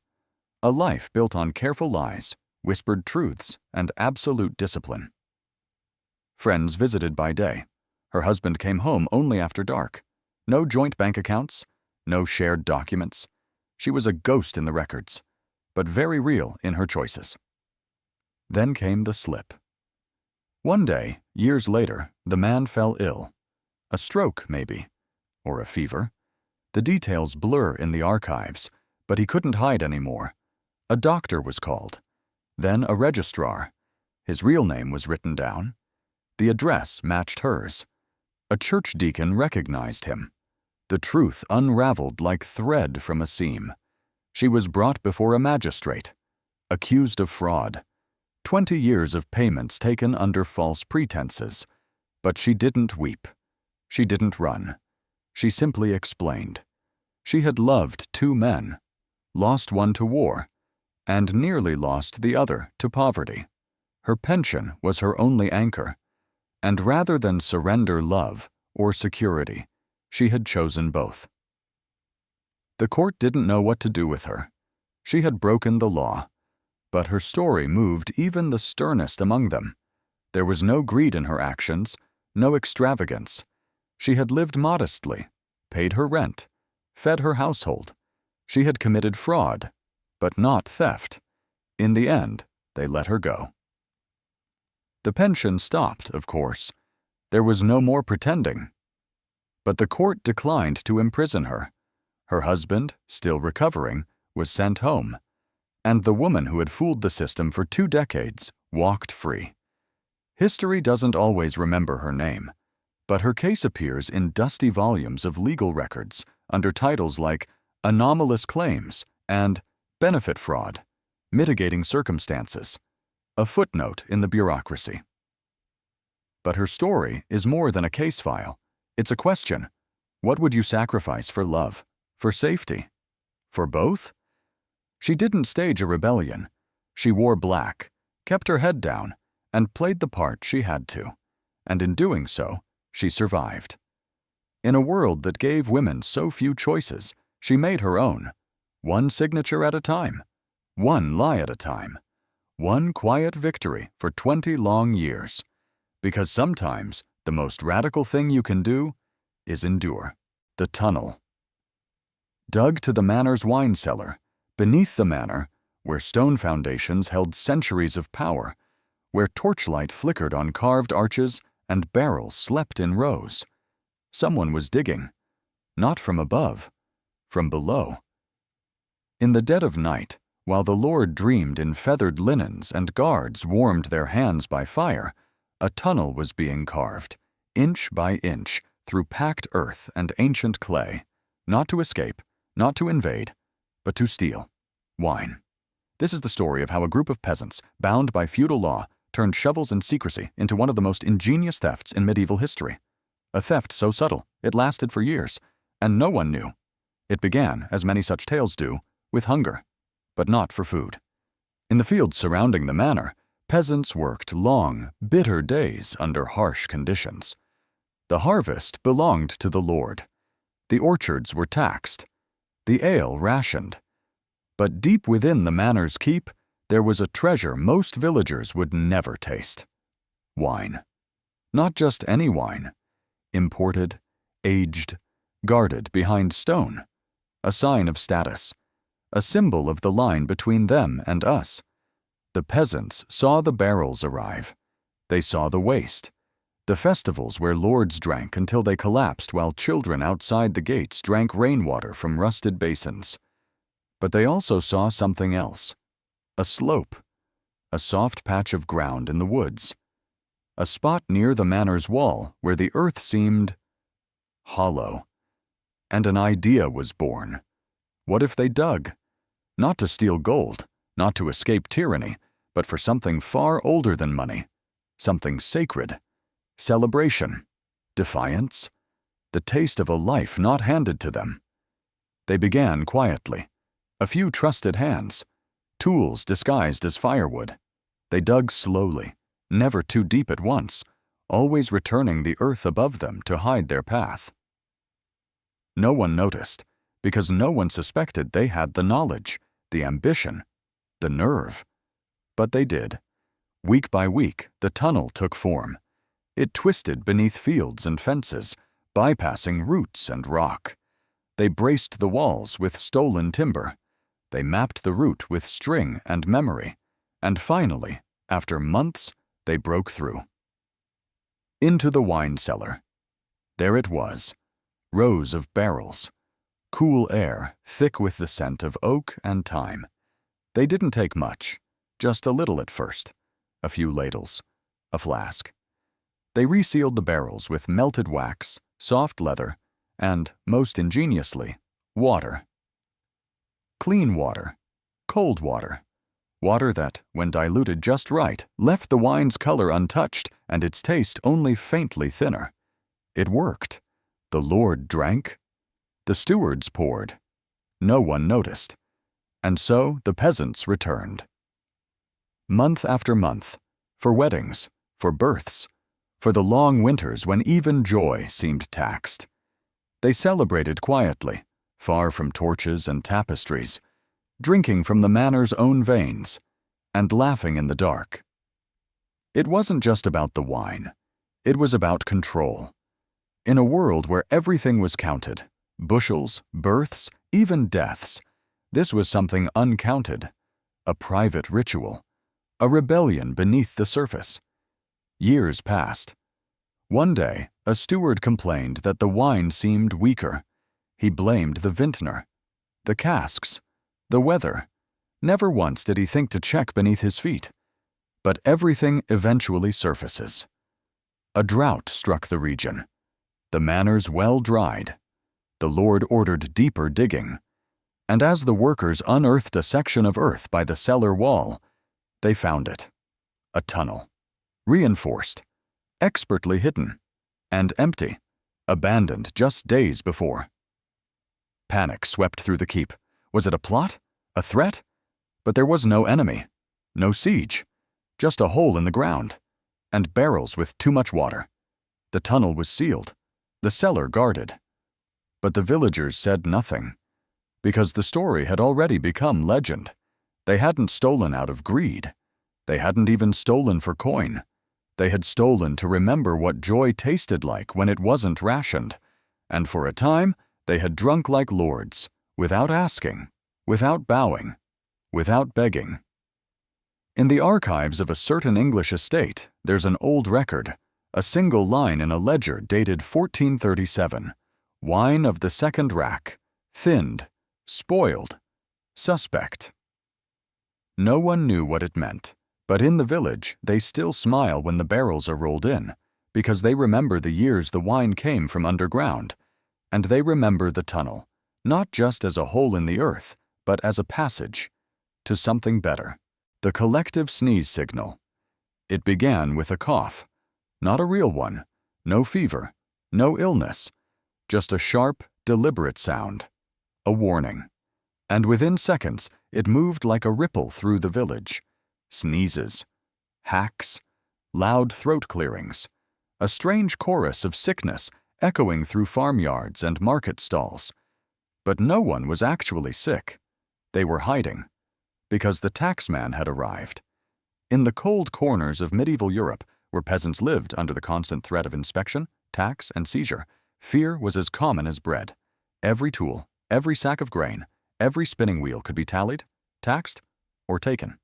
a life built on careful lies, whispered truths, and absolute discipline. Friends visited by day. Her husband came home only after dark. No joint bank accounts, no shared documents. She was a ghost in the records, but very real in her choices. Then came the slip. One day, years later, the man fell ill. A stroke, maybe, or a fever. The details blur in the archives, but he couldn't hide anymore. A doctor was called, then a registrar. His real name was written down. The address matched hers. A church deacon recognized him. The truth unraveled like thread from a seam. She was brought before a magistrate, accused of fraud. 20 years of payments taken under false pretenses. But she didn't weep. She didn't run. She simply explained. She had loved 2 men, lost one to war, and nearly lost the other to poverty. Her pension was her only anchor, and rather than surrender love or security, she had chosen both. The court didn't know what to do with her. She had broken the law, but her story moved even the sternest among them. There was no greed in her actions, no extravagance. She had lived modestly, paid her rent, fed her household. She had committed fraud, but not theft. In the end, they let her go. The pension stopped, of course. There was no more pretending. But the court declined to imprison her. Her husband, still recovering, was sent home. and the woman who had fooled the system for 2 decades walked free. History doesn't always remember her name, but her case appears in dusty volumes of legal records under titles like Anomalous Claims and Benefit Fraud, Mitigating Circumstances, a footnote in the bureaucracy. But her story is more than a case file. It's a question. What would you sacrifice for love? For safety? For both? She didn't stage a rebellion. She wore black, kept her head down, and played the part she had to. And in doing so, she survived. In a world that gave women so few choices, she made her own, one signature at a time, one lie at a time, one quiet victory for 20 long years. Because sometimes the most radical thing you can do is endure. The tunnel. Dug to the Manor's wine cellar, beneath the Manor, where stone foundations held centuries of power, where torchlight flickered on carved arches and barrels slept in rows. Someone was digging, not from above, from below. In the dead of night, while the Lord dreamed in feathered linens and guards warmed their hands by fire, a tunnel was being carved, inch by inch, through packed earth and ancient clay, not to escape, not to invade, but to steal wine. This is the story of how a group of peasants, bound by feudal law, turned shovels and secrecy into one of the most ingenious thefts in medieval history. A theft so subtle, it lasted for years, and no one knew. It began, as many such tales do, with hunger, but not for food. In the fields surrounding the manor, peasants worked long, bitter days under harsh conditions. The harvest belonged to the Lord. The orchards were taxed. The ale rationed. But deep within the manor's keep, there was a treasure most villagers would never taste. Wine. Not just any wine. Imported, aged, guarded behind stone. A sign of status. A symbol of the line between them and us. The peasants saw the barrels arrive. They saw the waste. The festivals where lords drank until they collapsed while children outside the gates drank rainwater from rusted basins. But they also saw something else. A slope. A soft patch of ground in the woods. A spot near the manor's wall where the earth seemed hollow. And an idea was born. What if they dug? Not to steal gold, not to escape tyranny, but for something far older than money. Something sacred. Celebration. Defiance. The taste of a life not handed to them. They began quietly. A few trusted hands. Tools disguised as firewood. They dug slowly, never too deep at once, always returning the earth above them to hide their path. No one noticed, because no one suspected they had the knowledge, the ambition, the nerve. But they did. Week by week, the tunnel took form. It twisted beneath fields and fences, bypassing roots and rock. They braced the walls with stolen timber. They mapped the route with string and memory. And finally, after months, they broke through. Into the wine cellar. There it was. Rows of barrels. Cool air, thick with the scent of oak and thyme. They didn't take much, just a little at first. A few ladles, a flask. They resealed the barrels with melted wax, soft leather, and, most ingeniously, water. Clean water, cold water. Water that, when diluted just right, left the wine's color untouched and its taste only faintly thinner. It worked. The Lord drank. The stewards poured. No one noticed. And so the peasants returned. Month after month, for weddings, for births, for the long winters when even joy seemed taxed. They celebrated quietly, far from torches and tapestries, drinking from the manor's own veins, and laughing in the dark. It wasn't just about the wine. It was about control. In a world where everything was counted, bushels, births, even deaths, this was something uncounted, a private ritual, a rebellion beneath the surface. Years passed. One day, a steward complained that the wine seemed weaker. He blamed the vintner, the casks, the weather. Never once did he think to check beneath his feet. But everything eventually surfaces. A drought struck the region. The manor's well dried. The Lord ordered deeper digging. And as the workers unearthed a section of earth by the cellar wall, they found it. A tunnel. Reinforced. Expertly hidden. And empty. Abandoned just days before. Panic swept through the keep. Was it a plot? A threat? But there was no enemy. No siege. Just a hole in the ground. And barrels with too much water. The tunnel was sealed. The cellar guarded. But the villagers said nothing. Because the story had already become legend. They hadn't stolen out of greed. They hadn't even stolen for coin. They had stolen to remember what joy tasted like when it wasn't rationed. And for a time, they had drunk like lords, without asking, without bowing, without begging. In the archives of a certain English estate, there's an old record, a single line in a ledger dated 1437. Wine of the second rack, thinned, spoiled, suspect. No one knew what it meant, but in the village they still smile when the barrels are rolled in, because they remember the years the wine came from underground, and they remember the tunnel, not just as a hole in the earth, but as a passage to something better. The collective sneeze signal. It began with a cough, not a real one, no fever, no illness, just a sharp, deliberate sound, a warning. And within seconds, it moved like a ripple through the village. Sneezes, hacks, loud throat clearings, a strange chorus of sickness echoing through farmyards and market stalls. But no one was actually sick. They were hiding, because the taxman had arrived. In the cold corners of medieval Europe, where peasants lived under the constant threat of inspection, tax, and seizure, fear was as common as bread. Every tool, every sack of grain, every spinning wheel could be tallied, taxed, or taken.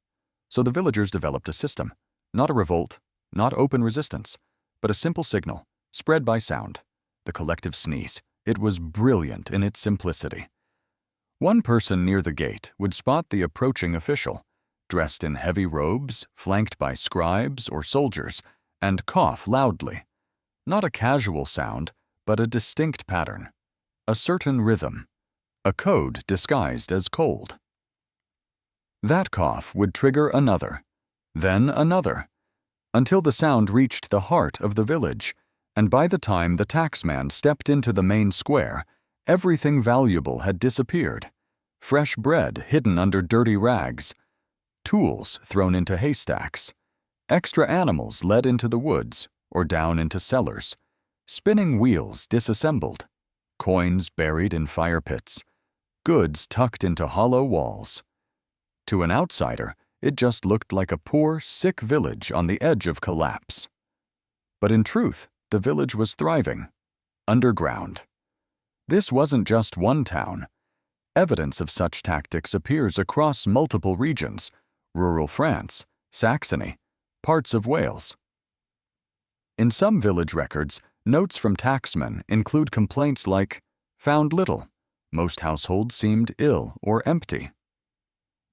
So the villagers developed a system, not a revolt, not open resistance, but a simple signal, spread by sound, the collective sneeze. It was brilliant in its simplicity. One person near the gate would spot the approaching official, dressed in heavy robes, flanked by scribes or soldiers, and cough loudly. Not a casual sound, but a distinct pattern, a certain rhythm, a code disguised as cold. That cough would trigger another, then another, until the sound reached the heart of the village, and by the time the taxman stepped into the main square, everything valuable had disappeared. Fresh bread hidden under dirty rags, tools thrown into haystacks, extra animals led into the woods or down into cellars, spinning wheels disassembled, coins buried in fire pits, goods tucked into hollow walls. To an outsider, it just looked like a poor, sick village on the edge of collapse. But in truth, the village was thriving, underground. This wasn't just one town. Evidence of such tactics appears across multiple regions: rural France, Saxony, parts of Wales. In some village records, notes from tacksmen include complaints like, "Found little. Most households seemed ill or empty."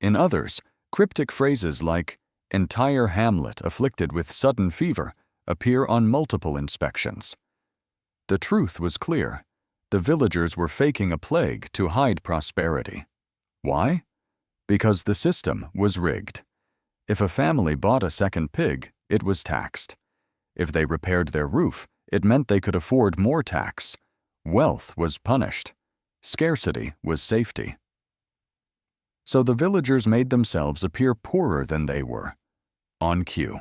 In others, cryptic phrases like, "Entire hamlet afflicted with sudden fever," appear on multiple inspections. The truth was clear. The villagers were faking a plague to hide prosperity. Why? Because the system was rigged. If a family bought a second pig, it was taxed. If they repaired their roof, it meant they could afford more tax. Wealth was punished. Scarcity was safety. So the villagers made themselves appear poorer than they were. On cue.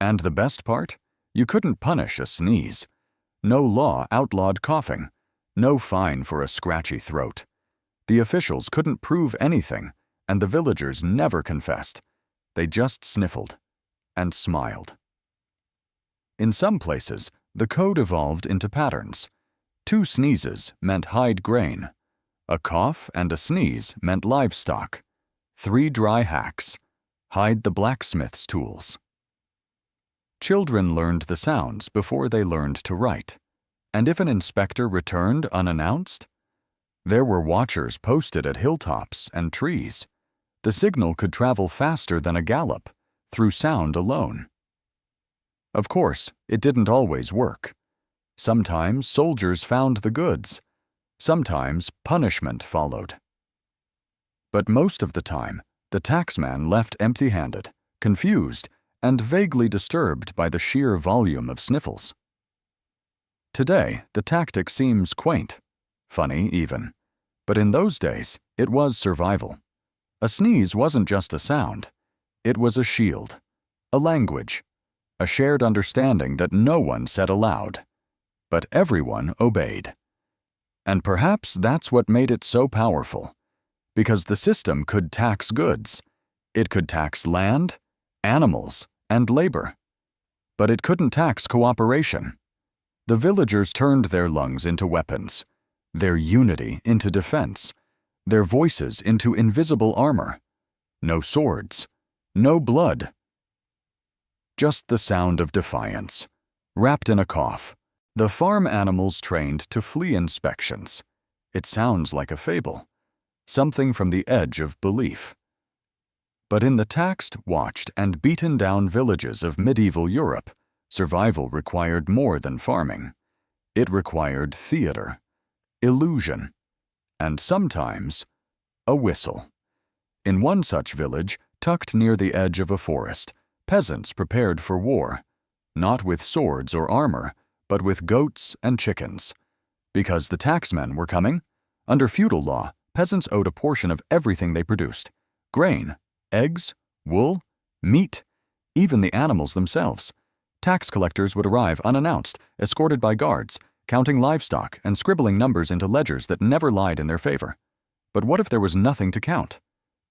And the best part? You couldn't punish a sneeze. No law outlawed coughing. No fine for a scratchy throat. The officials couldn't prove anything, and the villagers never confessed. They just sniffled and smiled. In some places, the code evolved into patterns. 2 sneezes meant hide grain. A cough and a sneeze meant livestock. 3 dry hacks, hide the blacksmith's tools. Children learned the sounds before they learned to write. And if an inspector returned unannounced, there were watchers posted at hilltops and trees. The signal could travel faster than a gallop, through sound alone. Of course, it didn't always work. Sometimes soldiers found the goods. Sometimes punishment followed. But most of the time, the taxman left empty-handed, confused, and vaguely disturbed by the sheer volume of sniffles. Today, the tactic seems quaint, funny even, but in those days, it was survival. A sneeze wasn't just a sound. It was a shield, a language, a shared understanding that no one said aloud, but everyone obeyed. And perhaps that's what made it so powerful, because the system could tax goods. It could tax land, animals, and labor. But it couldn't tax cooperation. The villagers turned their lungs into weapons, their unity into defense, their voices into invisible armor. No swords, no blood. Just the sound of defiance, wrapped in a cough. The farm animals trained to flee inspections. It sounds like a fable, something from the edge of belief. But in the taxed, watched, and beaten down villages of medieval Europe, survival required more than farming. It required theater, illusion, and sometimes a whistle. In one such village, tucked near the edge of a forest, peasants prepared for war, not with swords or armor, but with goats and chickens. Because the taxmen were coming, under feudal law, peasants owed a portion of everything they produced: grain, eggs, wool, meat, even the animals themselves. Tax collectors would arrive unannounced, escorted by guards, counting livestock and scribbling numbers into ledgers that never lied in their favor. But what if there was nothing to count?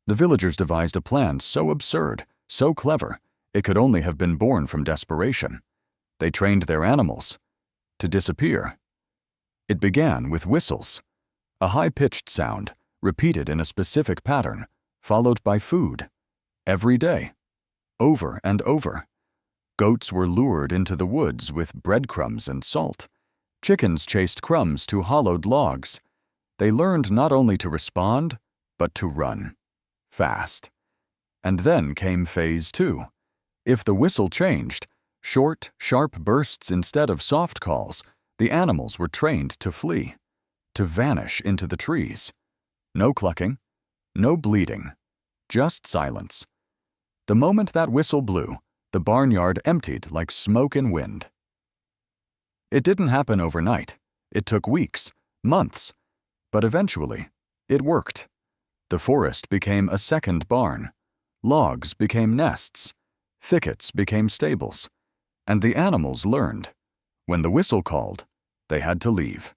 The villagers devised a plan so absurd, so clever, it could only have been born from desperation. They trained their animals to disappear. It began with whistles, a high-pitched sound, repeated in a specific pattern, followed by food, every day, over and over. Goats were lured into the woods with breadcrumbs and salt. Chickens chased crumbs to hollowed logs. They learned not only to respond, but to run, fast. And then came phase 2. If the whistle changed, short, sharp bursts instead of soft calls, the animals were trained to flee, to vanish into the trees. No clucking, no bleating, just silence. The moment that whistle blew, the barnyard emptied like smoke in wind. It didn't happen overnight. It took weeks, months, but eventually, it worked. The forest became a second barn. Logs became nests. Thickets became stables. And the animals learned. When the whistle called, they had to leave,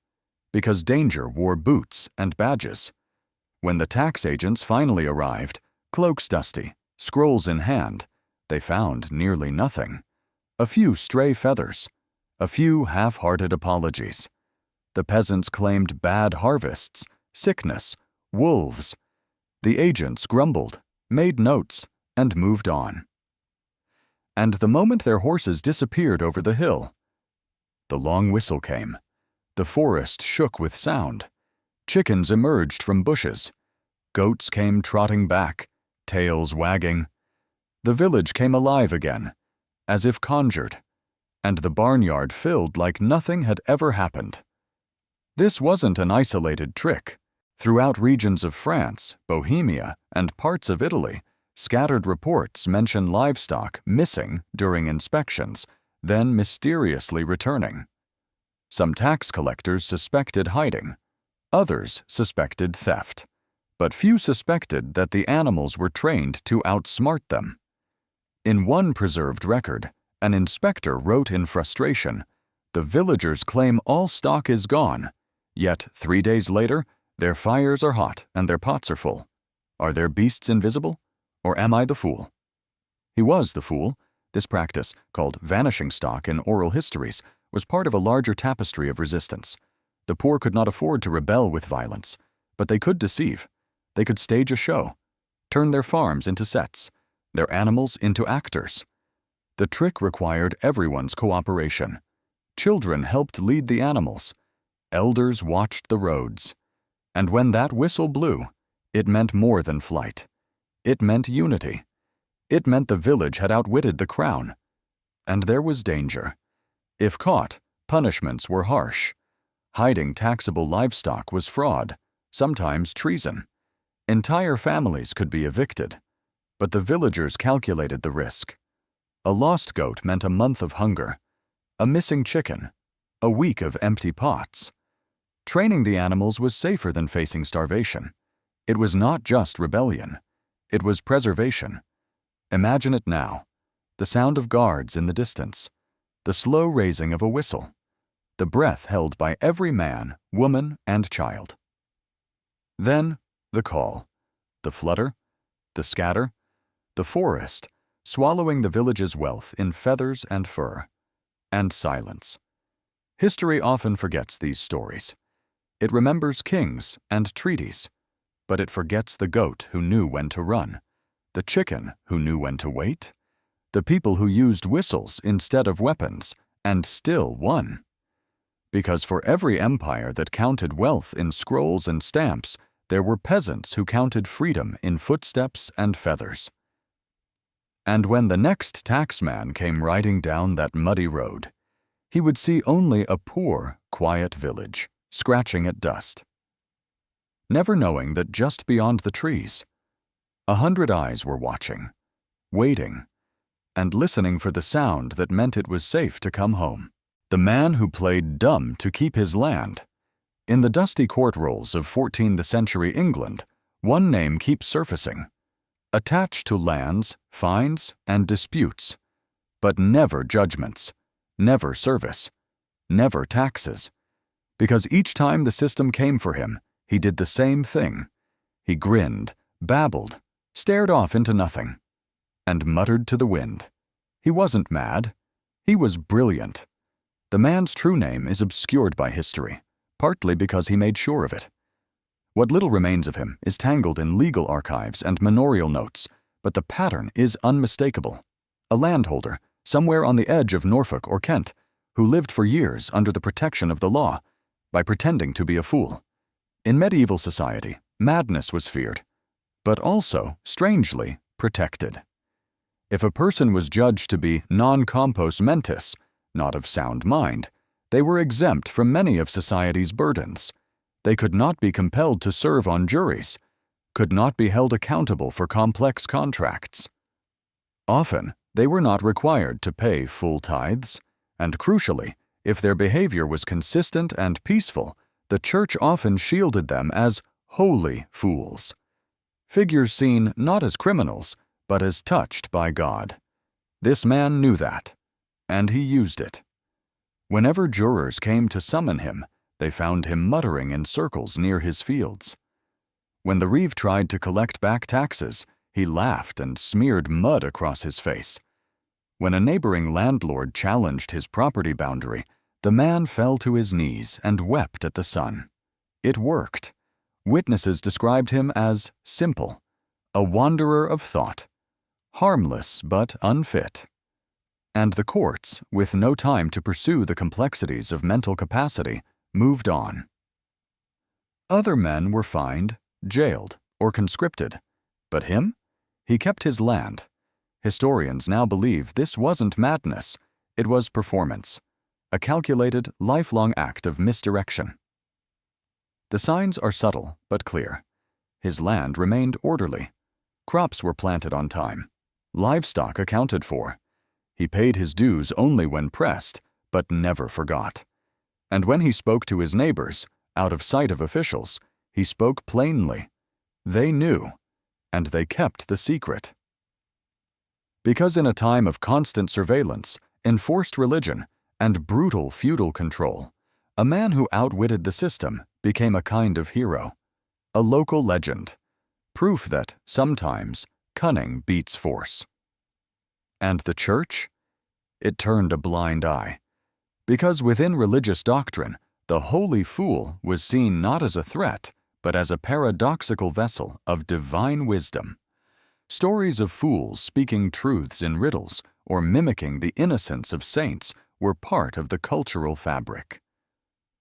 because danger wore boots and badges. When the tax agents finally arrived, cloaks dusty, scrolls in hand, they found nearly nothing. A few stray feathers, a few half-hearted apologies. The peasants claimed bad harvests, sickness, wolves. The agents grumbled, made notes, and moved on. And the moment their horses disappeared over the hill, the long whistle came. The forest shook with sound. Chickens emerged from bushes. Goats came trotting back, tails wagging. The village came alive again, as if conjured, and the barnyard filled like nothing had ever happened. This wasn't an isolated trick. Throughout regions of France, Bohemia, and parts of Italy, scattered reports mention livestock missing during inspections, then mysteriously returning. Some tax collectors suspected hiding. Others suspected theft. But few suspected that the animals were trained to outsmart them. In one preserved record, an inspector wrote in frustration, "The villagers claim all stock is gone, yet 3 days later, their fires are hot and their pots are full. Are their beasts invisible? Or am I the fool?" He was the fool. This practice, called vanishing stock in oral histories, was part of a larger tapestry of resistance. The poor could not afford to rebel with violence, but they could deceive. They could stage a show, turn their farms into sets, their animals into actors. The trick required everyone's cooperation. Children helped lead the animals. Elders watched the roads. And when that whistle blew, it meant more than flight. It meant unity. It meant the village had outwitted the crown. And there was danger. If caught, punishments were harsh. Hiding taxable livestock was fraud, sometimes treason. Entire families could be evicted. But the villagers calculated the risk. A lost goat meant a month of hunger, a missing chicken, a week of empty pots. Training the animals was safer than facing starvation. It was not just rebellion. It was preservation. Imagine it now. The sound of guards in the distance. The slow raising of a whistle. The breath held by every man, woman, and child. Then, the call. The flutter. The scatter. The forest, swallowing the village's wealth in feathers and fur. And silence. History often forgets these stories. It remembers kings and treaties. But it forgets the goat who knew when to run, the chicken who knew when to wait, the people who used whistles instead of weapons and still won. Because for every empire that counted wealth in scrolls and stamps, there were peasants who counted freedom in footsteps and feathers. And when the next taxman came riding down that muddy road, he would see only a poor, quiet village, scratching at dust. Never knowing that just beyond the trees, 100 eyes were watching, waiting, and listening for the sound that meant it was safe to come home. The man who played dumb to keep his land. In the dusty court rolls of 14th century England, one name keeps surfacing, attached to lands, fines, and disputes, but never judgments, never service, never taxes, because each time the system came for him, he did the same thing. He grinned, babbled, stared off into nothing, and muttered to the wind. He wasn't mad. He was brilliant. The man's true name is obscured by history, partly because he made sure of it. What little remains of him is tangled in legal archives and manorial notes, but the pattern is unmistakable. A landholder, somewhere on the edge of Norfolk or Kent, who lived for years under the protection of the law, by pretending to be a fool. In medieval society, madness was feared, but also, strangely, protected. If a person was judged to be non compos mentis, not of sound mind, they were exempt from many of society's burdens. They could not be compelled to serve on juries, could not be held accountable for complex contracts. Often, they were not required to pay full tithes, and crucially, if their behavior was consistent and peaceful, the church often shielded them as holy fools, figures seen not as criminals, but as touched by God. This man knew that, and he used it. Whenever jurors came to summon him, they found him muttering in circles near his fields. When the reeve tried to collect back taxes, he laughed and smeared mud across his face. When a neighboring landlord challenged his property boundary, the man fell to his knees and wept at the sun. It worked. Witnesses described him as simple, a wanderer of thought, harmless but unfit. And the courts, with no time to pursue the complexities of mental capacity, moved on. Other men were fined, jailed, or conscripted. But him? He kept his land. Historians now believe this wasn't madness, it was performance, a calculated, lifelong act of misdirection. The signs are subtle but clear. His land remained orderly. Crops were planted on time. Livestock accounted for. He paid his dues only when pressed, but never forgot. And when he spoke to his neighbors, out of sight of officials, he spoke plainly. They knew, and they kept the secret. Because in a time of constant surveillance, enforced religion, and brutal feudal control, a man who outwitted the system became a kind of hero, a local legend, proof that, sometimes, cunning beats force. And the church? It turned a blind eye. Because within religious doctrine, the holy fool was seen not as a threat, but as a paradoxical vessel of divine wisdom. Stories of fools speaking truths in riddles or mimicking the innocence of saints were part of the cultural fabric.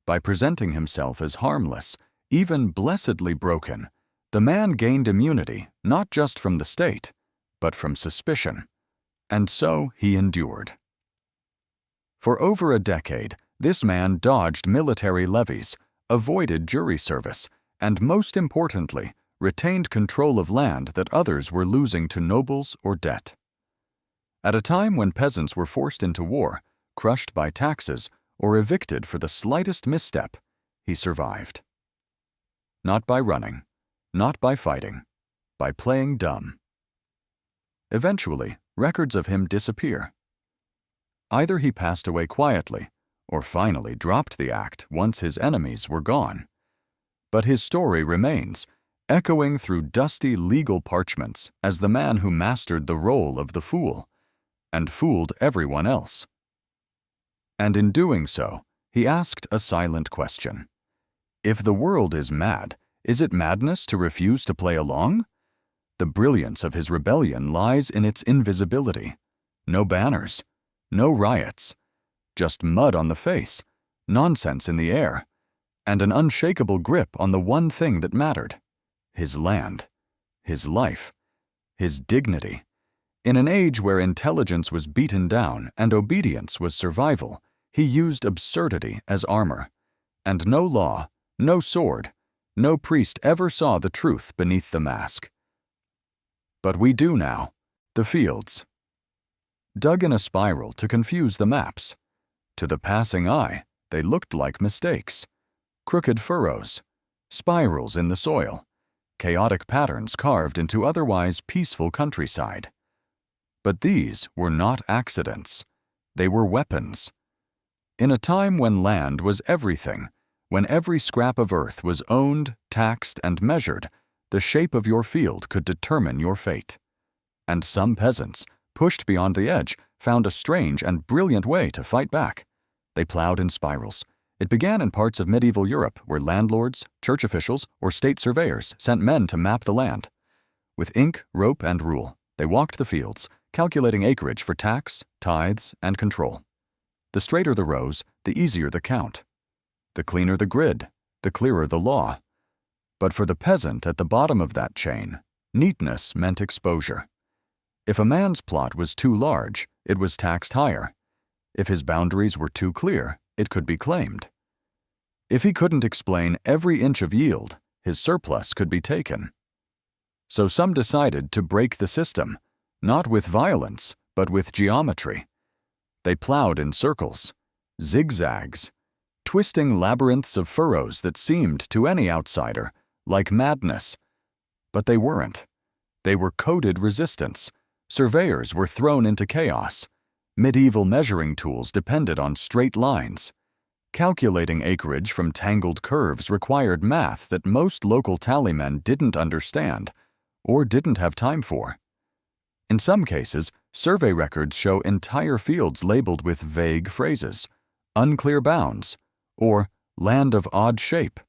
By presenting himself as harmless, even blessedly broken, The man gained immunity not just from the state, but from suspicion, and so he endured. For over a decade, this man dodged military levies, avoided jury service, and most importantly, retained control of land that others were losing to nobles or debt. At a time when peasants were forced into war, crushed by taxes, or evicted for the slightest misstep, he survived. Not by running, not by fighting, by playing dumb. Eventually, records of him disappear. Either he passed away quietly, or finally dropped the act once his enemies were gone. But his story remains, echoing through dusty legal parchments as the man who mastered the role of the fool, and fooled everyone else. And in doing so, he asked a silent question. If the world is mad, is it madness to refuse to play along? The brilliance of his rebellion lies in its invisibility. No banners, no riots, just mud on the face, nonsense in the air, and an unshakable grip on the one thing that mattered: his land, his life, his dignity. In an age where intelligence was beaten down and obedience was survival, he used absurdity as armor. And no law, no sword, no priest ever saw the truth beneath the mask. But we do now. The fields. Dug in a spiral to confuse the maps. To the passing eye, they looked like mistakes. Crooked furrows, spirals in the soil, chaotic patterns carved into otherwise peaceful countryside. But these were not accidents. They were weapons. In a time when land was everything, when every scrap of earth was owned, taxed, and measured, the shape of your field could determine your fate. And some peasants, pushed beyond the edge, found a strange and brilliant way to fight back. They plowed in spirals. It began in parts of medieval Europe where landlords, church officials, or state surveyors sent men to map the land. With ink, rope, and rule, they walked the fields, calculating acreage for tax, tithes, and control. The straighter the rows, the easier the count. The cleaner the grid, the clearer the law. But for the peasant at the bottom of that chain, neatness meant exposure. If a man's plot was too large, it was taxed higher. If his boundaries were too clear, it could be claimed. If he couldn't explain every inch of yield, his surplus could be taken. So some decided to break the system, not with violence, but with geometry. They plowed in circles, zigzags, twisting labyrinths of furrows that seemed to any outsider like madness. But they weren't. They were coded resistance. Surveyors were thrown into chaos. Medieval measuring tools depended on straight lines. Calculating acreage from tangled curves required math that most local tallymen didn't understand or didn't have time for. In some cases, survey records show entire fields labeled with vague phrases, unclear bounds, or land of odd shape,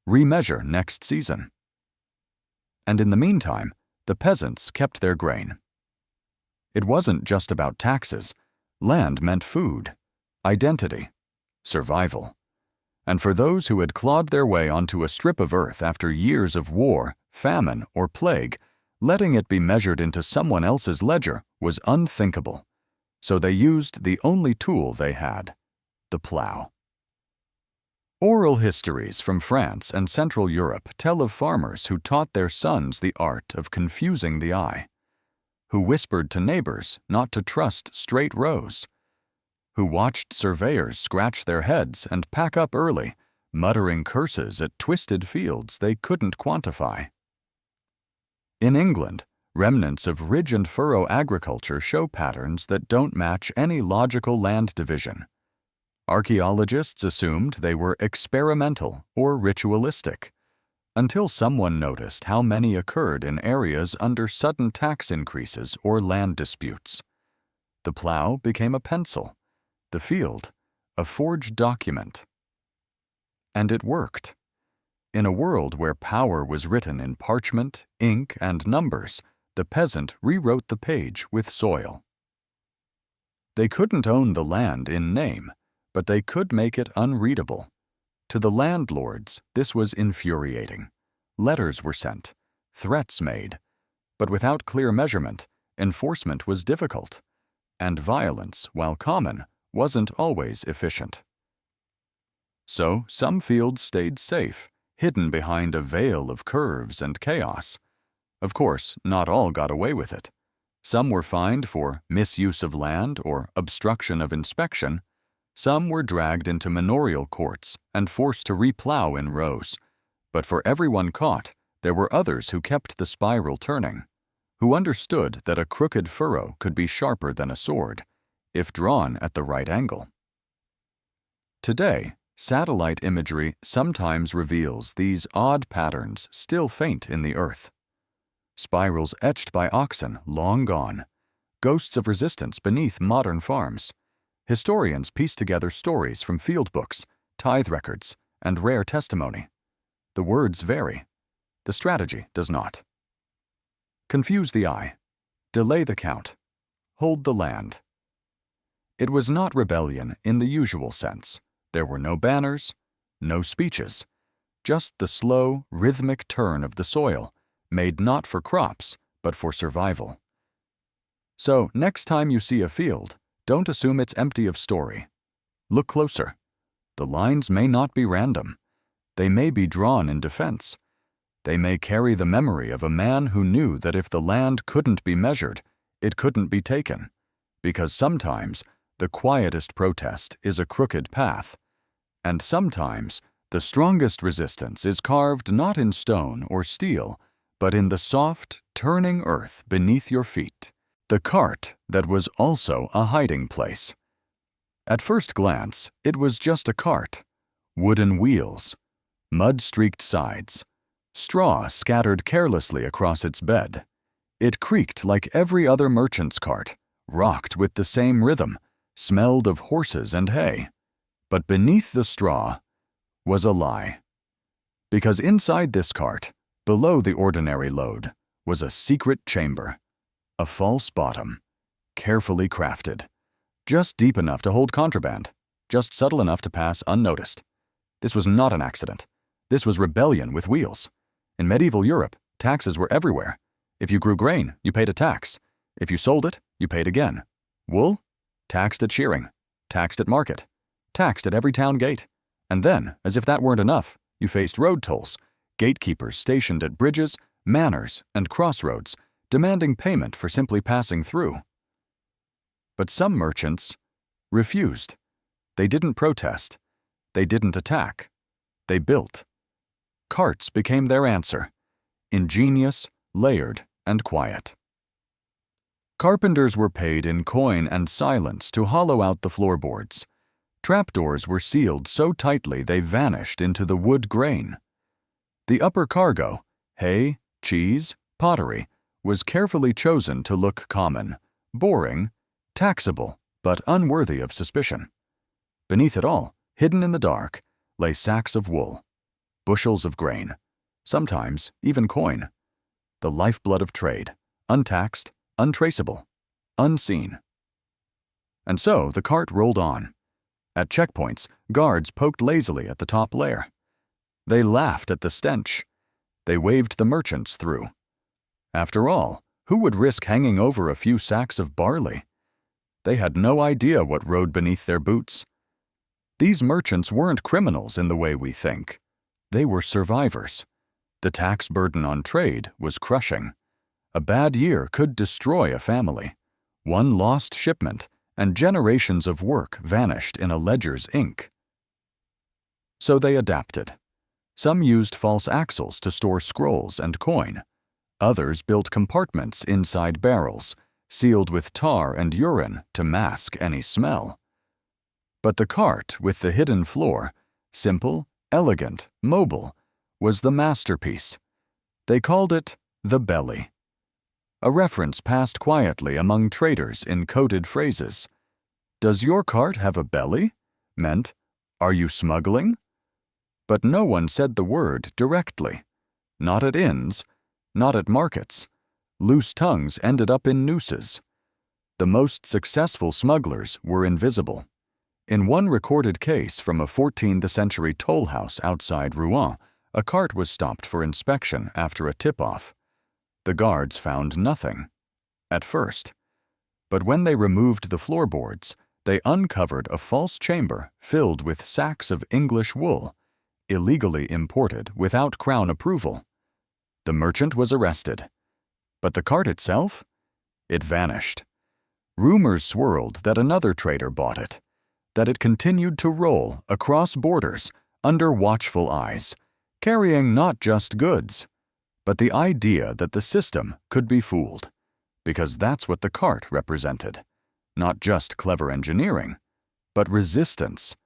remeasure next season. And in the meantime, the peasants kept their grain. It wasn't just about taxes. Land meant food, identity, survival. And for those who had clawed their way onto a strip of earth after years of war, famine, or plague, letting it be measured into someone else's ledger was unthinkable. So they used the only tool they had, the plow. Oral histories from France and Central Europe tell of farmers who taught their sons the art of confusing the eye, who whispered to neighbors not to trust straight rows, who watched surveyors scratch their heads and pack up early, muttering curses at twisted fields they couldn't quantify. In England, remnants of ridge and furrow agriculture show patterns that don't match any logical land division. Archaeologists assumed they were experimental or ritualistic, until someone noticed how many occurred in areas under sudden tax increases or land disputes. The plow became a pencil, the field a forged document. And it worked. In a world where power was written in parchment, ink, and numbers, the peasant rewrote the page with soil. They couldn't own the land in name, but they could make it unreadable. To the landlords, this was infuriating. Letters were sent. threats made, but without clear measurement, enforcement was difficult, and violence, while common, wasn't always efficient. So some fields stayed safe, hidden behind a veil of curves and chaos. Of course, not all got away with it. Some were fined for misuse of land or obstruction of inspection. Some were dragged into manorial courts and forced to replow in rows. But for everyone caught, there were others who kept the spiral turning, who understood that a crooked furrow could be sharper than a sword, if drawn at the right angle. Today, satellite imagery sometimes reveals these odd patterns still faint in the earth. Spirals etched by oxen long gone, ghosts of resistance beneath modern farms. Historians piece together stories from field books, tithe records, and rare testimony. The words vary. The strategy does not. Confuse the eye. Delay the count. Hold the land. It was not rebellion in the usual sense. There were no banners, no speeches, just the slow, rhythmic turn of the soil, made not for crops, but for survival. So, next time you see a field, don't assume it's empty of story. Look closer. The lines may not be random. They may be drawn in defense. They may carry the memory of a man who knew that if the land couldn't be measured, it couldn't be taken, because sometimes the quietest protest is a crooked path, and sometimes the strongest resistance is carved not in stone or steel, but in the soft, turning earth beneath your feet, the cart that was also a hiding place. At first glance, it was just a cart, wooden wheels, mud-streaked sides, straw scattered carelessly across its bed. It creaked like every other merchant's cart, rocked with the same rhythm, smelled of horses and hay. But beneath the straw was a lie. Because inside this cart, below the ordinary load, was a secret chamber, a false bottom, carefully crafted, just deep enough to hold contraband, just subtle enough to pass unnoticed. This was not an accident. This was rebellion with wheels. In medieval Europe, taxes were everywhere. If you grew grain, you paid a tax. If you sold it, you paid again. Wool? Taxed at shearing, taxed at market, taxed at every town gate. And then, as if that weren't enough, you faced road tolls, gatekeepers stationed at bridges, manors, and crossroads, demanding payment for simply passing through. But some merchants refused. They didn't protest. They didn't attack. They built. Carts became their answer, ingenious, layered, and quiet. Carpenters were paid in coin and silence to hollow out the floorboards. Trapdoors were sealed so tightly they vanished into the wood grain. The upper cargo, hay, cheese, pottery, was carefully chosen to look common, boring, taxable, but unworthy of suspicion. Beneath it all, hidden in the dark, lay sacks of wool, bushels of grain, sometimes even coin, the lifeblood of trade, untaxed, untraceable, unseen. And so the cart rolled on. At checkpoints, guards poked lazily at the top layer. They laughed at the stench. They waved the merchants through. After all, who would risk hanging over a few sacks of barley? They had no idea what rode beneath their boots. These merchants weren't criminals in the way we think. They were survivors. The tax burden on trade was crushing. A bad year could destroy a family. One lost shipment, and generations of work vanished in a ledger's ink. So they adapted. Some used false axles to store scrolls and coin. Others built compartments inside barrels, sealed with tar and urine to mask any smell. But the cart with the hidden floor, simple, elegant, mobile, was the masterpiece. They called it the belly. A reference passed quietly among traders in coded phrases. "Does your cart have a belly?" meant, "Are you smuggling?" But no one said the word directly. Not at inns, not at markets. Loose tongues ended up in nooses. The most successful smugglers were invisible. In one recorded case from a 14th-century toll house outside Rouen, a cart was stopped for inspection after a tip-off. The guards found nothing, at first. But when they removed the floorboards, they uncovered a false chamber filled with sacks of English wool, illegally imported without Crown approval. The merchant was arrested. But the cart itself? It vanished. Rumors swirled that another trader bought it, that it continued to roll across borders under watchful eyes, carrying not just goods, but the idea that the system could be fooled, because that's what the cart represented. Not just clever engineering, but resistance,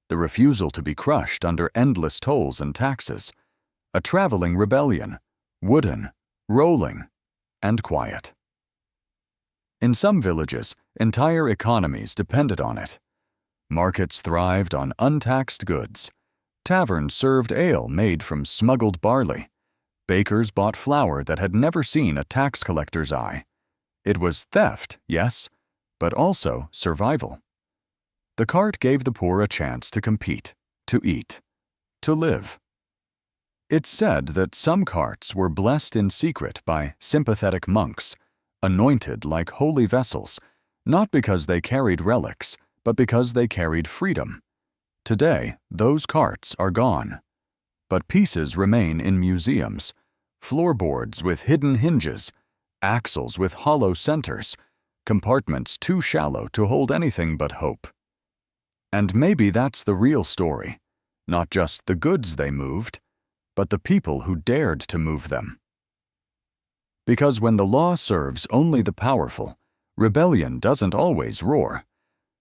the refusal to be crushed under endless tolls and taxes, a traveling rebellion, wooden, rolling, and quiet. In some villages, entire economies depended on it. Markets thrived on untaxed goods. Taverns served ale made from smuggled barley. Bakers bought flour that had never seen a tax collector's eye. It was theft, yes, but also survival. The cart gave the poor a chance to compete, to eat, to live. It's said that some carts were blessed in secret by sympathetic monks, anointed like holy vessels, not because they carried relics, but because they carried freedom. Today, those carts are gone. But pieces remain in museums, floorboards with hidden hinges, axles with hollow centers, compartments too shallow to hold anything but hope. And maybe that's the real story, not just the goods they moved, but the people who dared to move them. Because when the law serves only the powerful, rebellion doesn't always roar.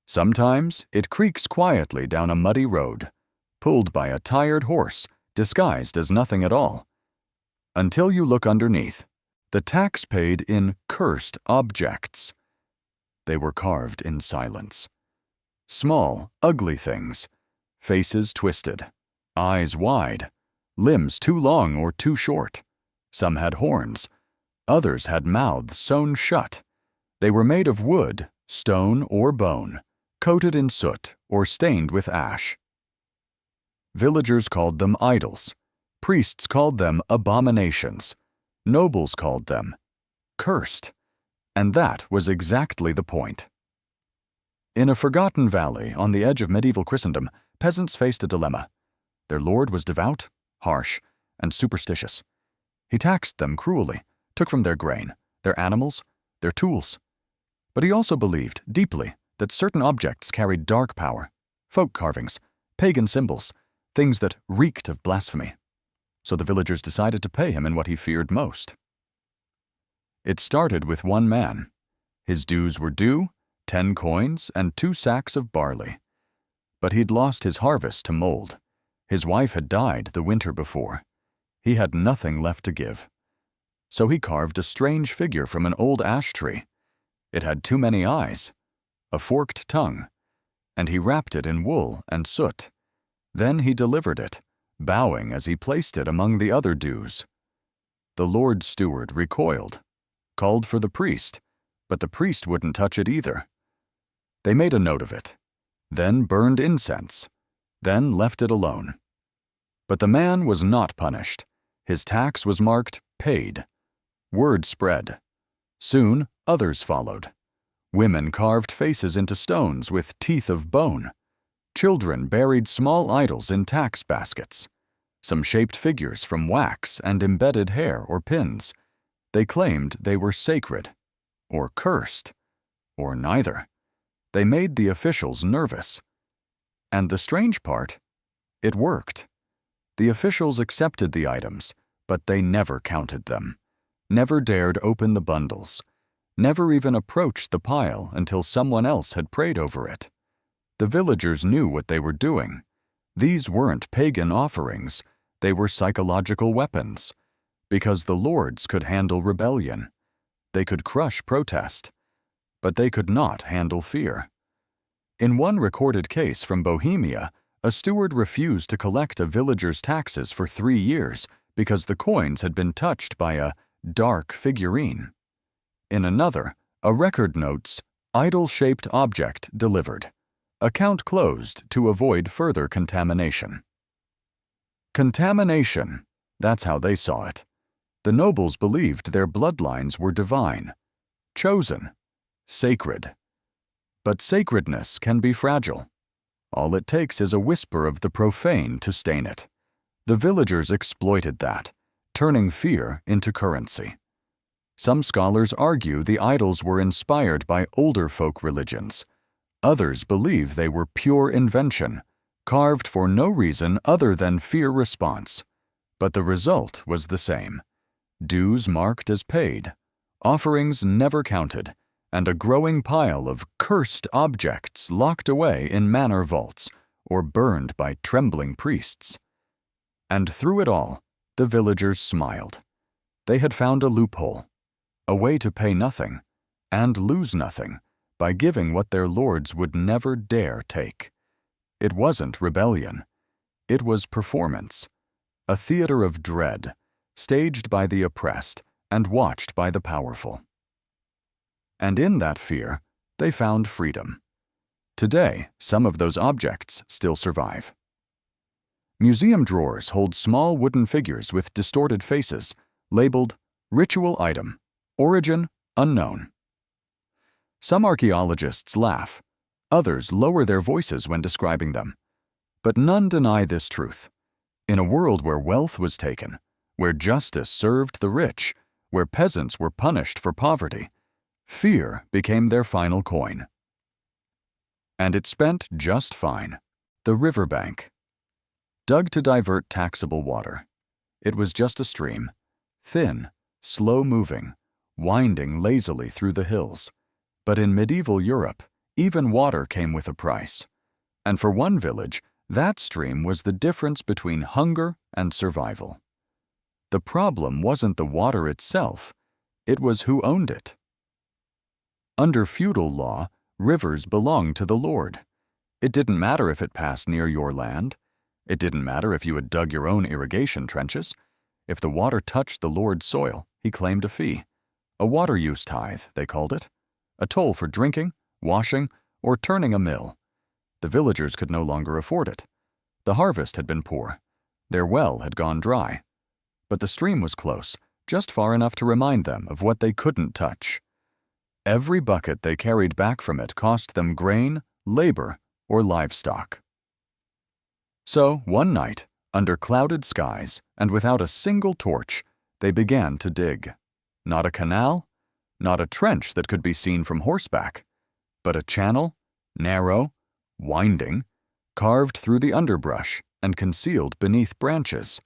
Sometimes it creaks quietly down a muddy road, pulled by a tired horse disguised as nothing at all. Until you look underneath, the tax paid in cursed objects. They were carved in silence. Small, ugly things, faces twisted, eyes wide, limbs too long or too short. Some had horns, others had mouths sewn shut. They were made of wood, stone, or bone, coated in soot or stained with ash. Villagers called them idols. Priests called them abominations. Nobles called them cursed. And that was exactly the point. In a forgotten valley on the edge of medieval Christendom, peasants faced a dilemma. Their lord was devout, harsh, and superstitious. He taxed them cruelly, took from their grain, their animals, their tools. But he also believed deeply that certain objects carried dark power, folk carvings, pagan symbols, things that reeked of blasphemy. So the villagers decided to pay him in what he feared most. It started with one man. His dues were due, 10 coins and 2 sacks of barley. But he'd lost his harvest to mold. His wife had died the winter before. He had nothing left to give. So he carved a strange figure from an old ash tree. It had too many eyes, a forked tongue, and he wrapped it in wool and soot. Then he delivered it, bowing as he placed it among the other dues. The Lord's steward recoiled, called for the priest, but the priest wouldn't touch it either. They made a note of it, then burned incense, then left it alone. But the man was not punished. His tax was marked paid. Word spread. Soon, others followed. Women carved faces into stones with teeth of bone. Children buried small idols in tax baskets. Some shaped figures from wax and embedded hair or pins. They claimed they were sacred, or cursed, or neither. They made the officials nervous. And the strange part, it worked. The officials accepted the items, but they never counted them, never dared open the bundles, never even approached the pile until someone else had prayed over it. The villagers knew what they were doing. These weren't pagan offerings, they were psychological weapons, because the lords could handle rebellion. They could crush protest, but they could not handle fear. In one recorded case from Bohemia, a steward refused to collect a villager's taxes for 3 years because the coins had been touched by a dark figurine. In another, a record notes, idol-shaped object delivered. Account closed to avoid further contamination. Contamination, that's how they saw it. The nobles believed their bloodlines were divine, chosen, sacred. But sacredness can be fragile. All it takes is a whisper of the profane to stain it. The villagers exploited that, turning fear into currency. Some scholars argue the idols were inspired by older folk religions. Others believe they were pure invention, carved for no reason other than fear response. But the result was the same. Dues marked as paid, offerings never counted, and a growing pile of cursed objects locked away in manor vaults or burned by trembling priests. And through it all, the villagers smiled. They had found a loophole, a way to pay nothing and lose nothing by giving what their lords would never dare take. It wasn't rebellion. It was performance, a theater of dread, staged by the oppressed and watched by the powerful. And in that fear, they found freedom. Today, some of those objects still survive. Museum drawers hold small wooden figures with distorted faces, labeled ritual item, origin unknown. Some archaeologists laugh, others lower their voices when describing them. But none deny this truth. In a world where wealth was taken, where justice served the rich, where peasants were punished for poverty, fear became their final coin. And it spent just fine. The Riverbank. Dug to divert taxable water. It was just a stream, thin, slow-moving, winding lazily through the hills. But in medieval Europe, even water came with a price. And for one village, that stream was the difference between hunger and survival. The problem wasn't the water itself, it was who owned it. Under feudal law, rivers belonged to the lord. It didn't matter if it passed near your land. It didn't matter if you had dug your own irrigation trenches. If the water touched the lord's soil, he claimed a fee. A water use tithe, they called it. A toll for drinking, washing, or turning a mill. The villagers could no longer afford it. The harvest had been poor. Their well had gone dry. But the stream was close, just far enough to remind them of what they couldn't touch. Every bucket they carried back from it cost them grain, labor, or livestock. So, one night, under clouded skies and without a single torch, they began to dig. Not a canal, not a trench that could be seen from horseback, but a channel, narrow, winding, carved through the underbrush and concealed beneath branches.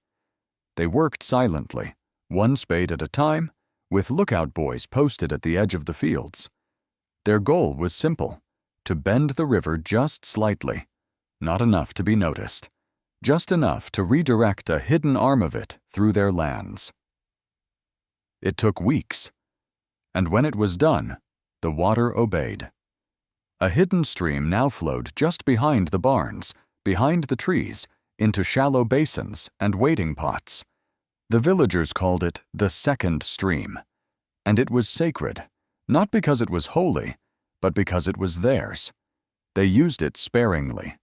They worked silently, one spade at a time, with lookout boys posted at the edge of the fields. Their goal was simple, to bend the river just slightly, not enough to be noticed, just enough to redirect a hidden arm of it through their lands. It took weeks, and when it was done, the water obeyed. A hidden stream now flowed just behind the barns, behind the trees, into shallow basins and wading pots. The villagers called it the second stream, and it was sacred, not because it was holy, but because it was theirs. They used it sparingly,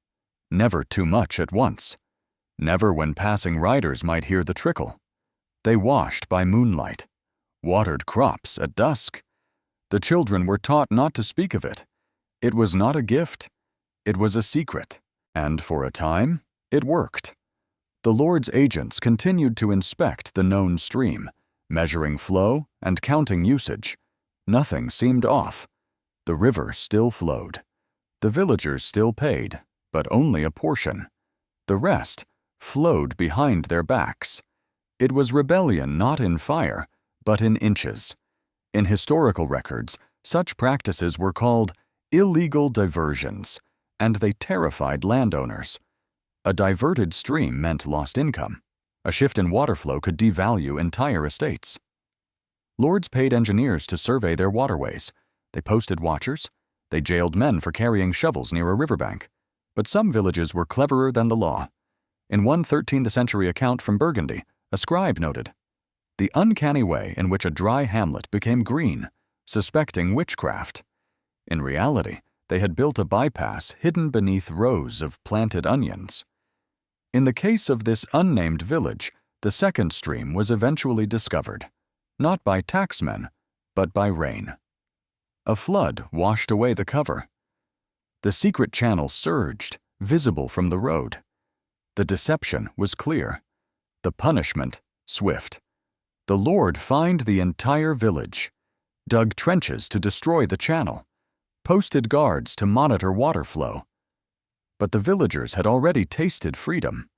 never too much at once, never when passing riders might hear the trickle. They washed by moonlight, watered crops at dusk. The children were taught not to speak of it. It was not a gift, it was a secret, and for a time, it worked. The Lord's agents continued to inspect the known stream, measuring flow and counting usage. Nothing seemed off. The river still flowed. The villagers still paid, but only a portion. The rest flowed behind their backs. It was rebellion not in fire, but in inches. In historical records, such practices were called illegal diversions, and they terrified landowners. A diverted stream meant lost income. A shift in water flow could devalue entire estates. Lords paid engineers to survey their waterways. They posted watchers. They jailed men for carrying shovels near a riverbank. But some villages were cleverer than the law. In one 13th century account from Burgundy, a scribe noted, "The uncanny way in which a dry hamlet became green, suspecting witchcraft." In reality, they had built a bypass hidden beneath rows of planted onions. In the case of this unnamed village, The second stream was eventually discovered, not by tacksmen, but by rain. A flood washed away the cover. The secret channel surged, visible from the road. The deception was clear. The punishment swift. The Lord fined the entire village, dug trenches to destroy the channel, posted guards to monitor water flow. But the villagers had already tasted freedom,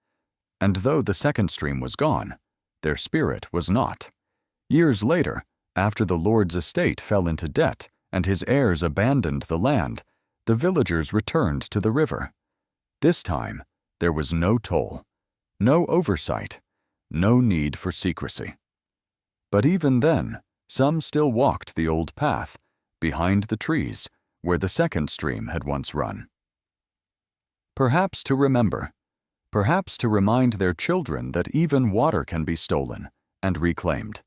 and though the second stream was gone, their spirit was not. Years later, after the Lord's estate fell into debt and his heirs abandoned the land, the villagers returned to the river. This time, there was no toll, no oversight, no need for secrecy. But even then, some still walked the old path, behind the trees, where the second stream had once run. Perhaps to remember, perhaps to remind their children that even water can be stolen and reclaimed.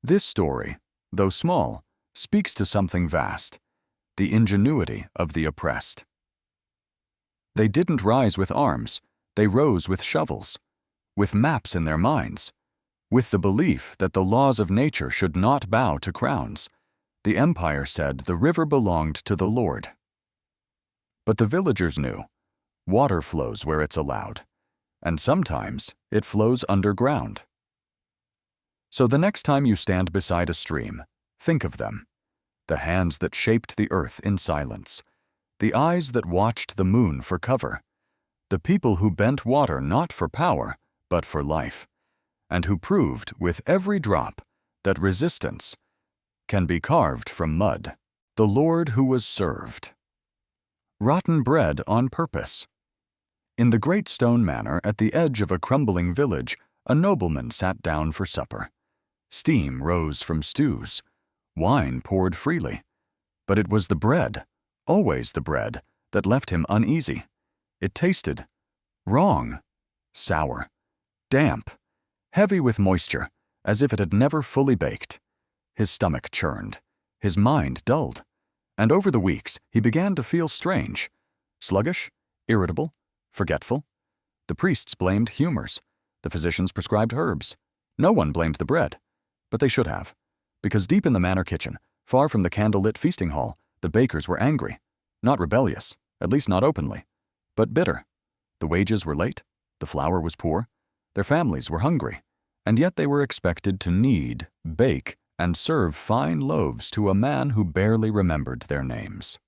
This story, though small, speaks to something vast, the ingenuity of the oppressed. They didn't rise with arms, they rose with shovels, with maps in their minds, with the belief that the laws of nature should not bow to crowns. The empire said the river belonged to the Lord. But the villagers knew, water flows where it's allowed, and sometimes it flows underground. So the next time you stand beside a stream, think of them, the hands that shaped the earth in silence, the eyes that watched the moon for cover, the people who bent water not for power, but for life, and who proved with every drop that resistance can be carved from mud. The Lord who was served. Rotten bread on purpose. In the great stone manor at the edge of a crumbling village, a nobleman sat down for supper. Steam rose from stews. Wine poured freely. But it was the bread, always the bread, that left him uneasy. It tasted wrong, sour, damp, heavy with moisture, as if it had never fully baked. His stomach churned, his mind dulled, and over the weeks he began to feel strange, sluggish, irritable, forgetful. The priests blamed humors, the physicians prescribed herbs. No one blamed the bread, but they should have, because deep in the manor kitchen, far from the candle-lit feasting hall, the bakers were angry, not rebellious, at least not openly, but bitter. The wages were late, the flour was poor, their families were hungry, and yet they were expected to knead, bake, and serve fine loaves to a man who barely remembered their names.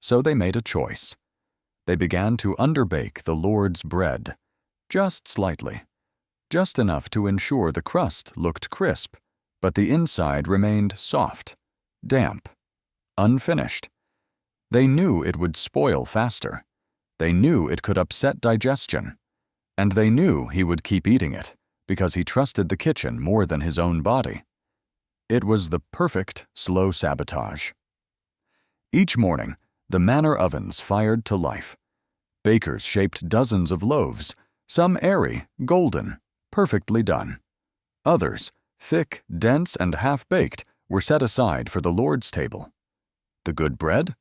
So they made a choice. They began to underbake the Lord's bread, just slightly, just enough to ensure the crust looked crisp, but the inside remained soft, damp, unfinished. They knew it would spoil faster. They knew it could upset digestion. And they knew he would keep eating it, because he trusted the kitchen more than his own body. It was the perfect slow sabotage. Each morning, the manor ovens fired to life. Bakers shaped dozens of loaves, some airy, golden, perfectly done. Others, thick, dense, and half-baked, were set aside for the Lord's table. The good bread?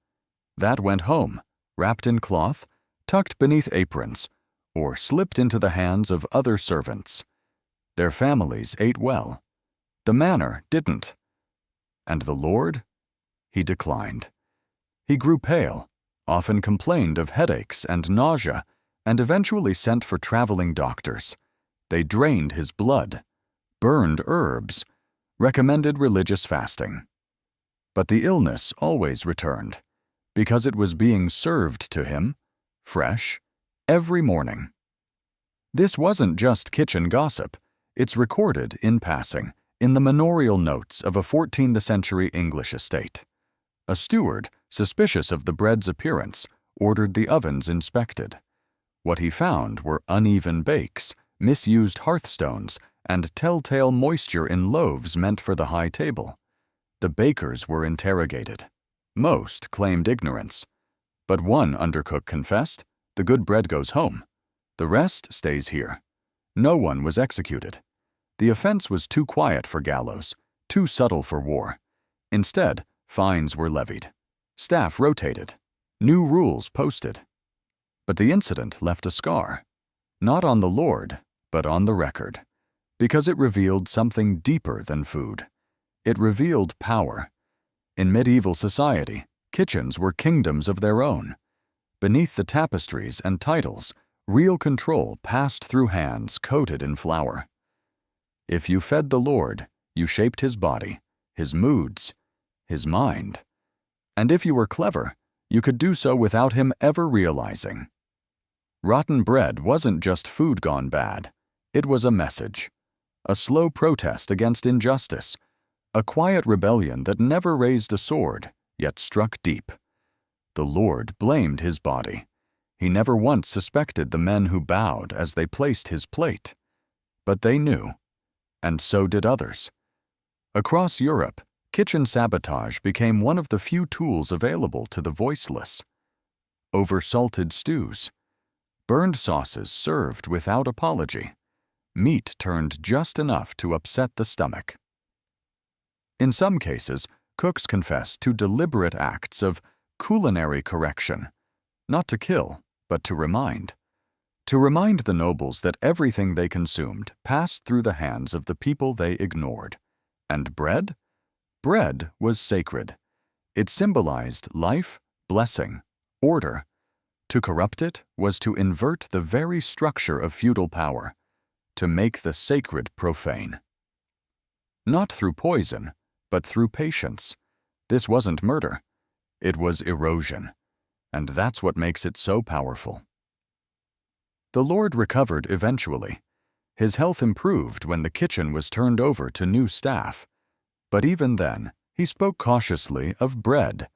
That went home, wrapped in cloth, tucked beneath aprons, or slipped into the hands of other servants. Their families ate well. The manor didn't. And the Lord? He declined. He grew pale, often complained of headaches and nausea, and eventually sent for traveling doctors. They drained his blood, burned herbs, recommended religious fasting. But the illness always returned, because it was being served to him, fresh, every morning. This wasn't just kitchen gossip. It's recorded in passing in the manorial notes of a 14th century English estate. A steward, suspicious of the bread's appearance, ordered the ovens inspected. What he found were uneven bakes, misused hearthstones, and telltale moisture in loaves meant for the high table. The bakers were interrogated. Most claimed ignorance. But one undercook confessed, "The good bread goes home. The rest stays here." No one was executed. The offense was too quiet for gallows, too subtle for war. Instead, fines were levied. Staff rotated. New rules posted. But the incident left a scar. Not on the Lord, but on the record, because it revealed something deeper than food. It revealed power. In medieval society, kitchens were kingdoms of their own. Beneath the tapestries and titles, real control passed through hands coated in flour. If you fed the Lord, you shaped his body, his moods, his mind. And if you were clever, you could do so without him ever realizing. Rotten bread wasn't just food gone bad. It was a message, a slow protest against injustice, a quiet rebellion that never raised a sword, yet struck deep. The Lord blamed his body. He never once suspected the men who bowed as they placed his plate. But they knew, and so did others. Across Europe, kitchen sabotage became one of the few tools available to the voiceless. Oversalted stews, burned sauces served without apology, meat turned just enough to upset the stomach. In some cases, cooks confessed to deliberate acts of culinary correction, not to kill, but to remind the nobles that everything they consumed passed through the hands of the people they ignored. And bread? Bread was sacred. It symbolized life, blessing, order. To corrupt it was to invert the very structure of feudal power, to make the sacred profane. Not through poison, but through patience. This wasn't murder. It was erosion. And that's what makes it so powerful. The Lord recovered eventually. His health improved when the kitchen was turned over to new staff. But even then, he spoke cautiously of bread,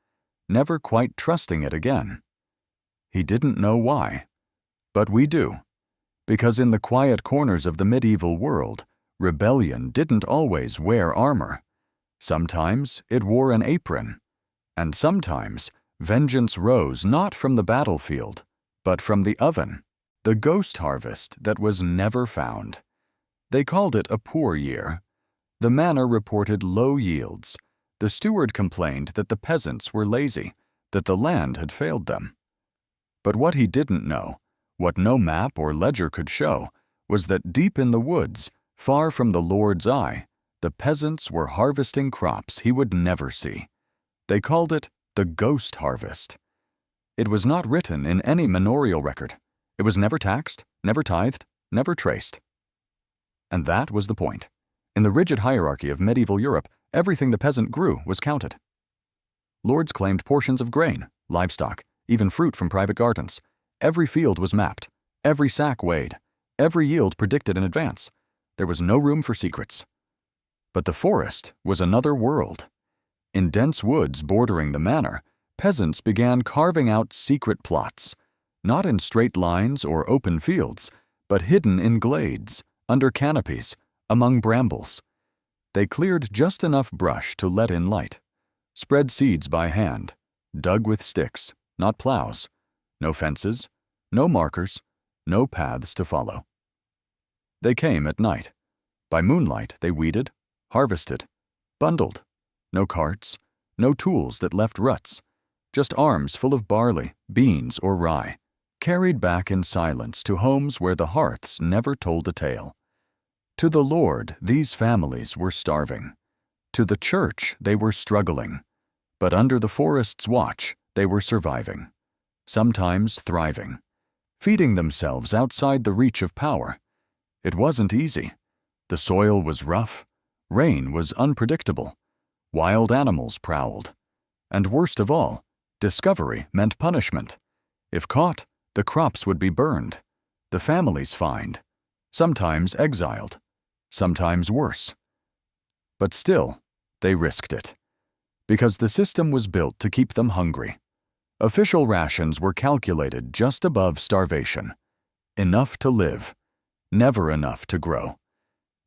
never quite trusting it again. He didn't know why. But we do. Because in the quiet corners of the medieval world, rebellion didn't always wear armor. Sometimes it wore an apron. And sometimes vengeance rose not from the battlefield, but from the oven, the ghost harvest that was never found. They called it a poor year. The manor reported low yields. The steward complained that the peasants were lazy, that the land had failed them. But what he didn't know, what no map or ledger could show, was that deep in the woods, far from the Lord's eye, the peasants were harvesting crops he would never see. They called it the ghost harvest. It was not written in any manorial record. It was never taxed, never tithed, never traced. And that was the point. In the rigid hierarchy of medieval Europe, everything the peasant grew was counted. Lords claimed portions of grain, livestock, even fruit from private gardens. Every field was mapped, every sack weighed, every yield predicted in advance. There was no room for secrets. But the forest was another world. In dense woods bordering the manor, peasants began carving out secret plots, not in straight lines or open fields, but hidden in glades, under canopies, among brambles. They cleared just enough brush to let in light, spread seeds by hand, dug with sticks, not plows, no fences, no markers, no paths to follow. They came at night. By moonlight they weeded, harvested, bundled. No carts, no tools that left ruts, just arms full of barley, beans, or rye, carried back in silence to homes where the hearths never told a tale. To the Lord, these families were starving. To the church, they were struggling. But under the forest's watch, they were surviving, sometimes thriving, feeding themselves outside the reach of power. It wasn't easy. The soil was rough, rain was unpredictable, wild animals prowled, and worst of all, discovery meant punishment. If caught, the crops would be burned, the families fined, sometimes exiled, sometimes worse. But still, they risked it, because the system was built to keep them hungry. Official rations were calculated just above starvation. Enough to live, never enough to grow.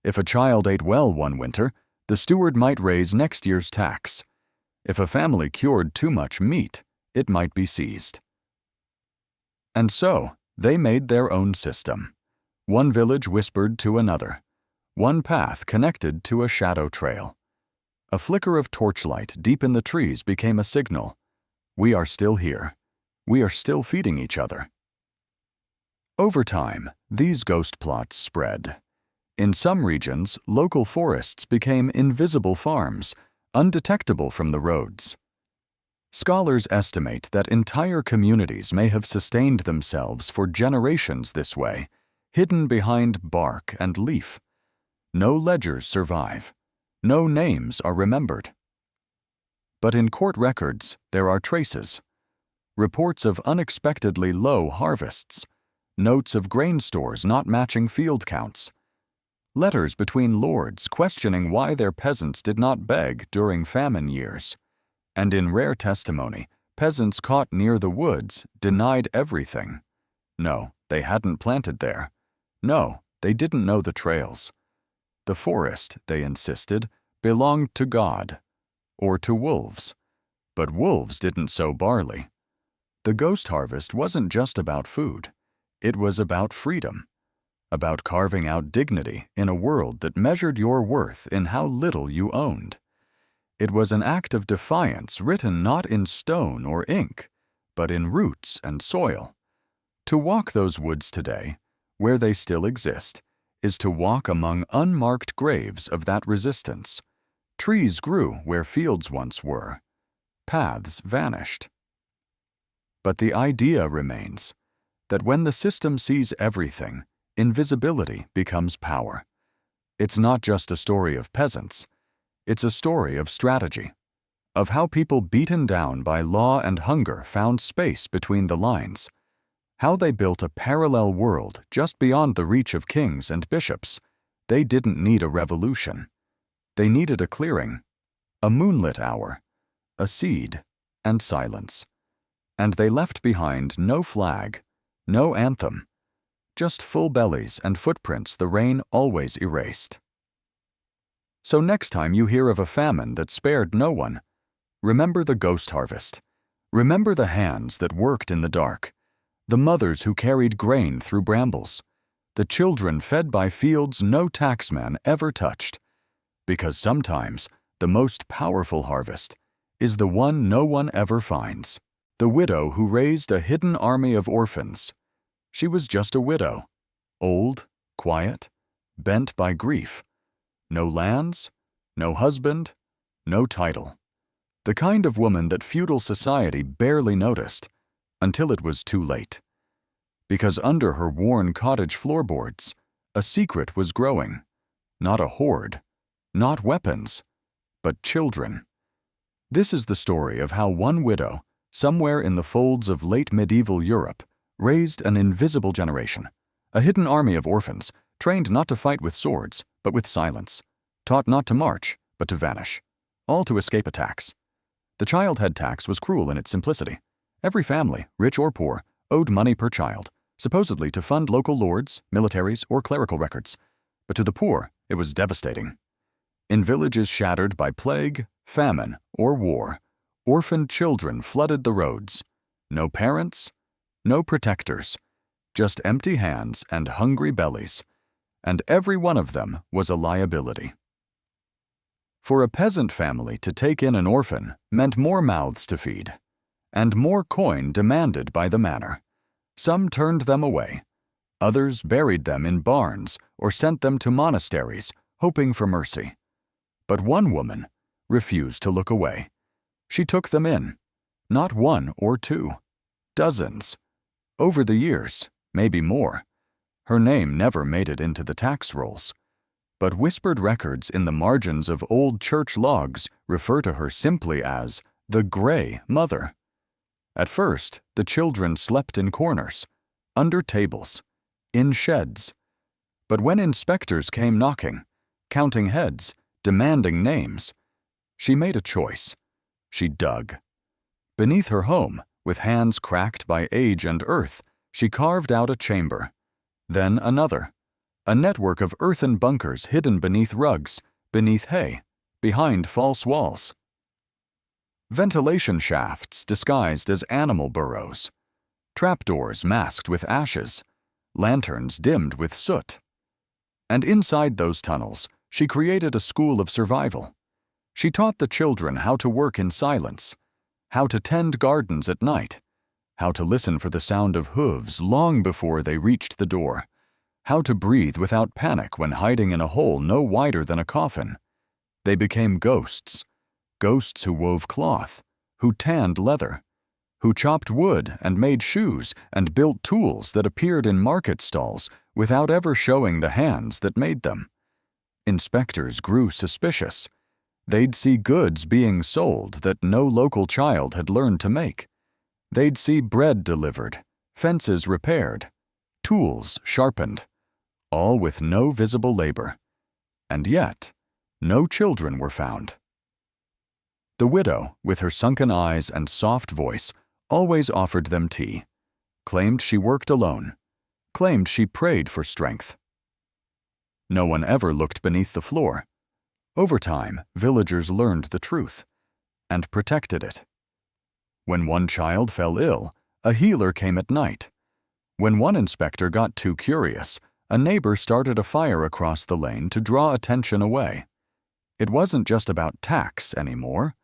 If a child ate well one winter, the steward might raise next year's tax. If a family cured too much meat, it might be seized. And so, they made their own system. One village whispered to another. One path connected to a shadow trail. A flicker of torchlight deep in the trees became a signal. We are still here. We are still feeding each other. Over time, these ghost plots spread. In some regions, local forests became invisible farms, undetectable from the roads. Scholars estimate that entire communities may have sustained themselves for generations this way, hidden behind bark and leaf. No ledgers survive. No names are remembered. But in court records, there are traces. Reports of unexpectedly low harvests, notes of grain stores not matching field counts, letters between lords questioning why their peasants did not beg during famine years, and in rare testimony, peasants caught near the woods denied everything. No, they hadn't planted there. No, they didn't know the trails. The forest, they insisted, belonged to God, or to wolves. But wolves didn't sow barley. The ghost harvest wasn't just about food. It was about freedom, about carving out dignity in a world that measured your worth in how little you owned. It was an act of defiance written not in stone or ink, but in roots and soil. To walk those woods today, where they still exist, is to walk among unmarked graves of that resistance. Trees grew where fields once were. Paths vanished. But the idea remains that when the system sees everything, invisibility becomes power. It's not just a story of peasants. It's a story of strategy, of how people beaten down by law and hunger found space between the lines, how they built a parallel world just beyond the reach of kings and bishops. They didn't need a revolution. They needed a clearing, a moonlit hour, a seed, and silence. And they left behind no flag, no anthem, just full bellies and footprints the rain always erased. So next time you hear of a famine that spared no one, remember the ghost harvest. Remember the hands that worked in the dark, the mothers who carried grain through brambles, the children fed by fields no taxman ever touched. Because sometimes the most powerful harvest is the one no one ever finds. The widow who raised a hidden army of orphans. She was just a widow, old, quiet, bent by grief. No lands, no husband, no title. The kind of woman that feudal society barely noticed until it was too late. Because under her worn cottage floorboards, a secret was growing. Not a hoard, not weapons, but children. This is the story of how one widow, somewhere in the folds of late medieval Europe, raised an invisible generation, a hidden army of orphans, trained not to fight with swords, but with silence, taught not to march, but to vanish, all to escape a tax. The child-head tax was cruel in its simplicity. Every family, rich or poor, owed money per child, supposedly to fund local lords, militaries, or clerical records. But to the poor, it was devastating. In villages shattered by plague, famine, or war, orphaned children flooded the roads. No parents, no protectors, just empty hands and hungry bellies, and every one of them was a liability. For a peasant family to take in an orphan meant more mouths to feed, and more coin demanded by the manor. Some turned them away. Others buried them in barns or sent them to monasteries, hoping for mercy. But one woman refused to look away. She took them in, not one or two, dozens. Over the years, maybe more. Her name never made it into the tax rolls. But whispered records in the margins of old church logs refer to her simply as the Gray Mother. At first, the children slept in corners, under tables, in sheds. But when inspectors came knocking, counting heads, demanding names, she made a choice. She dug. Beneath her home, with hands cracked by age and earth, she carved out a chamber. Then another. A network of earthen bunkers hidden beneath rugs, beneath hay, behind false walls. Ventilation shafts disguised as animal burrows. Trapdoors masked with ashes. Lanterns dimmed with soot. And inside those tunnels, she created a school of survival. She taught the children how to work in silence, how to tend gardens at night, how to listen for the sound of hooves long before they reached the door, how to breathe without panic when hiding in a hole no wider than a coffin. They became ghosts, ghosts who wove cloth, who tanned leather, who chopped wood and made shoes and built tools that appeared in market stalls without ever showing the hands that made them. Inspectors grew suspicious. They'd see goods being sold that no local child had learned to make. They'd see bread delivered, fences repaired, tools sharpened, all with no visible labor. And yet, no children were found. The widow, with her sunken eyes and soft voice, always offered them tea, claimed she worked alone, claimed she prayed for strength. No one ever looked beneath the floor. Over time, villagers learned the truth and protected it. When one child fell ill, a healer came at night. When one inspector got too curious, a neighbor started a fire across the lane to draw attention away. It wasn't just about tax anymore.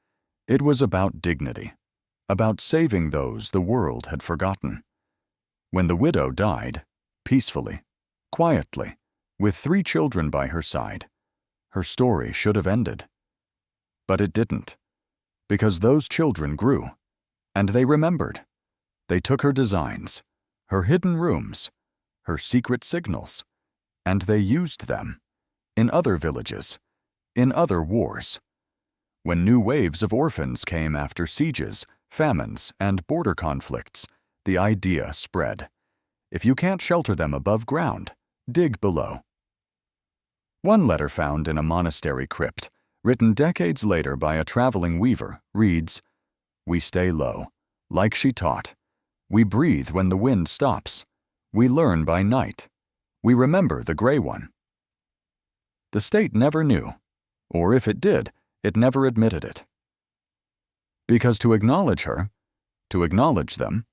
It was about dignity, about saving those the world had forgotten. When the widow died, peacefully, quietly, with 3 children by her side, her story should have ended. But it didn't, because those children grew, and they remembered. They took her designs, her hidden rooms, her secret signals, and they used them in other villages, in other wars. When new waves of orphans came after sieges, famines, and border conflicts, the idea spread. If you can't shelter them above ground, dig below. One letter found in a monastery crypt, written decades later by a traveling weaver, reads, "We stay low, like she taught. We breathe when the wind stops. We learn by night. We remember the gray one." The state never knew, or if it did, it never admitted it. Because to acknowledge her, to acknowledge them,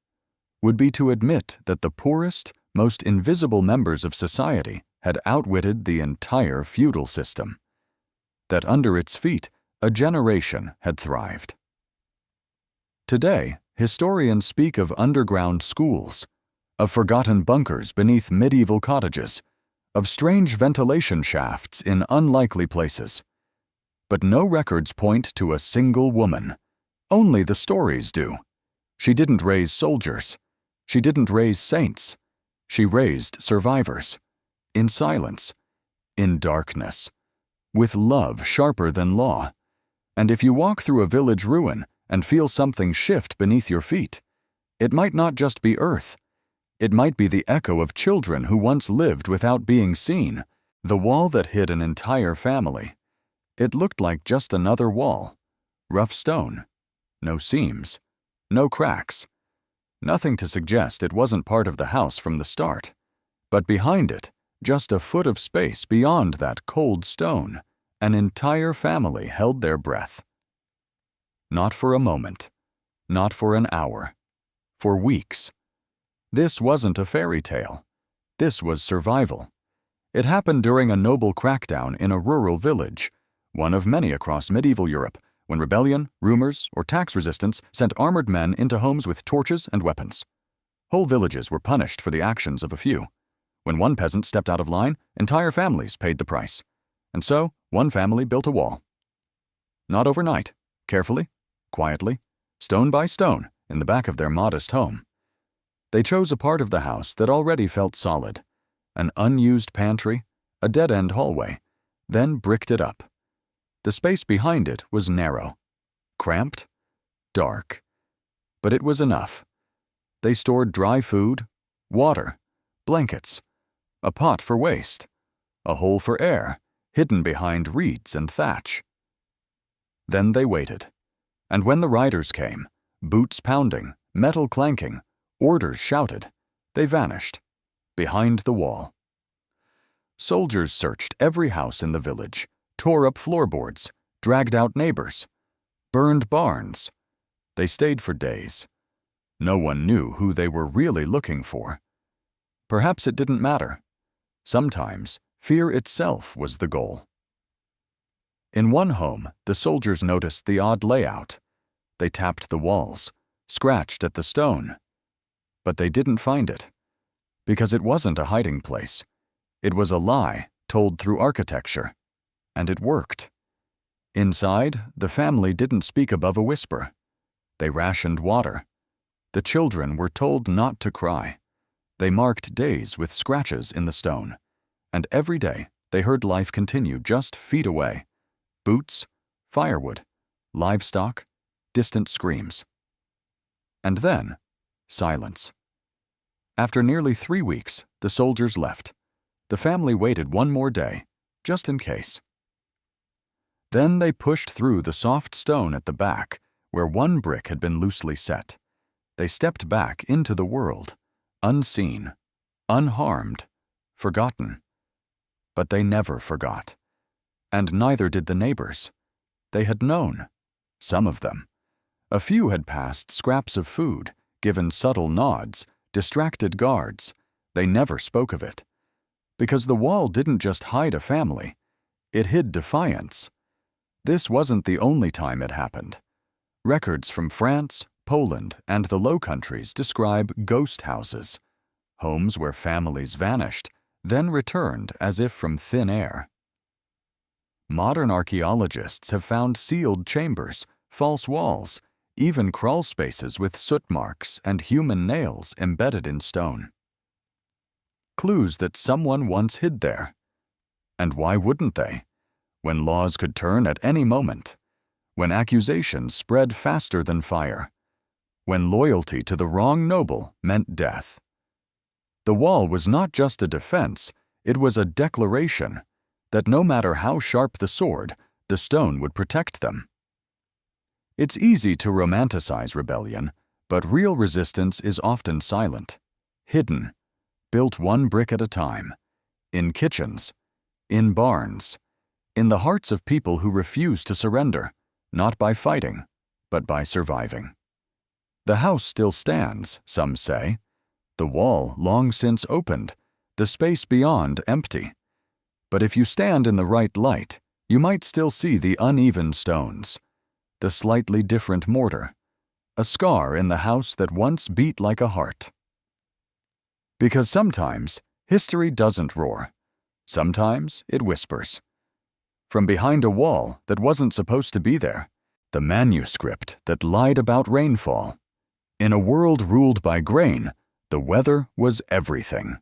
would be to admit that the poorest, most invisible members of society had outwitted the entire feudal system, that under its feet a generation had thrived. Today, historians speak of underground schools, of forgotten bunkers beneath medieval cottages, of strange ventilation shafts in unlikely places. But no records point to a single woman. Only the stories do. She didn't raise soldiers. She didn't raise saints. She raised survivors. In silence, in darkness, with love sharper than law. And if you walk through a village ruin and feel something shift beneath your feet, it might not just be earth. It might be the echo of children who once lived without being seen, the wall that hid an entire family. It looked like just another wall, rough stone, no seams, no cracks, nothing to suggest it wasn't part of the house from the start. But behind it, just a foot of space beyond that cold stone, an entire family held their breath. Not for a moment, not for an hour, for weeks. This wasn't a fairy tale. This was survival. It happened during a noble crackdown in a rural village, one of many across medieval Europe, when rebellion, rumors, or tax resistance sent armored men into homes with torches and weapons. Whole villages were punished for the actions of a few. When one peasant stepped out of line, entire families paid the price. And so, one family built a wall. Not overnight, carefully, quietly, stone by stone, in the back of their modest home. They chose a part of the house that already felt solid, an unused pantry, a dead-end hallway, then bricked it up. The space behind it was narrow, cramped, dark, but it was enough. They stored dry food, water, blankets, a pot for waste, a hole for air, hidden behind reeds and thatch. Then they waited, and when the riders came, boots pounding, metal clanking, orders shouted, they vanished, behind the wall. Soldiers searched every house in the village, tore up floorboards, dragged out neighbors, burned barns. They stayed for days. No one knew who they were really looking for. Perhaps it didn't matter. Sometimes, fear itself was the goal. In one home, the soldiers noticed the odd layout. They tapped the walls, scratched at the stone, But they didn't find it. Because it wasn't a hiding place. It was a lie told through architecture. And it worked. Inside, the family didn't speak above a whisper. They rationed water. The children were told not to cry. They marked days with scratches in the stone. And every day, they heard life continue just feet away. Boots, firewood, livestock, distant screams. And then, silence. After nearly 3 weeks, the soldiers left. The family waited one more day, just in case. Then they pushed through the soft stone at the back, where one brick had been loosely set. They stepped back into the world, unseen, unharmed, forgotten. But they never forgot. And neither did the neighbors. They had known. Some of them. A few had passed scraps of food, given subtle nods, distracted guards. They never spoke of it. Because the wall didn't just hide a family. It hid defiance. This wasn't the only time it happened. Records from France, Poland, and the Low Countries describe ghost houses, homes where families vanished, then returned as if from thin air. Modern archaeologists have found sealed chambers, false walls, even crawl spaces with soot marks and human nails embedded in stone. Clues that someone once hid there. And why wouldn't they? When laws could turn at any moment, when accusations spread faster than fire, when loyalty to the wrong noble meant death. The wall was not just a defense, it was a declaration that no matter how sharp the sword, the stone would protect them. It's easy to romanticize rebellion, but real resistance is often silent, hidden, built one brick at a time, in kitchens, in barns, in the hearts of people who refuse to surrender, not by fighting, but by surviving. The house still stands, some say. The wall long since opened, the space beyond empty. But if you stand in the right light, you might still see the uneven stones, the slightly different mortar, a scar in the house that once beat like a heart. Because sometimes history doesn't roar. Sometimes it whispers. From behind a wall that wasn't supposed to be there, the manuscript that lied about rainfall. In a world ruled by grain, the weather was everything.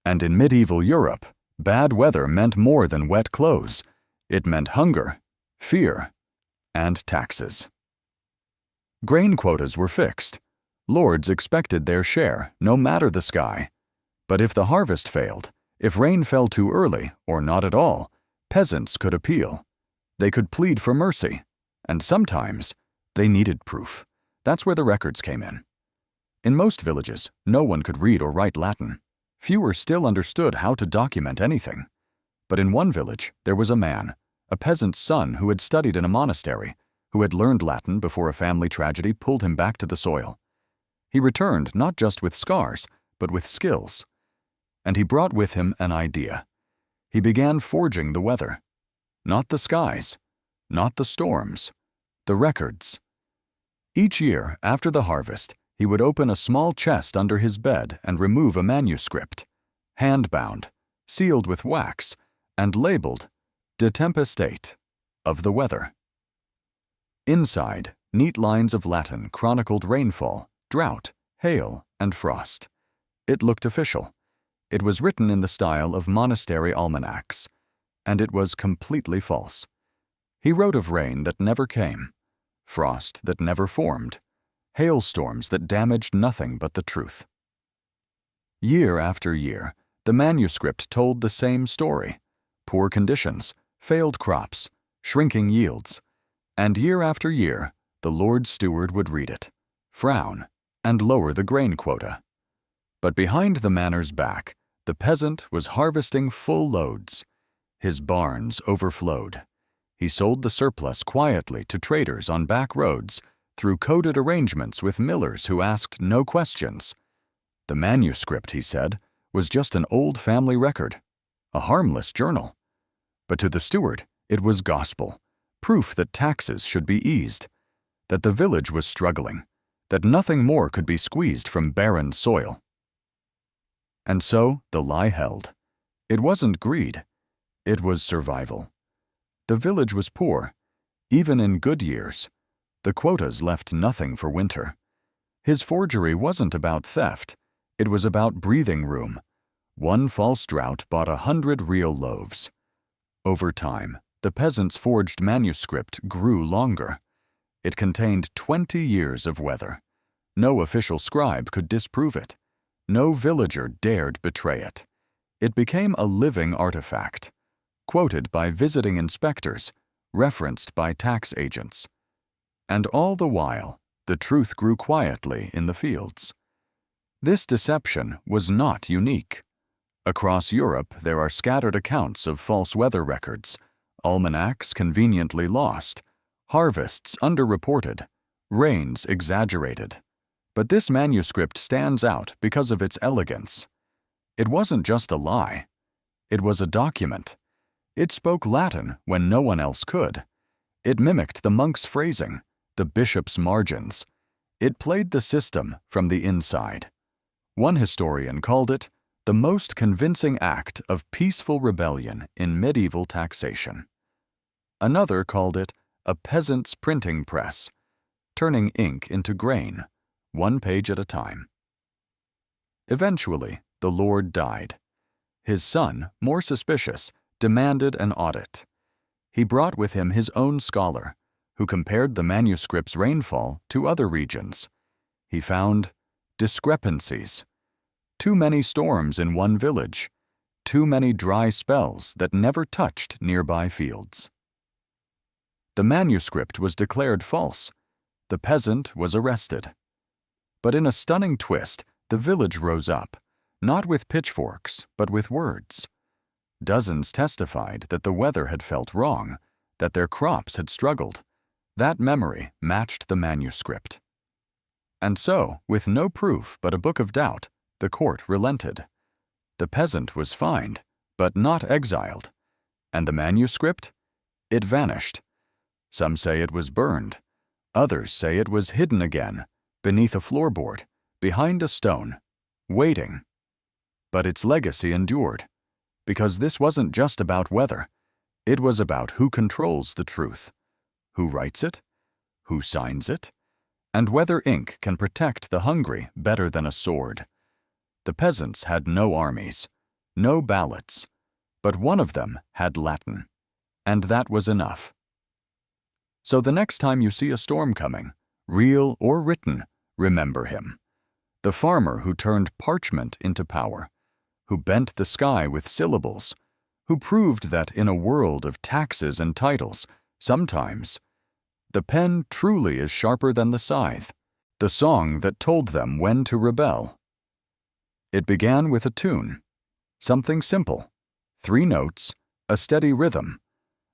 And in medieval Europe, bad weather meant more than wet clothes. It meant hunger, fear, and taxes. Grain quotas were fixed. Lords expected their share, no matter the sky. But if the harvest failed, if rain fell too early or not at all, peasants could appeal. They could plead for mercy. And sometimes, they needed proof. That's where the records came in. In most villages, no one could read or write Latin. Fewer still understood how to document anything. But in one village, there was a man, a peasant's son who had studied in a monastery, who had learned Latin before a family tragedy pulled him back to the soil. He returned not just with scars, but with skills. And he brought with him an idea. He began forging the weather. Not the skies, not the storms, the records. Each year, after the harvest, he would open a small chest under his bed and remove a manuscript, hand-bound, sealed with wax, and labeled De Tempestate, of the weather. Inside, neat lines of Latin chronicled rainfall, drought, hail, and frost. It looked official. It was written in the style of monastery almanacs, and it was completely false. He wrote of rain that never came, frost that never formed, hailstorms that damaged nothing but the truth. Year after year, the manuscript told the same story: poor conditions, failed crops, shrinking yields. And year after year, the Lord Steward would read it, frown, and lower the grain quota. But behind the manor's back, the peasant was harvesting full loads. His barns overflowed. He sold the surplus quietly to traders on back roads, through coded arrangements with millers who asked no questions. The manuscript, he said, was just an old family record, a harmless journal. But to the steward, it was gospel, proof that taxes should be eased, that the village was struggling, that nothing more could be squeezed from barren soil. And so the lie held. It wasn't greed. It was survival. The village was poor, even in good years. The quotas left nothing for winter. His forgery wasn't about theft. It was about breathing room. One false drought bought 100 real loaves. Over time, the peasant's forged manuscript grew longer. It contained 20 years of weather. No official scribe could disprove it. No villager dared betray it. It became a living artifact, quoted by visiting inspectors, referenced by tax agents. And all the while, the truth grew quietly in the fields. This deception was not unique. Across Europe, there are scattered accounts of false weather records, almanacs conveniently lost, harvests underreported, rains exaggerated. But this manuscript stands out because of its elegance. It wasn't just a lie. It was a document. It spoke Latin when no one else could. It mimicked the monk's phrasing, the bishop's margins. It played the system from the inside. One historian called it the most convincing act of peaceful rebellion in medieval taxation. Another called it a peasant's printing press, turning ink into grain, one page at a time. Eventually, the lord died. His son, more suspicious, demanded an audit. He brought with him his own scholar, who compared the manuscript's rainfall to other regions. He found discrepancies. Too many storms in one village. Too many dry spells that never touched nearby fields. The manuscript was declared false. The peasant was arrested. But in a stunning twist, the village rose up, not with pitchforks, but with words. Dozens testified that the weather had felt wrong, that their crops had struggled. That memory matched the manuscript. And so, with no proof but a book of doubt, the court relented. The peasant was fined, but not exiled. And the manuscript? It vanished. Some say it was burned. Others say it was hidden again, beneath a floorboard, behind a stone, waiting. But its legacy endured, because this wasn't just about weather. It was about who controls the truth, who writes it, who signs it, and whether ink can protect the hungry better than a sword. The peasants had no armies, no ballots, but one of them had Latin, and that was enough. So the next time you see a storm coming, real or written, remember him. The farmer who turned parchment into power, who bent the sky with syllables, who proved that in a world of taxes and titles, sometimes, the pen truly is sharper than the scythe, the song that told them when to rebel. It began with a tune, something simple, 3 notes, a steady rhythm,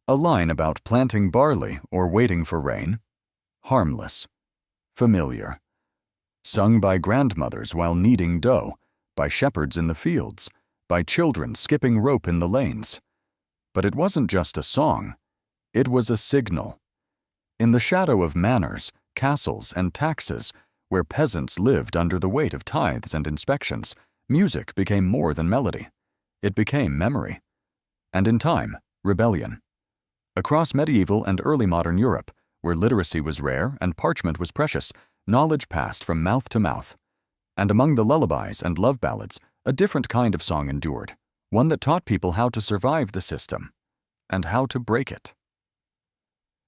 a line about planting barley or waiting for rain, harmless, familiar, sung by grandmothers while kneading dough, by shepherds in the fields, by children skipping rope in the lanes. But it wasn't just a song, it was a signal. In the shadow of manors, castles, and taxes, where peasants lived under the weight of tithes and inspections, music became more than melody. It became memory. And in time, rebellion. Across medieval and early modern Europe, where literacy was rare and parchment was precious, knowledge passed from mouth to mouth. And among the lullabies and love ballads, a different kind of song endured, one that taught people how to survive the system and how to break it.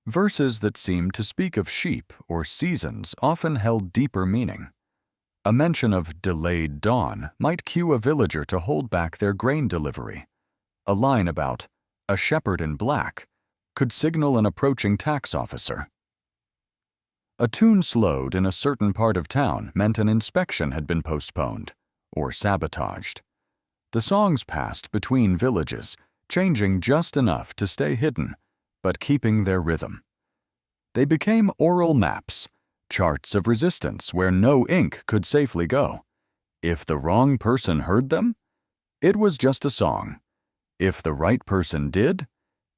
Verses that seemed to speak of sheep or seasons often held deeper meaning. A mention of delayed dawn might cue a villager to hold back their grain delivery. A line about a shepherd in black could signal an approaching tax officer. A tune slowed in a certain part of town meant an inspection had been postponed or sabotaged. The songs passed between villages, changing just enough to stay hidden, but keeping their rhythm. They became oral maps, charts of resistance where no ink could safely go. If the wrong person heard them, it was just a song. If the right person did,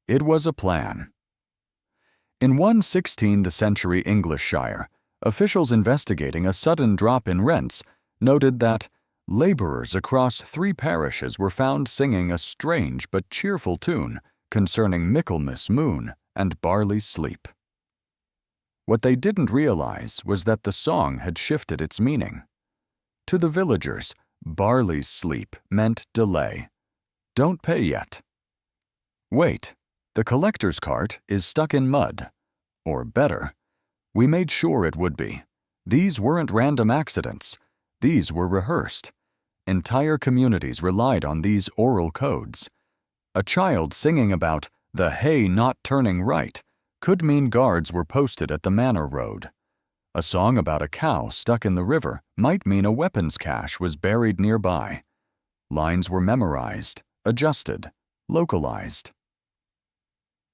it was a plan. In one 16th-century English shire, Officials investigating a sudden drop in rents noted that laborers across 3 parishes were found singing a strange but cheerful tune concerning Michaelmas moon and barley sleep. What they didn't realize was that the song had shifted its meaning. To the villagers, barley sleep meant delay. Don't pay yet. Wait, the collector's cart is stuck in mud. Or better, we made sure it would be. These weren't random accidents. These were rehearsed. Entire communities relied on these oral codes. A child singing about the hay not turning right could mean guards were posted at the Manor road. A song about a cow stuck in the river might mean a weapons cache was buried nearby. Lines were memorized, adjusted, localized.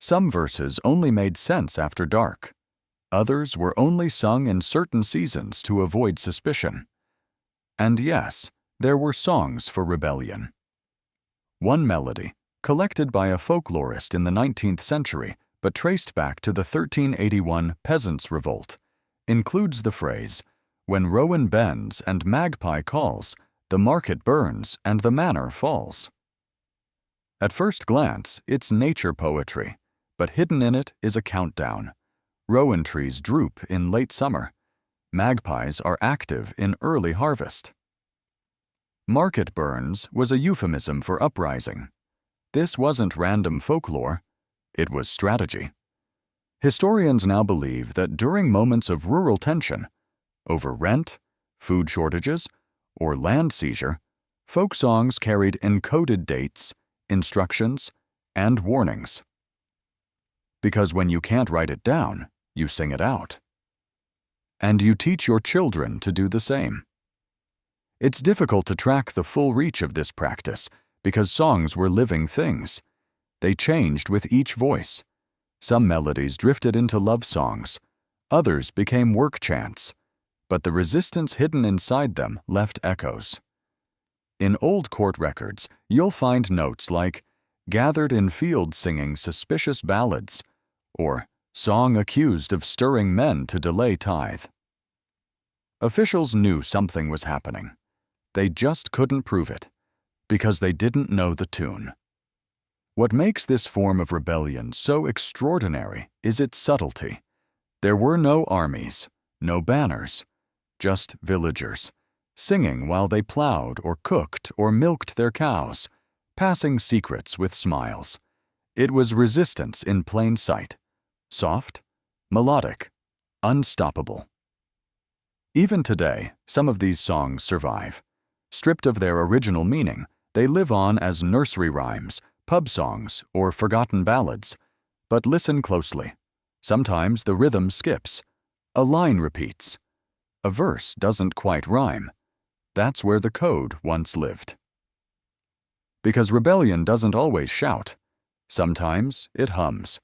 Some verses only made sense after dark. Others were only sung in certain seasons to avoid suspicion. And yes, there were songs for rebellion. One melody, collected by a folklorist in the 19th century but traced back to the 1381 Peasants' Revolt, includes the phrase, "When rowan bends and magpie calls, the market burns and the manor falls." At first glance, it's nature poetry, but hidden in it is a countdown. Rowan trees droop in late summer. Magpies are active in early harvest. Market burns was a euphemism for uprising. This wasn't random folklore. It was strategy. Historians now believe that during moments of rural tension, over rent, food shortages, or land seizure, folk songs carried encoded dates, instructions, and warnings. Because when you can't write it down, you sing it out. And you teach your children to do the same. It's difficult to track the full reach of this practice because songs were living things. They changed with each voice. Some melodies drifted into love songs. Others became work chants. But the resistance hidden inside them left echoes. In old court records, you'll find notes like, "Gathered in fields singing suspicious ballads," or "Song accused of stirring men to delay tithe." Officials knew something was happening. They just couldn't prove it, because they didn't know the tune. What makes this form of rebellion so extraordinary is its subtlety. There were no armies, no banners, just villagers, singing while they plowed or cooked or milked their cows, passing secrets with smiles. It was resistance in plain sight, soft, melodic, unstoppable. Even today, some of these songs survive. Stripped of their original meaning, they live on as nursery rhymes, pub songs, or forgotten ballads. But listen closely. Sometimes the rhythm skips. A line repeats. A verse doesn't quite rhyme. That's where the code once lived. Because rebellion doesn't always shout. Sometimes it hums.